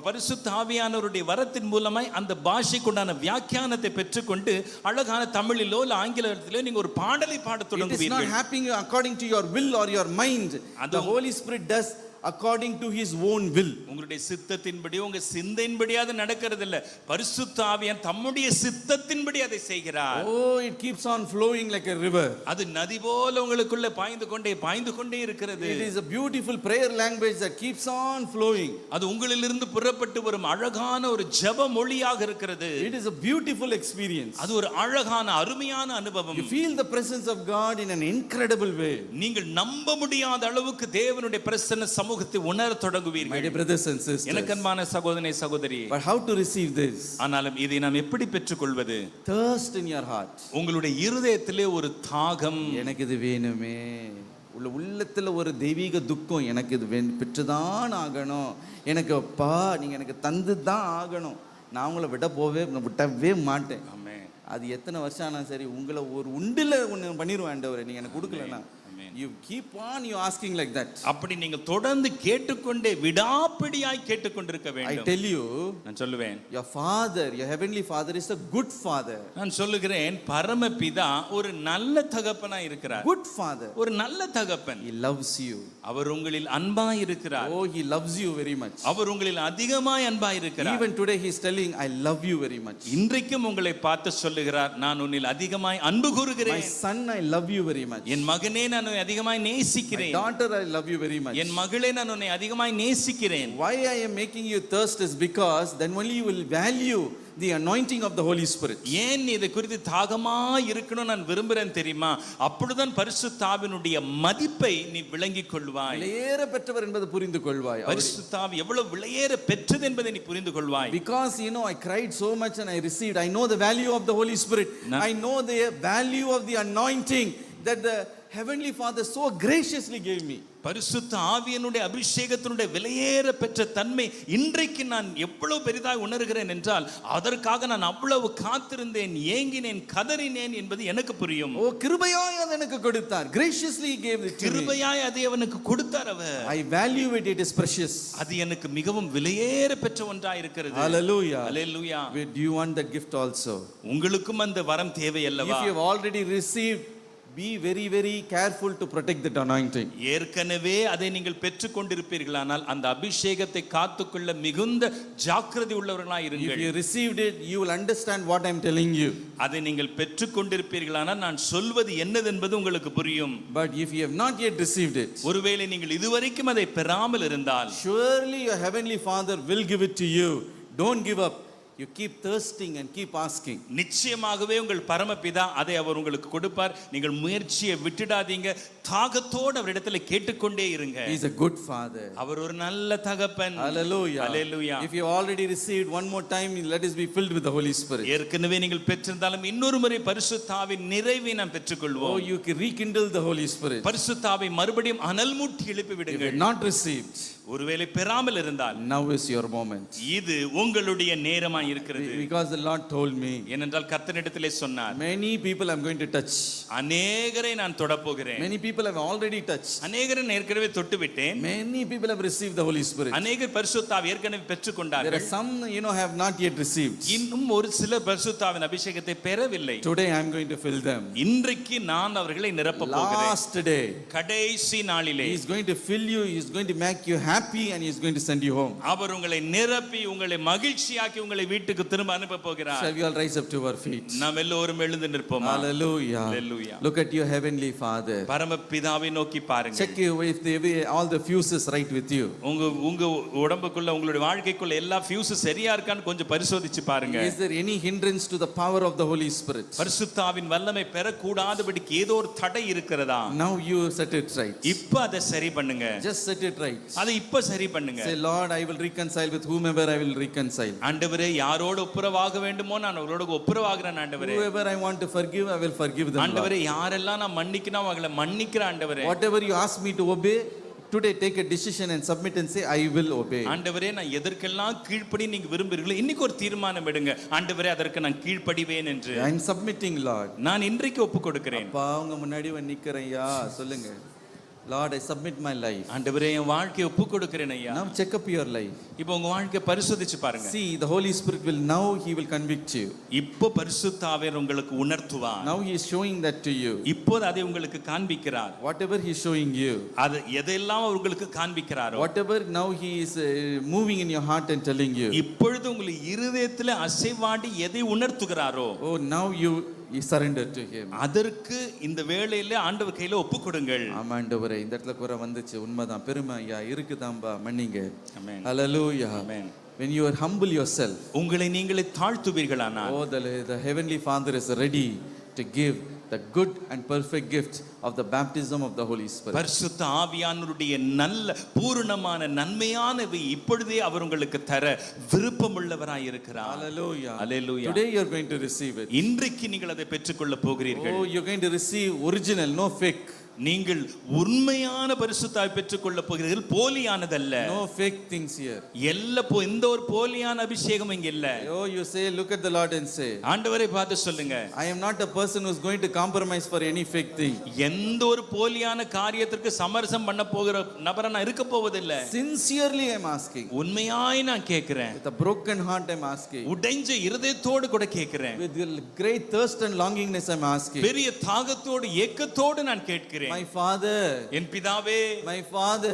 பரிசுத்த ஆவியானவருடைய வரத்தின் மூலமாய் அந்த பாஷைக்குண்டான வியாக்கியானத்தை பெற்றுக்கொண்டு அழகான தமிழிலோ இல்ல ஆங்கிலத்திலோ நீங்க ஒரு பாடலை பாடத் தொடங்குவீர்கள். It is not happening according to your will or your mind. The Holy Spirit does according to His own will. உங்களுடைய சித்தத்தின்படி உங்க சிந்தையின்படி அது நடக்கிறது இல்ல. பரிசுத்த ஆவியான் தம்முடைய சித்தத்தின்படி அதை செய்கிறார். Oh, it keeps on flowing like a river. அது நதி போல உங்களுக்குள்ள பாய்ந்து கொண்டே இருக்கிறது. It is a beautiful prayer language that keeps on flowing. அது உங்களிலிருந்து புறப்பட்டு வரும் அழகான ஒரு ஜெப மொழியாக இருக்கிறது. It is a beautiful experience. அது ஒரு அழகான அருமையான அனுபவம். You feel the presence of God in an incredible way. நீங்கள் நம்ப முடியாத அளவுக்கு தேவனுடைய பிரசன்ன சமூகத்தை உணர தொடங்குவீர்கள். My dear brothers and sisters. எனக்கன்பான சகோதரனே சகோதரியே. But how to receive this? ஆனாலும் இதை நாம் எப்படி பெற்றுக்கொள்வது? Thirst in your heart. உங்களுடைய இருதயத்திலே ஒரு தாகம். எனக்கு இது வேணுமே. உள்ளத்துல ஒரு தெய்வீக துக்கம். எனக்கு இது பெற்றுதான் ஆகணும். எனக்கு அப்பா நீங்க எனக்கு தந்து தான் ஆகணும். நான் உங்களை விடவே மாட்டேன். அது எத்தனை வருஷம் ஆனா சரி, உங்களை ஒரு உண்டில ஒன்று பண்ணிடுவேன் ஆண்டவரே, நீங்க எனக்கு கொடுக்கலன்னா. You keep on asking like that. அப்படி நீங்க தொடர்ந்து கேட்டுக்கொண்டே விடாப்பிடியாய் கேட்டுக்கொண்டிருக்க வேண்டும். I tell you, நான் சொல்லுவேன், your father, your heavenly father is a good father. நான் சொல்லுகிறேன், பரமபிதா ஒரு நல்ல தகப்பனா இருக்கிறார். Good father. ஒரு நல்ல தகப்பன். He loves you. அவர் உங்களில் அன்பாய் இருக்கிறார். Oh, he loves you very much. அவர் உங்களில் அதிகமாய் அன்பாய் இருக்கிறார். Even today he is telling, I love you very much. இன்றைக்கும் உங்களை பார்த்து சொல்லுகிறார், நான் உன்னில் அதிகமாய் அன்பு கூறுகிறேன். My son, I love you very much. என் மகனே நான் உன்னை அதிகமாய் நேசிக்கிறேன். My daughter, I love you very much. என் மகளே நான் உன்னை அதிகமாய் நேசிக்கிறேன். Why I am making you thirst is because then only you will value the anointing of the Holy Spirit. ஏன் நீ இதை குறித்து தாகமா இருக்கணும் நான் விரும்புறேன் தெரியுமா? அப்பொழுதுதான் பரிசுத்த ஆவியினுடைய மதிப்பை நீ விளங்கிக் கொள்வாய். விலையேற பெற்றவர் என்பதை புரிந்து கொள்வாய். பரிசுத்த ஆவி எவ்வளவு விலையேற பெற்றது என்பதை நீ புரிந்து கொள்வாய். Because I cried so much and I received. I know the value of the Holy Spirit. I know the value of the anointing that the Heavenly Father so graciously gave me. பரிசுத்த ஆவியினுடைய அபிஷேகத்தினுடைய விலையேற பெற்ற தன்மை இன்றைக்கு நான் எவ்வளவு பெரிதாய் உணர்கிறேன் என்றால் அதற்காக நான் அவ்வளவு காத்திருந்தேன், ஏங்கினேன், கதறினேன் என்பது எனக்கு புரியும். ஓ, கிருபையாய் அதை எனக்கு கொடுத்தார். Graciously he gave it to me. கிருபையாய் அதை அவனுக்கு கொடுத்தார் அவர். I value it. It is precious. அது எனக்கு மிகவும் விலையேற பெற்ற ஒன்றாய் இருக்கிறது. Hallelujah. Hallelujah. Do you want that gift also? உங்களுக்கும் அந்த வரம் தேவை அல்லவா? If you have already received be very, very careful to protect that anointing. ஏற்கனவே அதை நீங்கள் பெற்றுக்கொண்டிருப்பீர்களானால் அந்த அபிஷேகத்தை காத்துக்கொள்ள மிகுந்த ஜாக்கிரதை உள்ளவர்களாய் If இருங்கள். you received it, you will understand what I am telling you. அதை நீங்கள் பெற்றுக்கொண்டிருப்பீர்களானால் நான் சொல்வது என்னது என்பது உங்களுக்கு புரியும். But if you have not yet received it, ஒருவேளை நீங்கள் இதுவரைக்கும் அதை பெறாமல் இருந்தால் surely your heavenly Father will give it to you. Don't give up. You keep thirsting and keep asking. நிச்சயமாகவே உங்கள் பரமபிதா அதை அவர் உங்களுக்கு கொடுப்பார். நீங்கள் முயற்சியை விட்டுடாதீங்க. தாகத்தோடு அவரிடத்துல கேட்டுக்கொண்டே இருங்க. He is a good Father. அவர் ஒரு நல்ல தகப்பன். Hallelujah. Hallelujah. If you already received one more time, let us be filled with the Holy Spirit. ஏற்கனவே நீங்கள் பெற்றிருந்தாலும் இன்னொரு முறை பரிசுத்த ஆவியின் நிறைவை நாம் Oh, பெற்றுக்கொள்வோம். you can rekindle the Holy Spirit. பரிசுத்த ஆவை மறுபடியும் அனல் மூட்டி எழுப்பி If you விடுங்கள். have not received, ஒருவேளை பெறாமல் இருந்தால் now is your moment. இது உங்களுடைய நேரமாய் இருக்கிறது. Because the Lord told me, ஏனென்றால் கர்த்தரிடத்திலே சொன்னார், many people I'm going to touch. அநேகரை நான் தொடப்போகிறேன். Many people have already touched. அநேகரை நான் ஏற்கனவே தொட்டு விட்டேன். Many people have received the Holy Spirit. அநேகர் பரிசுத்த ஆவி ஏற்கனவே There பெற்றுக்கொண்டார்கள். are some, have not yet received. இன்னும் ஒரு சிலர் பரிசுத்த ஆவியின் அபிஷேகத்தை பெறவில்லை. Today I'm going to fill them. இன்றைக்கு நான் அவர்களை நிரப்ப போகிறேன். Last day, கடைசி நாளிலே He is going to fill you. He is going to make you happy, and He is going to send you home. அவர் உங்களை நிரப்பி உங்களை மகிழ்ச்சியாக்கி உங்களை வீட்டுக்கு திரும்ப அனுப்ப போகிறார். Shall we all rise up to our feet? நாம் எல்லோரும் எழுந்து நிற்போம். Hallelujah. Hallelujah. Look at your heavenly Father. பரமபிதாவை நோக்கி பாருங்க. Check if all the fuses right with you. உங்க உடம்புக்குள்ள உங்களுடைய வாழ்க்கைக்குள்ள எல்லா ஃபியூஸும் சரியா இருக்கான்னு கொஞ்சம் பரிசோதிச்சு பாருங்க. Is there any hindrance to the power of the Holy Spirit? பரிசுத்த ஆவியின் வல்லமை பெறக்கூடாதபடிக்கு ஏதோ ஒரு தடை இருக்கிறதா? Now you set it right. இப்ப அதை சரி பண்ணுங்க. Just set it right. அதை இப்ப சரி பண்ணுங்க. Say, Lord, I will reconcile with whomever I will reconcile. ஆண்டவரே, யாரோடு ஒப்புரவாக வேண்டுமோ நான் அவரோட ஒப்புரவாகிறேன் ஆண்டவரே. Whoever I want to forgive, I will forgive them. ஆண்டவரே, யாரெல்லாம் நான் மன்னிக்கணும் அவங்களை மன்னிக்கிறேன் ஆண்டவரே. Whatever you ask me to obey, today take a decision and submit and say, I will obey. ஆண்டவரே, நான் எதற்கெல்லாம் கீழ்ப்படி நீங்க விரும்புகிறீர்களோ இன்னைக்கு ஒரு தீர்மானம் எடுங்க. ஆண்டவரே, அதற்கு நான் கீழ்ப்படிவேன் என்று. I am submitting, Lord. நான் இன்றைக்கு ஒப்பு கொடுக்கிறேன். அப்பா உங்க முன்னாடி வந்து நிக்கிறேன்யா, சொல்லுங்க. Lord, I submit my life. ஆண்டவரே, என் வாழ்க்கையை ஒப்பு கொடுக்கிறேன் ஐயா. Now check up your life. இப்போ உங்க வாழ்க்கையை பரிசோதிச்சு பாருங்க. See, the Holy Spirit will now He will convict you. இப்போ பரிசுத்த ஆவியானவர் உங்களுக்கு உணர்த்துவார். Now He is showing that to you. இப்போ அதை உங்களுக்கு காண்பிக்கிறார். Whatever He is showing you. அது எதெல்லாம் உங்களுக்கு காண்பிக்கிறாரோ. Whatever now He is moving in your heart and telling you. இப்பொழுது உங்கள் இருதயத்தில் அசைவாடி எதை உணர்த்துகிறாரோ. Oh, now you surrender to Him. அதற்கு இந்த வேளையில ஆண்டவர் கையில ஒப்பு கொடுங்கள். ஆமாண்டவரே, இந்த இடத்துல குறை வந்துச்சு, உண்மைதான், பெருமை ஐயா இருக்குதாம்பா, மன்னிங்க. ஆமென். Hallelujah. Amen. When you are humble yourself, உங்களை நீங்களே தாழ்த்துவீர்களானால், oh, the heavenly Father is ready to give the good and perfect gift of the baptism of the Holy Spirit. பரிசுத்த ஆவியானவருடைய நல்ல பூரணமான நன்மையானவை இப்பொழுதே அவர் உங்களுக்கு தர விருப்பமுள்ளவராய் இருக்கிறார். Hallelujah. Hallelujah. Today you are going to receive it. இன்றைக்கு நீங்கள் அதை பெற்றுக்கொள்ள போகிறீர்கள். Oh, you are going to receive original, no fake. நீங்கள் உண்மையான பரிசுத்தாவை பெற்றுக்கொள்ள போகிறீர்கள், போலியானதல்ல. No fake things here. எந்த ஒரு போலியான அபிஷேகம் இங்க இல்ல. Oh, you say, look at the Lord and say, ஆண்டவரை பார்த்து சொல்லுங்க, I am not a person who is going to compromise for any fake thing. எந்த ஒரு போலியான காரியத்திற்கு சமரசம் பண்ண போகிற நபரா நான் இருக்க போவதில்லை. Sincerely I am asking. உண்மையாய் நான் கேட்கிறேன். With a broken heart I am asking. உடைஞ்ச இருதயத்தோடு கூட கேட்கிறேன். With great thirst and longingness I am asking. பெரிய தாகத்தோடு ஏக்கத்தோடு நான் கேட்கிறேன். My Father, என் பிதாவே, my Father,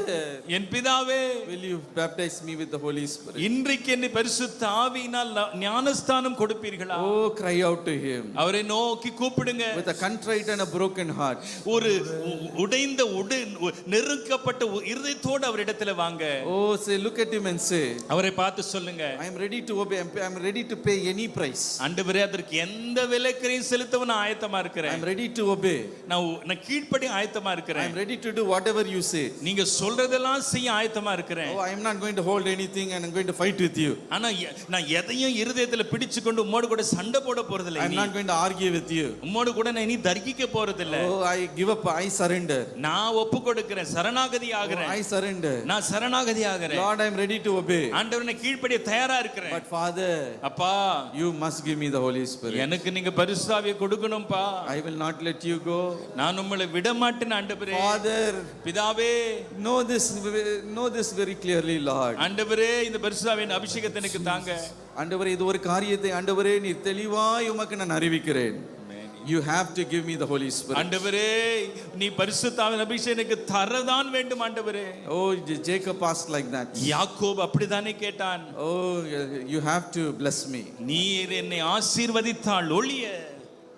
என் பிதாவே, will you baptize me with the Holy Spirit? இன்றைக்கு என்னை பரிசுத்த ஆவியினால் ஞானஸ்தானம் கொடுப்பீர்களா? Oh, cry out to Him. அவரை நோக்கி கூப்பிடுங்க. With a contrite and a broken heart. ஒரு உடைந்த நெருக்கப்பட்ட இருதயத்தோடு அவரிடத்துல வாங்க. Oh, say, look at Him and say, அவரை பார்த்து சொல்லுங்க, I am ready to obey. I am ready to pay any price. ஆண்டவரே, அதற்கு எந்த விலைக்கரையும் செலுத்தவும் நான் ஆயத்தமா I இருக்கிறேன். am ready to obey. நான் கீழ்ப்படி ஆயத்தமா I இருக்கிறேன். am ready to do whatever you say. நீங்க சொல்றதெல்லாம் செய்ய ஆயத்தமா இருக்கிறேன். Oh, I am not going to hold anything and I am going to fight with you. ஆனா நான் எதையும் இருதயத்துல பிடிச்சு கொண்டு உம்மோடு கூட சண்டை போட போறதில்லை. I am not going to argue with you. உம்மோடு கூட நான் இனி தர்க்கிக்க போறதில்லை. Oh, I give up. I surrender. நான் ஒப்பு கொடுக்கிறேன், சரணாகதி Oh, ஆகிறேன். I surrender. நான் சரணாகதி ஆகிறேன். Lord, I am ready to obey. ஆண்டவரே, கீழ்ப்படிய தயாரா இருக்கிறேன். But Father, அப்பா, you must give me the Holy Spirit. எனக்கு நீங்க பரிசுத்த ஆவியை கொடுக்கணும்பா. I will not let you go. நான் உங்களை விட மாட்டேன் ஆண்டவரே. Father, பிதாவே, know this very clearly, Lord. ஆண்டவரே, இந்த பரிசுத்த ஆவியின் அபிஷேகத்தை எனக்கு தாங்க. ஆண்டவரே, இது ஒரு காரியத்தை ஆண்டவரே நீர் தெளிவாய் உமக்கு நான் அறிவிக்கிறேன். you have to give me the Holy Spirit. ஆண்டவரே நீ பரிசுத்த ஆவியின் அபிஷேகம் எனக்கு தரதான் வேண்டும் ஆண்டவரே. Oh, Jacob asked like that. யாக்கோபு அப்படிதானே கேட்டான். Oh, you have to bless me. நீர் என்னை ஆசீர்வதித்தால் ஒழிய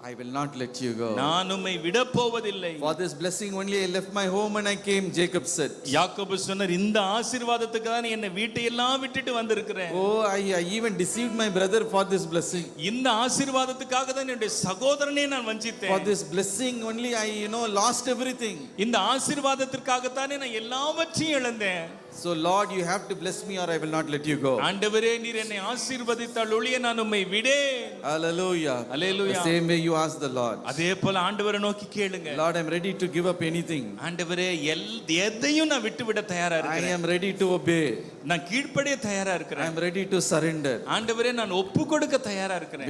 I will not let you go. நான் உம்மை விடப் போவதில்லை. For this blessing only I left my home and I came, Jacob said. யாக்கோபு சொன்னார், இந்த ஆசீர்வாதத்துக்கு தான் என்னை வீட்டை எல்லாம் விட்டுட்டு வந்திருக்கிறேன். Oh, I even deceived my brother for this blessing. இந்த ஆசீர்வாதத்துக்காக தான் என்னுடைய சகோதரனை நான் வஞ்சித்தேன். For this blessing only I lost everything. இந்த ஆசீர்வாதத்திற்காக தான் நான் எல்லாவற்றையும் இழந்தேன். So Lord, you have to bless me or I will not let you go. ஆண்டவரே நீர் என்னை ஆசீர்வதித்தால் ஒழிய நான் உம்மை விடேன். Hallelujah. Hallelujah. The same way you ask the Lord. அதே போல ஆண்டவரை நோக்கி கேளுங்க. Lord, I am ready to give up anything. ஆண்டவரே எதையும் நான் விட்டு விட தயாரா I இருக்கிறேன். am ready to obey. நான் கீழ்ப்படிய தயாரா I இருக்கிறேன். am ready to surrender. ஆண்டவரே நான் ஒப்பு கொடுக்க தயாரா இருக்கிறேன்.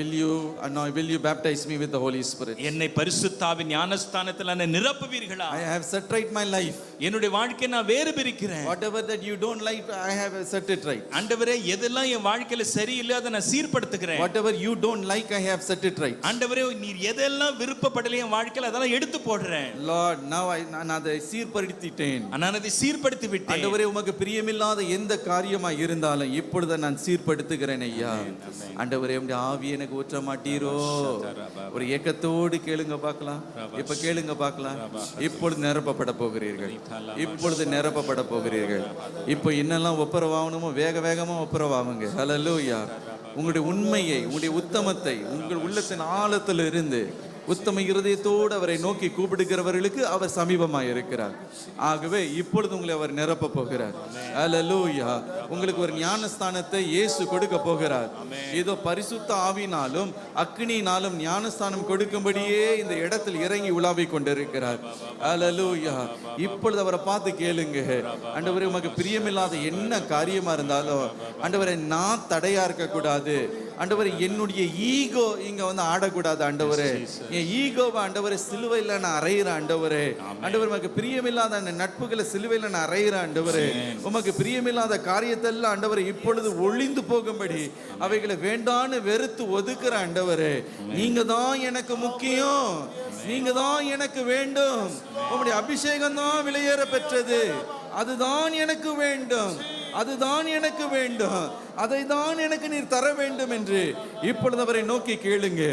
Will you baptize me with the Holy Spirit? என்னை பரிசுத்த ஆவியின் ஞானஸ்தானத்தில் என்னை நிரப்புவீர்களா? I have set right my life. என்னுடைய வாழ்க்கையை நான் வேறு பிரிக்கிறேன். Whatever that you don't like, I have set it right. ஆண்டவரே எதெல்லாம் என் வாழ்க்கையில சரியில்லை அதை நான் சீர்படுத்துகிறேன். Whatever you don't like, I have set it right. ஆண்டவரே நீர் எதெல்லாம் விருப்பப்படலை என் வாழ்க்கையில அதெல்லாம் எடுத்து போடுறேன். Lord, now நான் அதை சீர்படுத்திட்டேன். நான் அதை சீர்படுத்தி விட்டேன். ஆண்டவரே உமக்கு பிரியமில்லாத எந்த காரியமா இருந்தாலும் இப்பொழுது நான் சீர்படுத்துகிறேன் ஐயா. ஆண்டவரே உம்முடைய ஆவி எனக்கு ஊற்ற மாட்டீரோ? ஒரு ஏக்கத்தோடு கேளுங்க பார்க்கலாம். இப்ப கேளுங்க பார்க்கலாம். இப்பொழுது நிரப்பப்பட போகிறீர்கள். இப்பொழுது நிரப்பப்பட போகிறீர்கள். இப்போ என்னெல்லாம் ஒப்புரவாகணுமோ வேகமா ஒப்புரவாகுங்க. ஹல்லேலூயா. உங்களுடைய உண்மையை, உங்களுடைய உத்தமத்தை உங்கள் உள்ளத்தின் ஆழத்தில் இருந்து உத்தம இருதயத்தோடு அவரை நோக்கி கூப்பிடுகிறவர்களுக்கு அவர் சமீபமாக இருக்கிறார். ஆகவே இப்பொழுது உங்களை அவர் நிரப்ப போகிறார். ஹல்லேலூயா. உங்களுக்கு ஒரு ஞானஸ்தானத்தை இயேசு கொடுக்க போகிறார். இதோ பரிசுத்த ஆவினாலும் அக்கினியினாலும் ஞானஸ்தானம் கொடுக்கும்படியே இந்த இடத்தில் இறங்கி உலாவிக் கொண்டிருக்கிறார். ஹல்லேலூயா. இப்பொழுது அவரை பார்த்து கேளுங்க. ஆண்டவரே உமக்கு பிரியமில்லாத என்ன காரியமா இருந்தாலும் ஆண்டவரே நான் தடையா இருக்க கூடாது. ஆண்டவரே என்னுடைய ஈகோ இங்க ஆடக்கூடாது. ஆண்டவரே என் ஈகோவை ஆண்டவரே சிலுவையில் நான் அறையிறேன். ஆண்டவரே ஆண்டவர் உமக்கு பிரியமில்லாத அந்த நட்புகளை சிலுவையில் நான் அறையிறேன். ஆண்டவரே உமக்கு பிரியமில்லாத காரியத்தெல்லாம் ஆண்டவரே இப்பொழுது ஒளிந்து போகும்படி அவைகளை வேண்டான்னு வெறுத்து ஒதுக்குற. ஆண்டவரே நீங்க தான் எனக்கு முக்கியம். நீங்க தான் எனக்கு வேண்டும். உங்களுடைய அபிஷேகம் தான் விலையேற பெற்றது. அதுதான் எனக்கு வேண்டும். அதுதான் எனக்கு வேண்டும். அதை தான் எனக்கு நீர் தர வேண்டும் என்று இப்பொழுது அவரை நோக்கி கேளுங்க.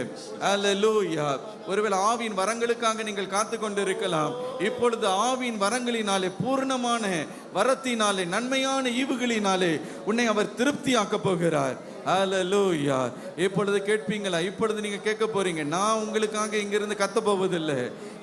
அல்லேலூயா. ஒருவேளை ஆவியின் வரங்களுக்காக நீங்கள் காத்து கொண்டிருக்கலாம். இப்பொழுது ஆவியின் வரங்களினாலே, பூர்ணமான வரத்தினாலே, நன்மையான ஈவுகளினாலே உன்னை அவர் திருப்தியாக்க போகிறார். ஹல்லேலூயா. இப்பொழுது கேட்பீங்களா? இப்பொழுது நீங்க கேட்க போறீங்க. நான் உங்களுக்காக இங்கிருந்து கத்த போவதில்லை.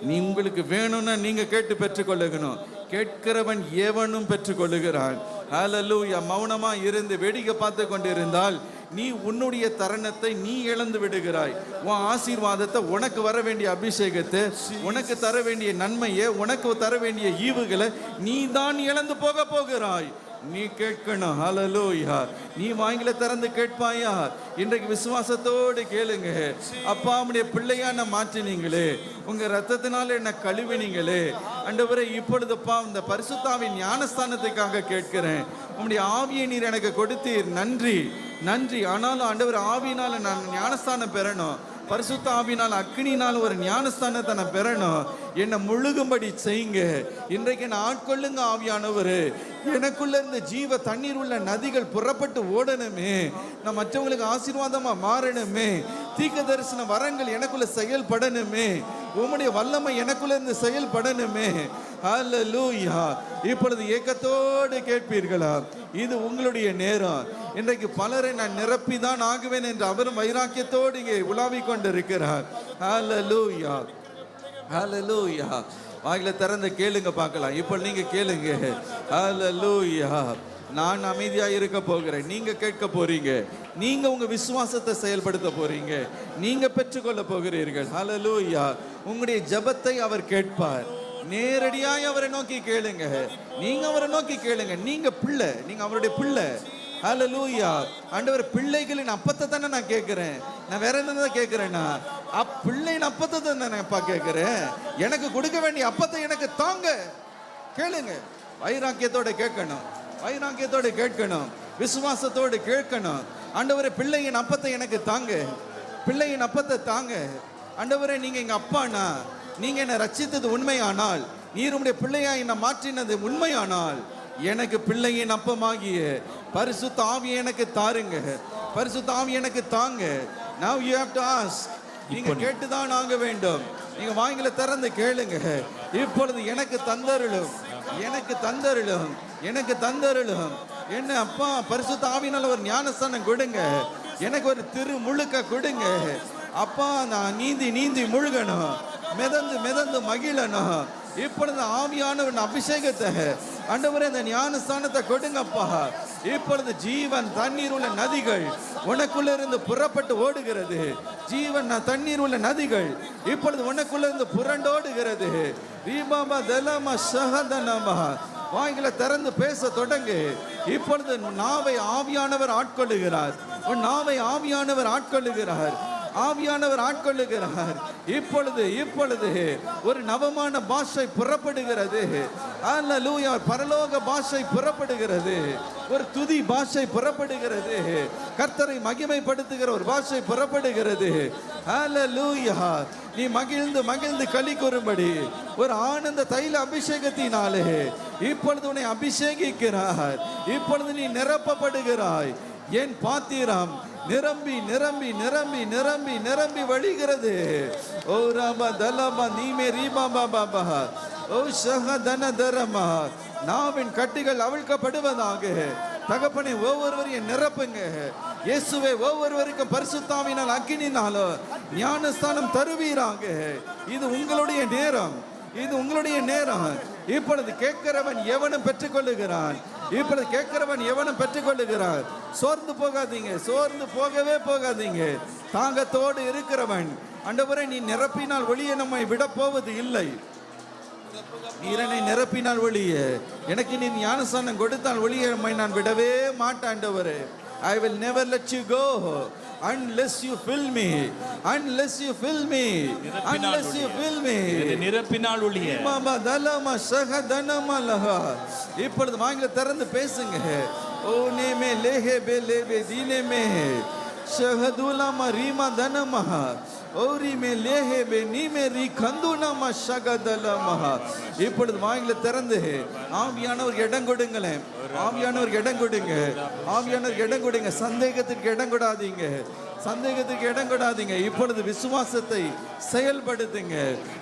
நீ உங்களுக்கு வேணும்னா நீங்க கேட்டு பெற்றுக்கொள்ளணும். கேட்கிறவன் எவனும் பெற்றுக்கொள்ளுகிறான். ஹல்லேலூயா. மௌனமா இருந்து வேடிக்கை பார்த்து கொண்டிருந்தால் நீ உன்னுடைய தருணத்தை நீ இழந்து விடுகிறாய். உன் ஆசீர்வாதத்தை, உனக்கு வர வேண்டிய அபிஷேகத்தை, உனக்கு தர வேண்டிய நன்மையை, உனக்கு தர வேண்டிய ஈவுகளை நீ தான் இழந்து போகிறாய். நீ கேட்கணும். ஹல்லேலூயா. நீ வாயில திறந்து கேட்பாயா? இன்றைக்கு விசுவாசத்தோடு கேளுங்க. அப்பா உம்முடைய பிள்ளையா என்ன மாற்றினீங்களே, உங்க ரத்தத்தினால என்ன கழுவினீங்களே. ஆண்டவரே இப்பொழுதுப்பா இந்த பரிசுத்தாவின் ஞானஸ்தானத்துக்காக கேட்கிறேன். உம்முடைய ஆவியை நீர் எனக்கு கொடுத்தீர். நன்றி நன்றி. ஆனாலும் ஆண்டவர் ஆவியினால நான் ஞானஸ்தானம் பெறணும். பரிசுத்த ஆவினால் அக்னியினால் ஒரு ஞானஸ்தானத்தை நான் பெறணும். என்னை முழுகும்படி செய்யுங்க. இன்றைக்கு நான் ஆட்கொள்ளுங்க ஆவியானவர். எனக்குள்ள இந்த ஜீவ தண்ணீர் உள்ள நதிகள் புறப்பட்டு ஓடணுமே. நான் மற்றவங்களுக்கு ஆசீர்வாதமா மாறணுமே. தீர்க்க தரிசன வரங்கள் எனக்குள்ள செயல்படணுமே. உம்முடைய வல்லமை எனக்குள்ள இருந்து செயல்படணுமே. ஹல்லேலூயா. இப்பொழுது ஏக்கத்தோடு கேட்பீர்களா? இது உங்களுடைய நேரம். இன்றைக்கு பலரை நான் நிரப்பி தான் ஆகுவேன் என்று அவரும் வைராக்கியத்தோடு இங்கே உலாவிக் கொண்டிருக்கிறார். ஹல்லேலூயா. ஹல்லேலூயா. வாயில திறந்து கேளுங்க பார்க்கலாம். இப்போ நீங்க கேளுங்க. ஹல்லேலூயா. நான் அமைதியா இருக்க போகிறேன். நீங்க கேட்க போறீங்க. நீங்க உங்க விசுவாசத்தை செயல்படுத்த போறீங்க. நீங்க பெற்றுக்கொள்ள போகிறீர்கள். ஹல்லேலூயா. உங்களுடைய ஜெபத்தை அவர் கேட்பார். நேரடியாய் அவரை நோக்கி கேளுங்க. நீங்க அவரை நோக்கி கேளுங்க. நீங்க பிள்ளை, நீங்க அவருடைய பிள்ளை. ஹல்லேலூயா. ஆண்டவர் பிள்ளைகளின் அப்பத்தை தானே நான் கேட்கிறேன். நான் வேற என்ன கேட்கிறேன்னா பிள்ளையின் அப்பத்தை தானே நான் கேட்கிறேன். எனக்கு கொடுக்க வேண்டிய அப்பத்தை எனக்கு தாங்க. கேளுங்க. வைராக்கியத்தோட கேட்கணும். வைராக்கியத்தோடு கேட்கணும். விசுவாசத்தோடு கேட்கணும். ஆண்டவரே பிள்ளையின் அப்பத்தை எனக்கு தாங்க. பிள்ளையின் அப்பத்தை தாங்க. ஆண்டவரே நீங்க எங்க அப்பானா, நீங்க என்னை ரட்சித்தது உண்மையானால், நீர் உம்முடைய பிள்ளையா என்னை மாற்றினது உண்மையானால், எனக்கு பிள்ளையின் அப்பமாகிய பரிசுத்த ஆவியை எனக்கு தாருங்க, பரிசுத்த ஆவி எனக்கு தாங்க. Now you have to ask. நீங்க கேட்டுதான் ஆக வேண்டும். நீங்க வாயில திறந்து கேளுங்க. இப்பொழுது எனக்கு தந்தருளும், எனக்கு தந்தருளும், எனக்கு தந்தருளும். என்ன அப்பா பரிசுத்த ஆவியினால ஒரு ஞானஸ்தானம் கொடுங்க, எனக்கு ஒரு திரு முழுக்க கொடுங்க அப்பா. நான் நீந்தி நீந்தி முழுகணும், மிதந்து மிதந்து மகிழணும். இப்பொழுது ஆவியானவன் அபிஷேகத்தை ஆண்டவரே இந்த ஞானஸ்தானத்தை கொடுங்கப்பா. இப்பொழுது ஜீவன் தண்ணீர் உள்ள நதிகள் உனக்குள்ள இருந்து புறப்பட்டு ஓடுகிறது. ஜீவன் தண்ணீர் உள்ள நதிகள் இப்பொழுது உனக்குள்ள இருந்து புரண்டோடுகிறது. ரீபாபா தலமா சஹதனமா. வாய்களை திறந்து பேச தொடங்கு. இப்பொழுது நாவை ஆவியானவர் ஆட்கொள்ளுகிறார், உன் நாவை ஆவியானவர் ஆட்கொள்ளுகிறார், ஆவியானவர் ஆட்கொள்ளுகிறார். இப்பொழுது இப்பொழுது ஒரு நவமான பாஷை புறப்படுகிறது. அல்லேலூயா. பரலோக பாஷை புறப்படுகிறது, ஒரு துதி பாஷை புறப்படுகிறது, கர்த்தரை மகிமைப்படுத்துகிற ஒரு பாஷை புறப்படுகிறது. அல்லேலூயா. நீ மகிழ்ந்து மகிழ்ந்து களி கூறும்படி ஒரு ஆனந்த தைல அபிஷேகத்தினாலே இப்பொழுது உன்னை அபிஷேகிக்கிறார். இப்பொழுது நீ நிரப்பப்படுகிறாய். என் பாத்திரம் நிரம்பி நிரம்பி நிரம்பி நிரம்பி நிரம்பி வழிகிறது. ஓ ராபா தலபா நீமே ரீபா பாபா. ஓ ஷஹதன தரமா. நாவின் கட்டுகள் அவிழ்க்கப்படுவதாக. தகப்பனை ஒவ்வொருவரையும் நிரப்புங்க இயேசுவே. ஒவ்வொருவருக்கும் பரிசுத்தாவினால் அக்கினினாலோ ஞானஸ்தானம் தருவீராக. இது உங்களுடைய நேரம், இது உங்களுடைய நேரம். இப்பொழுது கேட்கிறவன் எவனும் பெற்றுக்கொள்ளுகிறான், இப்பொழுது கேட்கிறவன் எவனும் பெற்றுக்கொள்ளுகிறான். சோர்ந்து போகாதீங்க, சோர்ந்து போகவே போகாதீங்க. தாகத்தோடு இருக்கிறவன் ஆண்டவரே நீ நிரப்பினால் ஒளிய நம்மை விட போவது இல்லை. நீரனை நிரப்பினால் ஒளிய, எனக்கு நீ ஞானஸ்தானம் கொடுத்தால் ஒளிய நம்மை நான் விடவே மாட்டேன் ஆண்டவரே. I will never let you go unless you fill me, unless you fill me, unless you fill me. நிரப்பினால் ஒளிய மாமா தலமா சஹதனமலஹா. இப்பொழுது வாயில திறந்து பேசுங்க. ஓ நேமே லேஹே பெலேபே தீனேமே ஷஹதுலமா ரீமா தனமஹா. ஓரிமே லேஹே பெ நீமே ரீ கந்துனமா ஷகதலமஹா. இப்பொழுது வாயில திறந்து ஆவியானவர் இடம் கொடுங்களேன், ஆவியானவர் இடம் கொடுங்க, ஆவியானவர் இடம் கொடுங்க. சந்தேகத்திற்கு இடம் கொடாதீங்க, சந்தேகத்துக்கு இடம் கொடாதீங்க. இப்பொழுது விசுவாசத்தை செயல்படுத்துங்க,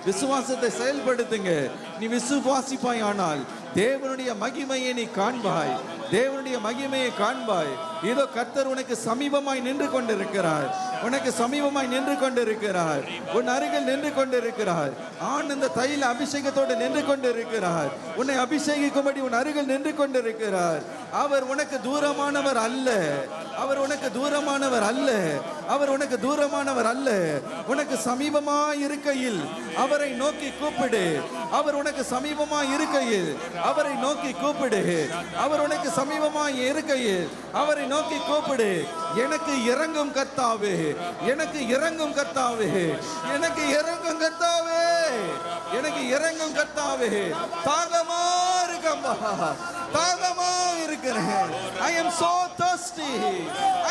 விசுவாசத்தை செயல்படுத்துங்க. நீ விசுவாசிப்பாய் ஆனால் தேவனுடைய மகிமையை நீ காண்பாய், தேவனுடைய மகிமையை காண்பாய். இதோ கர்த்தர் உனக்கு சமீபமாய் நின்று கொண்டிருக்கிறார், உனக்கு சமீபமாய் நின்று கொண்டிருக்கிறார், உன் அருகில் நின்று கொண்டிருக்கிறார். ஆனந்த தைல அபிஷேகத்தோடு நின்று கொண்டிருக்கிறார், உன்னை அபிஷேகிக்கும்படி உன் அருகில் நின்று கொண்டிருக்கிறார். அவர் உனக்கு தூரமானவர் அல்ல, அவர் உனக்கு தூரமானவர் அல்ல, அவர் உனக்கு தூரமானவர் அல்ல. உனக்கு சமீபமாய் இருக்கையில் அவரை நோக்கி கூப்பிடு, அவர் உனக்கு சமீபமாய் இருக்கையில் அவரை நோக்கி கூப்பிடு, அவர் உனக்கு சமீபமாய் இருக்கையில் அவரை நோக்கி கூப்பிடு. எனக்கு இறங்கும் கர்த்தாவே, எனக்கு இறங்கும் கர்த்தாவே, எனக்கு இறங்கும் கர்த்தாவே, எனக்கு இறங்கும் கர்த்தாவே. தாகமா இருக்கம்பா, தாகமா இருக்கிறேன். I am so thirsty,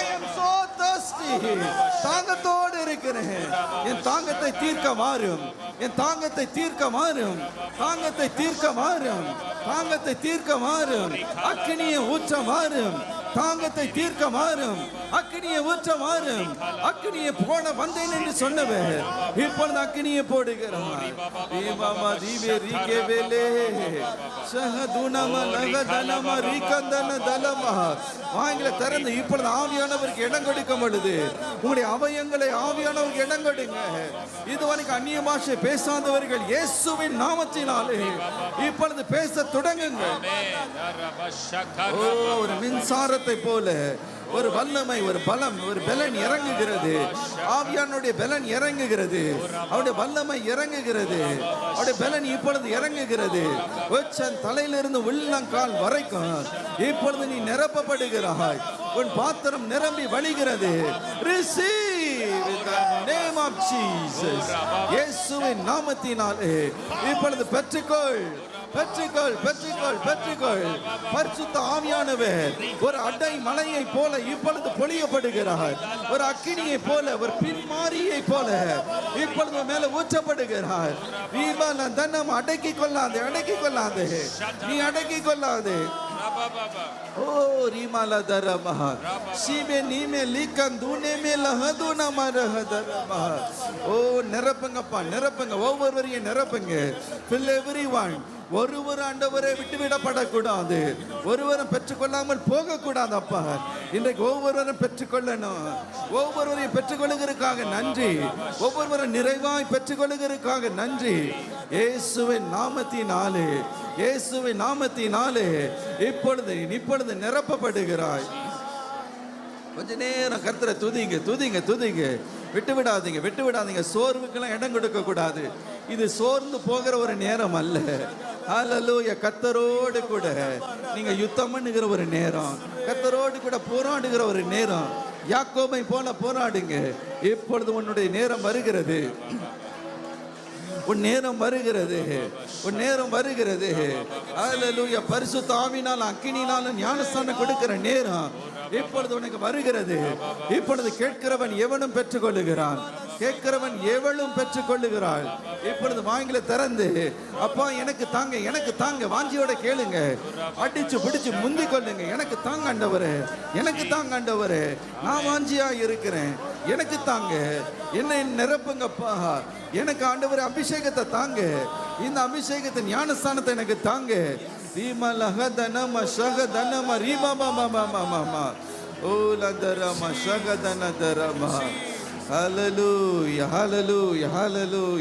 I am so thirsty. தாகத்தோடு இருக்கிறேன். என் தாகத்தை தீர்க்க மாறும், என் தாகத்தை தீர்க்க மாறும், தாகத்தை தீர்க்க மாறும், தாகத்தை தீர்க்க மாறும். அக்கினியை ஊற்ற மாறும், தாகத்தை தீர்க்க மாறும், அக்கினியை ஊற்ற மாறும். அக்கினியை போட வந்தேன் என்று சொன்னவர் இப்பொழுது அக்கினியை போடுகிறார். தீபாமா தீபே ரீகே வேலே ஷஹதுனம லகதனம ரீகந்தன தலமா. வாயில திறந்து இப்பொழுது ஆவியானவருக்கு இடம் கொடுக்கும் பொழுது உங்களுடைய அவயங்களை ஆவியானவருக்கு இடம் கொடுங்க. இதுவரைக்கும் அந்நிய பாஷை பேசாதவர்கள் இயேசுவின் நாமத்தினாலே இப்பொழுது பேச தொடங்குங்கள். ஒரு மின்சாரத்தை போல ஒரு வல்லமை, ஒரு பலம், ஒரு பலன் இறங்குகிறது. ஆவியானுடைய பலன் இறங்குகிறது, அவருடைய வல்லமை இறங்குகிறது, அவருடைய பலன் இப்பொழுது இறங்குகிறது. உச்சன் தலையிலிருந்து உள்ளங்கால் வரைக்கும் இப்பொழுது நீ நிரப்பப்படுகிறாய். உன் பாத்திரம் நிரம்பி வழிகிறது. Receive in the name of Jesus. இயேசுவின் நாமத்தினாலே இப்பொழுது பெற்றுக்கொள், பெற்றுக்கொள், பெற்றுக்கொள், பெற்றுக்கொள். பரிசுத்த ஆவியானவர் ஒரு அடை மலையை போல இப்பொழுது பொழியப்படுகிறார். ஒரு அக்கினியை போல, ஒரு பின்மாரியை போல இப்பொழுது மேல ஊற்றப்படுகிறார். வீபால தன்னம் அடக்கி கொள்ளாது, அடக்கி கொள்ளாது, நீ அடக்கி கொள்ளாது. ஓ ரீமாலா தரமா சீமே நீமே லீக்கன் தூனே மே லஹதுனா மரஹதரமா. ஓ நிரப்புங்கப்பா, நிரப்புங்க, ஒவ்வொருவரையும் நிரப்புங்க. fill everyone. ஒருவர் ஆண்டவரை விட்டுவிடப்படக்கூடாது, ஒருவரும் பெற்றுக்கொள்ளாமல் போகக்கூடாது. அப்பா இன்றைக்கு ஒவ்வொருவரும் பெற்றுக்கொள்ளணும். ஒவ்வொருவரையும் பெற்றுக்கொள்ளுகிறதுக்காக நன்றி. ஒவ்வொருவரும் நிறைவாய் பெற்றுக்கொள்ளுகிறதுக்காக நன்றி. இயேசுவின் நாமத்தினாலே, இயேசுவின் நாமத்தினாலே இப்பொழுது நிரப்பப்படுகிறாய். கொஞ்ச நேரம் கர்த்தரை துதிங்க, துதிங்க, துதிங்க. விட்டு விடாதீங்க, விட்டு விடாதீங்க. சோர்வுக்கெல்லாம் இடம் கொடுக்க கூடாது. இது சோர்ந்து போகிற ஒரு நேரம் அல்ல. ஹல்லேலூயா. கர்த்தரோடு கூட நீங்க யுத்தம் பண்ணுகிற ஒரு நேரம், கர்த்தரோடு கூட போராடுகிற ஒரு நேரம். யாக்கோபை போல போராடுங்க. இப்பொழுது உன்னுடைய நேரம் வருகிறது, உன் நேரம் வருகிறது, உன் நேரம் வருகிறது. ஹல்லேலூயா. பரிசுத்த ஆவியினால் அக்கினியினாலும் ஞானஸ்தானம் கொடுக்கிற நேரம் இப்பொழுது உனக்கு வருகிறது. இப்பொழுது கேட்கிறவன் எவனும் பெற்றுக்கொள்ளுகிறான், கேட்கிறவன் எவளும் பெற்றுக்கொள்ளுகிறாள். இப்பொழுது வாங்கில திறந்து அப்பா எனக்கு தாங்க, எனக்கு தாங்க, வாஞ்சியோட கேளுங்க. அடிச்சு பிடிச்சு முந்தி கொள்ளுங்க. எனக்கு தாங்க ஆண்டவரே, எனக்கு தாங்க ஆண்டவரே, நான் வாஞ்சியா இருக்கிறேன், எனக்கு தாங்க, என்னை நிரப்புங்கப்பா. எனக்கு ஆண்டவரே அபிஷேகத்தை தாங்க, இந்த அபிஷேகத்தின் ஞானஸ்தானத்தை எனக்கு தாங்க. ரீமலஹதனம ஷகதனம ரீமமமமமம ஓலதரம ஷகதனதரம. ஹல்லேலூயா, ஹல்லேலூயா, ஹல்லேலூயா.